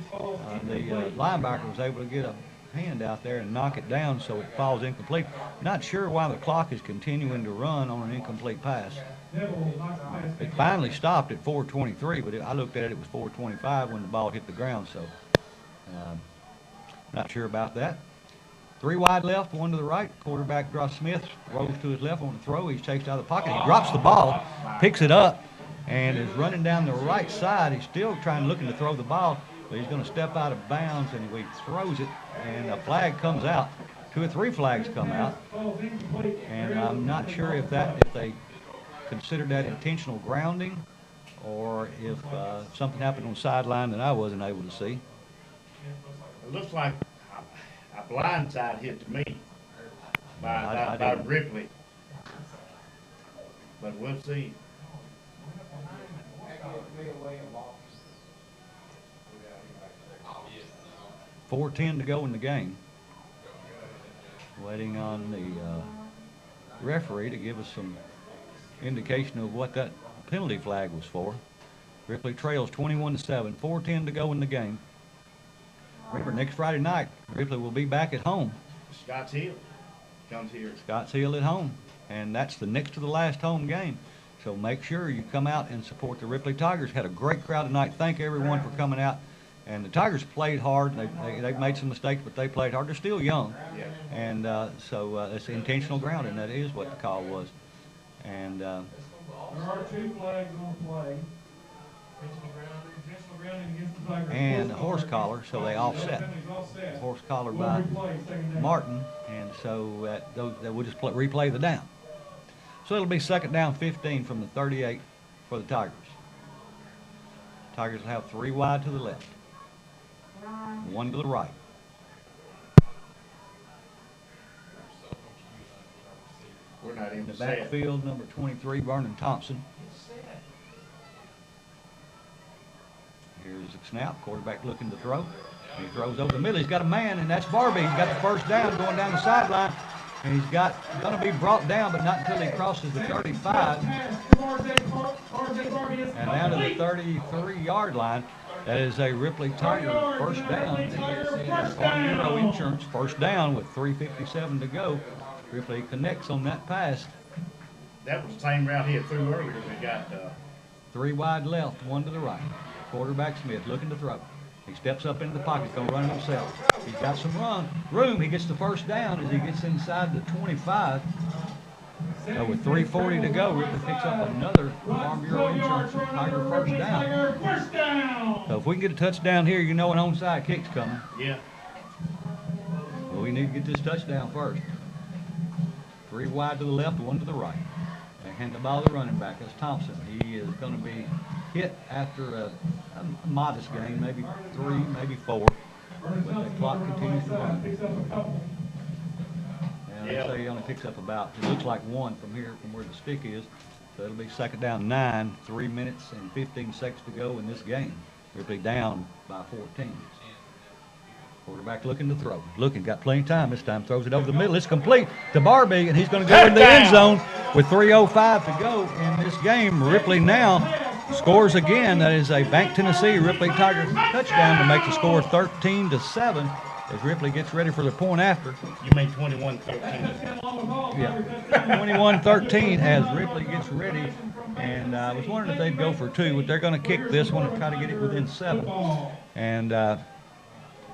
linebacker was able to get a hand out there and knock it down so it falls incomplete. Not sure why the clock is continuing to run on an incomplete pass. It finally stopped at 4:23, but I looked at it, it was 4:25 when the ball hit the ground, so not sure about that. 3 wide left, 1 to the right. Quarterback drops Smith, rolls to his left on the throw. He's chased out of the pocket. He drops the ball, picks it up, and is running down the right side. He's still looking to throw the ball, but he's going to step out of bounds, and he throws it, and a flag comes out. 2 or 3 flags come out, and I'm not sure if they considered that intentional grounding or if something happened on the sideline that I wasn't able to see. It looks like a blindside hit to me by Ripley. But we'll see. 4:10 to go in the game. Waiting on the referee to give us some indication of what that penalty flag was for. Ripley trails 21-7. 4:10 to go in the game. Remember, next Friday night, Ripley will be back at home. Scotts Hill comes here. Scotts Hill at home, and that's the next to the last home game. So make sure you come out and support the Ripley Tigers. Had a great crowd tonight. Thank everyone for coming out. And the Tigers played hard. They've made some mistakes, but they played hard. They're still young. Yeah. And so it's intentional grounding. That is what the call was. And There are 2 flags on the play. Intentional grounding against the Tigers. and a horse collar, so they offset. Horse collar by Martin, and so we'll just replay the down. So it'll be 2nd down 15 from the 38 for the Tigers. Tigers will have 3 wide to the left, 1 to the right. We're not In even the set. backfield, number 23, Vernon Thompson. Here's a snap. Quarterback looking to throw. He throws over the middle. He's got a man, and that's Barbie. He's got the 1st down going down the sideline. And he's going to be brought down, but not until he crosses the 35 and down to the 33-yard line. That is a Ripley Tiger first down. Farm Bureau Insurance first down with 3:57 to go. Ripley connects on that pass. That was the same route he had threw earlier. We got 3 wide left, 1 to the right. Quarterback Smith looking to throw. He steps up into the pocket, going to run it himself. He's got some room. He gets the first down as he gets inside the 25. So with 3:40 to go, Ripley picks up another Farm Bureau Insurance Tiger first down. So if we can get a touchdown here, you know an onside kick's coming. yeah. Well, we need to get this touchdown first. 3 wide to the left, 1 to the right. They hand the ball to the running back. That's Thompson. He is going to be hit after a modest gain, maybe 3, maybe 4. But the clock continues to run. And they say he only picks up about, it looks like 1 from here, from where the stick is. So it'll be second down 9, 3 minutes and 15 seconds to go in this game. Ripley down by 14. Quarterback looking to throw. Got plenty of time this time. Throws it over the middle. It's complete to Barbie, and he's going to go in the end zone with 3:05 to go in this game. Ripley now scores again. That is a Bank Tennessee Ripley Tiger touchdown to make the score 13-7 as Ripley gets ready for the point after. You made 21-13. Yeah, 21-13 as Ripley gets ready. And I was wondering if they'd go for 2, but they're going to kick this one and try to get it within 7. And of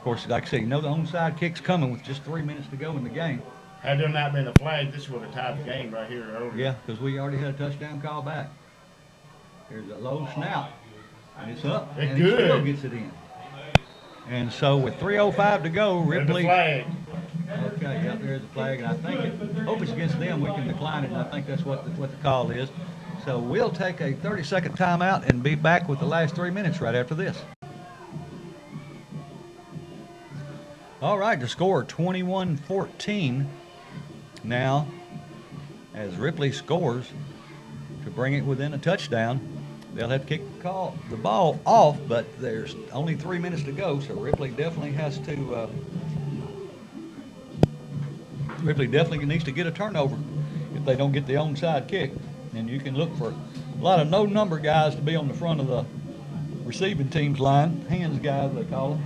course, like I said, you know the onside kick's coming with just 3 minutes to go in the game. Had there not been a flag, this would have tied the game right here earlier. Yeah, because we already had a touchdown call back. Here's a low snap, and it's up, and he still gets it in. And so with 3:05 to go, Ripley. There's the flag. Okay, yeah, there's the flag, and I hope it's against them. We can decline it, and I think that's what the call is. So we'll take a 30-second timeout and be back with the last 3 minutes right after this. All right, the score 21-14 now as Ripley scores to bring it within a touchdown. They'll have to kick the ball off, but there's only 3 minutes to go, so Ripley definitely has to Ripley definitely needs to get a turnover if they don't get the onside kick. And you can look for a lot of no-number guys to be on the front of the receiving team's line, hands guys they call them.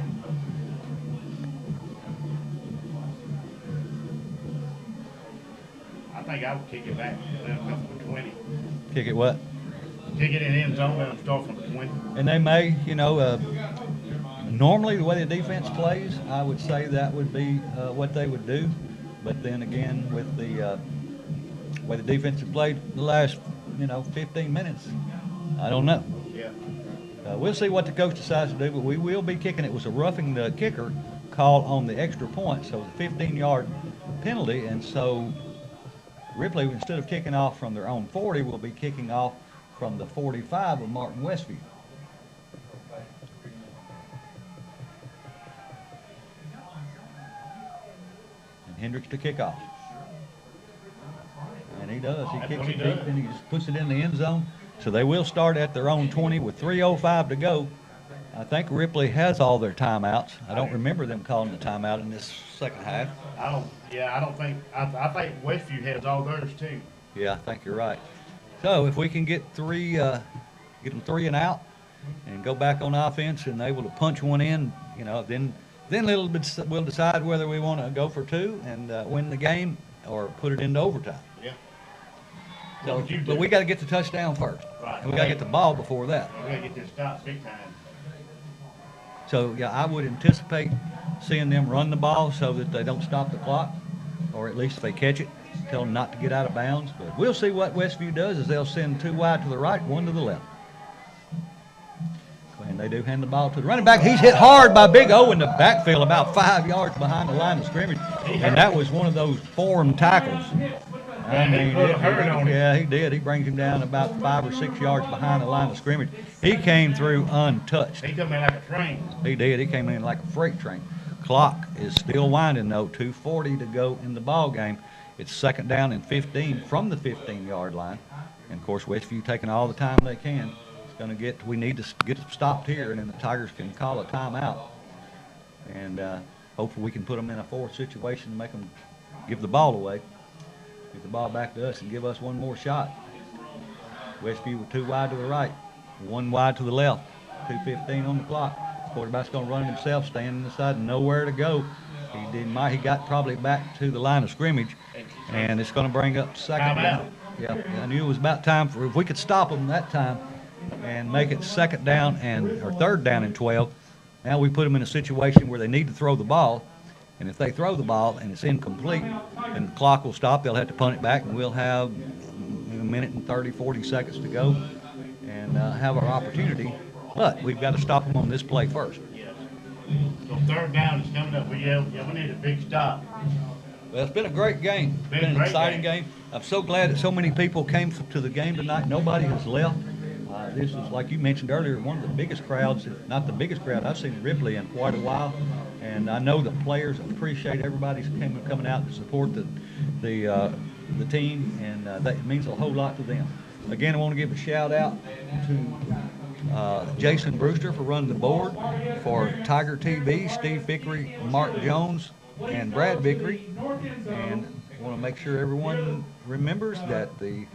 I think I would kick it back from the 20. Kick it what? Kick it in the end zone and start from the 20. And they may, normally the way the defense plays, I would say that would be what they would do. But then again, with the way the defense has played the last, 15 minutes, I don't know. Yeah. We'll see what the coach decides to do, but we will be kicking. It was a roughing the kicker call on the extra point, so the 15-yard penalty. And so Ripley, instead of kicking off from their own 40, will be kicking off from the 45 of Martin Westview. And Hendricks to kick off. And he does. He kicks it deep and he just puts it in the end zone. So they will start at their own 20 with 3:05 to go. I think Ripley has all their timeouts. I don't remember them calling the timeout in this second half. I think Westview has all theirs too. Yeah, I think you're right. So if we can get them 3 and out and go back on offense and able to punch one in, then we'll decide whether we want to go for 2 and win the game or put it into overtime. Yeah. So, but we got to get the touchdown first. Right. And we got to get the ball before that. We got to get this stop big time. So, yeah, I would anticipate seeing them run the ball so that they don't stop the clock, or at least if they catch it, tell them not to get out of bounds. But we'll see what Westview does is they'll send 2 wide to the right, 1 to the left. And they do hand the ball to the running back. He's hit hard by Big O in the backfield about 5 yards behind the line of scrimmage. And that was one of those form tackles. I mean, yeah, he did. He brings him down about 5 or 6 yards behind the line of scrimmage. He came through untouched. He come in like a train. He did. He came in like a freight train. Clock is still winding, though. 2:40 to go in the ball game. It's second down and 15 from the 15-yard line. And, of course, Westview taking all the time they can. We need to get stopped here, and then the Tigers can call a timeout. And hopefully we can put them in a 4th situation and make them give the ball away. get the ball back to us and give us one more shot. Westview with 2 wide to the right, 1 wide to the left, 2:15 on the clock. Quarterback's going to run it himself, standing inside, nowhere to go. He got probably back to the line of scrimmage, and it's going to bring up second down. Yeah, I knew it was about time for, if we could stop them that time and make it second down or third down and 12. Now we put them in a situation where they need to throw the ball, and if they throw the ball and it's incomplete, then the clock will stop. They'll have to punt it back, and we'll have a minute and 30, 40 seconds to go and have our opportunity. But we've got to stop them on this play first. So third down is coming up. We need a big stop. Well, it's been a great game. It's been an exciting game. I'm so glad that so many people came to the game tonight. Nobody has left. This is, like you mentioned earlier, one of the biggest crowds, if not the biggest crowd I've seen in Ripley in quite a while. And I know the players appreciate everybody's coming out to support the team, and that means a whole lot to them. Again, I want to give a shout out to Jason Brewster for running the board, for Tiger TV, Steve Vickery, Mark Jones, and Brad Vickery. And I want to make sure everyone remembers that the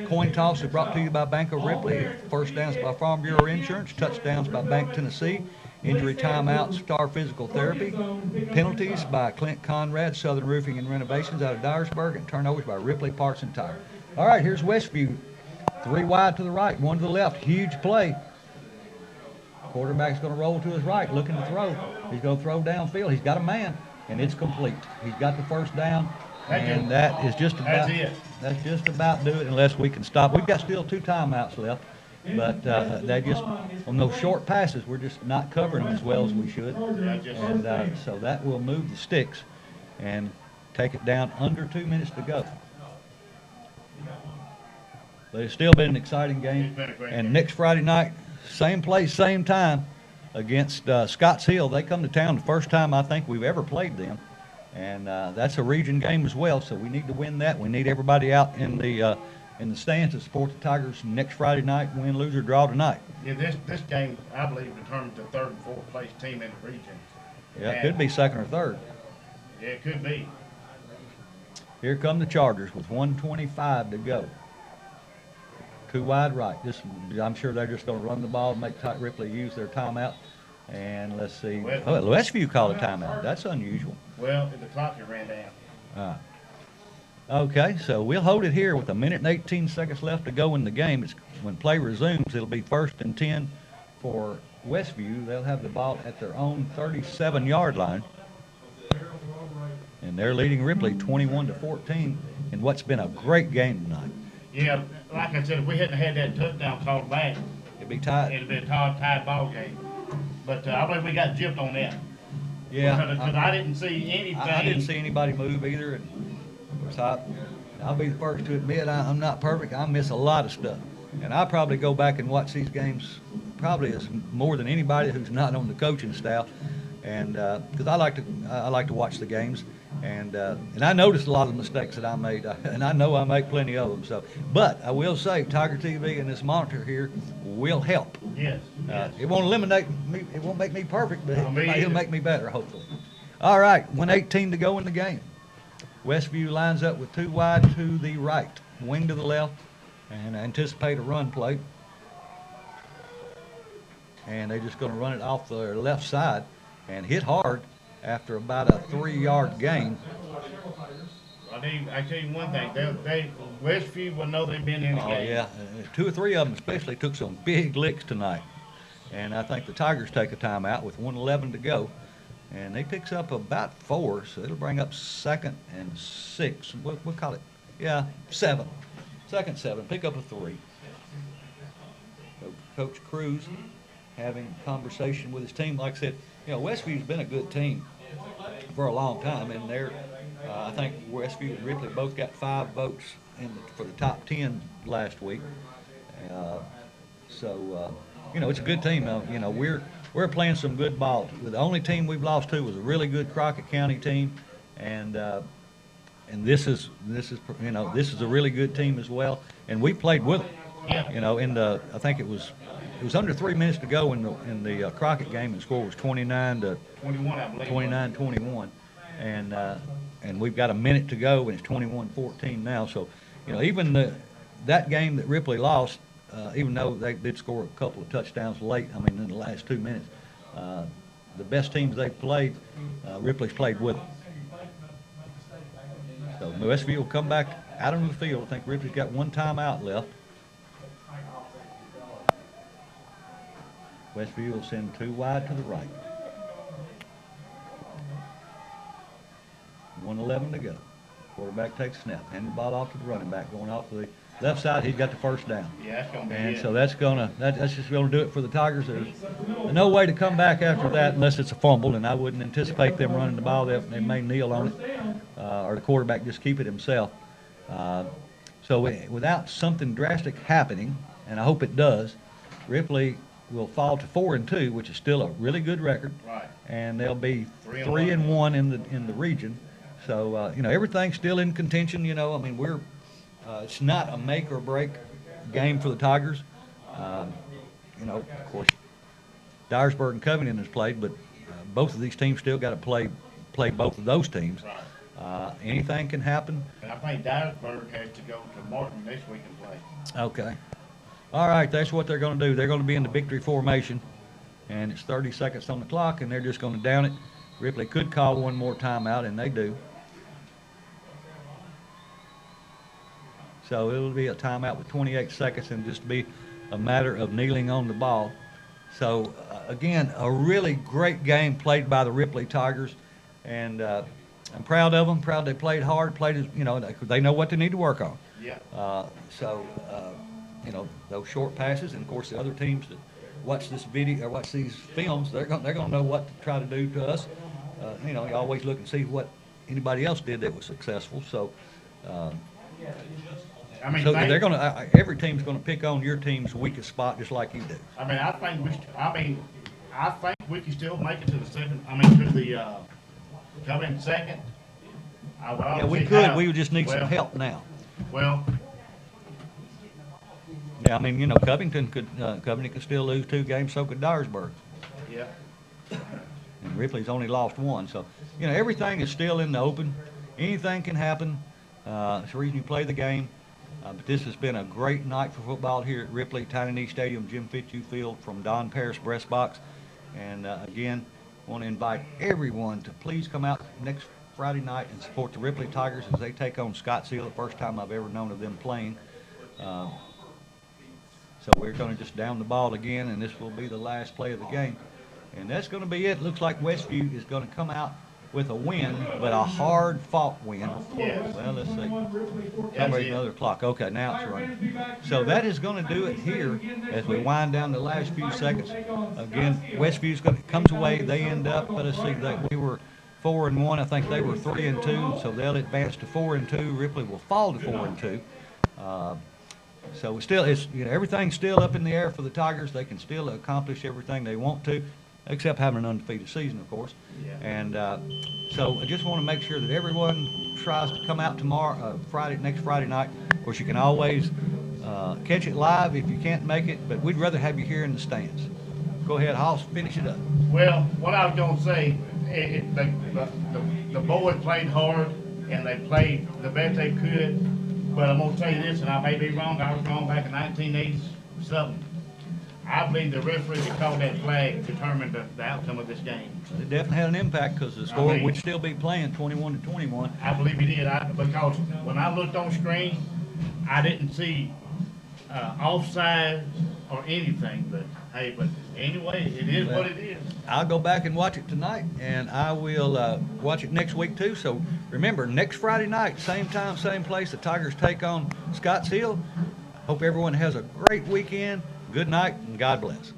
coin toss is brought to you by Bank of Ripley. First downs by Farm Bureau Insurance, touchdowns by Bank Tennessee, injury timeouts, Star Physical Therapy, penalties by Clint Conrad, Southern Roofing and Renovations out of Dyersburg, and turnovers by Ripley Parts and Tire. All right, here's Westview. 3 wide to the right, 1 to the left. Huge play. Quarterback's going to roll to his right, looking to throw. He's going to throw downfield. He's got a man, and it's complete. He's got the first down, and that is just about that's just about do it unless we can stop. We've got still 2 timeouts left, but they just on those short passes we're just not covering them as well as we should, and so that will move the sticks and take it down under 2 minutes to go. But it's still been an exciting game. And next Friday night, same place, same time, against Scotts Hill. They come to town the first time I think we've ever played them. And that's a region game as well, so we need to win that. We need everybody out in the stands to support the Tigers next Friday night, win, lose, or draw tonight. Yeah, this game, I believe, determines the 3rd and 4th place team in the region. Yeah, it could be 2nd or 3rd. Yeah, it could be. Here come the Chargers with 1:25 to go. 2 wide right. I'm sure they're just going to run the ball and make Ripley use their timeout. And let's see. Westview called a timeout. That's unusual. Well, the clock ran down. Okay, so we'll hold it here with 1 minute and 18 seconds left to go in the game. When play resumes, it'll be 1st and 10 for Westview. They'll have the ball at their own 37-yard line. And they're leading Ripley 21-14 in what's been a great game tonight. Yeah, like I said, if we hadn't had that touchdown called back, it'd be tied. It'd be a tied ball game. But I believe we got gypped on that. Yeah. Because I didn't see anything. I didn't see anybody move either. And of course, I'll be the first to admit I'm not perfect. I miss a lot of stuff. And I probably go back and watch these games probably as more than anybody who's not on the coaching staff. And because I like to watch the games. And I noticed a lot of the mistakes that I made, and I know I make plenty of them. So, but I will say, Tiger TV and this monitor here will help. Yes. It won't eliminate me. It won't make me perfect, but it'll make me better, hopefully. All right, 1:18 to go in the game. Westview lines up with 2 wide to the right, wing to the left, and anticipate a run play. And they're just going to run it off their left side and hit hard. After about a 3-yard gain. I tell you one thing, Westview will know they've been in the game. Oh yeah, 2 or 3 of them especially took some big licks tonight, and I think the Tigers take a timeout with 1:11 to go, and they picks up about 4, so it'll bring up 2nd and 6. We'll call it, 7. 2nd 7. Pick up a 3. So Coach Cruz having a conversation with his team. Like I said, Westview's been a good team for a long time, and I think Westview and Ripley both got 5 votes for the top 10 last week. So it's a good team. We're playing some good ball. The only team we've lost to was a really good Crockett County team, and this is a really good team as well. And we played with them. Yeah. I think it was under 3 minutes to go in the Crockett game, and the score was 29-21, I believe. 29-21, and and we've got a minute to go, and it's 21-14 now. So, you know, even that game that Ripley lost, even though they did score a couple of touchdowns late, I mean, in the last 2 minutes, the best teams they've played, Ripley's played with them. So Westview will come back out on the field. I think Ripley's got one timeout left. Westview will send 2 wide to the right. 1:11 to go. Quarterback takes a snap. Hand the ball off to the running back. Going off to the left side, he's got the first down. Yeah, that's gonna be And it. so that's just gonna do it for the Tigers. There's no way to come back after that unless it's a fumble, and I wouldn't anticipate them running the ball. They may kneel on it, or the quarterback just keep it himself. So without something drastic happening, and I hope it does, Ripley will fall to 4-2, which is still a really good record. Right. And they'll be 3-1. 3-1 in the region. So you know, everything's still in contention. You know, I mean, it's not a make or break game for the Tigers. You know, of course, Dyersburg and Covington has played, but both of these teams still got to play both of those teams. Anything can happen. And I think Dyersburg has to go to Martin this week and play. Okay. All right, that's what they're going to do. They're going to be in the victory formation, and it's 30 seconds on the clock, and they're just going to down it. Ripley could call one more timeout, and they do. So it'll be a timeout with 28 seconds and just be a matter of kneeling on the ball. So, again, a really great game played by the Ripley Tigers, and I'm proud of them. Proud they played hard, you know, they know what they need to work on. Yeah. You know, those short passes, and of course the other teams that watch this video or watch these films, they're going to know what to try to do to us. You know, you always look and see what anybody else did that was successful. So, I mean, so they're going to. Every team's going to pick on your team's weakest spot, just like you do. I mean, I think we can still make it to the second. I mean, to the come in second. Yeah, we could. We would just need some help now. Well. Yeah, I mean, you know, Covington could still lose 2 games. So could Dyersburg. Yeah. And Ripley's only lost 1. So, you know, everything is still in the open. Anything can happen. It's the reason you play the game. But this has been a great night for football here at Ripley, Tiny Knee Stadium, Jim Fitzhugh Field from Don Paris Breast Box. And again, I want to invite everyone to please come out next Friday night and support the Ripley Tigers as they take on Scottsdale, the first time I've ever known of them playing. So we're going to just down the ball again, and this will be the last play of the game. And that's going to be it. Looks like Westview is going to come out with a win, but a hard-fought win. Yes. Well, let's see. Somebody another clock. Okay, now it's running. So that is going to do it here as we wind down the last few seconds. Again, Westview's going to comes away. They end up, let's see, we were 4-1. I think they were 3-2, so they'll advance to 4-2. Ripley will fall to 4-2. So everything's still up in the air for the Tigers. They can still accomplish everything they want to, except having an undefeated season, of course. Yeah. And so I just want to make sure that everyone tries to come out tomorrow, next Friday night. Of course, you can always catch it live if you can't make it, but we'd rather have you here in the stands. Go ahead, Hoss, finish it up. Well, what I was going to say, the boys played hard, and they played the best they could. But I'm going to tell you this, and I may be wrong. I was wrong back in 1980-something. I believe the referee that called that flag determined the outcome of this game. It definitely had an impact because the score would still be playing 21-21. I believe he did, because when I looked on screen, I didn't see offside or anything. But hey, but anyway, it is what it is. I'll go back and watch it tonight, and I will watch it next week too. So remember, next Friday night, same time, same place, the Tigers take on Scottsdale. Hope everyone has a great weekend. Good night, and God bless.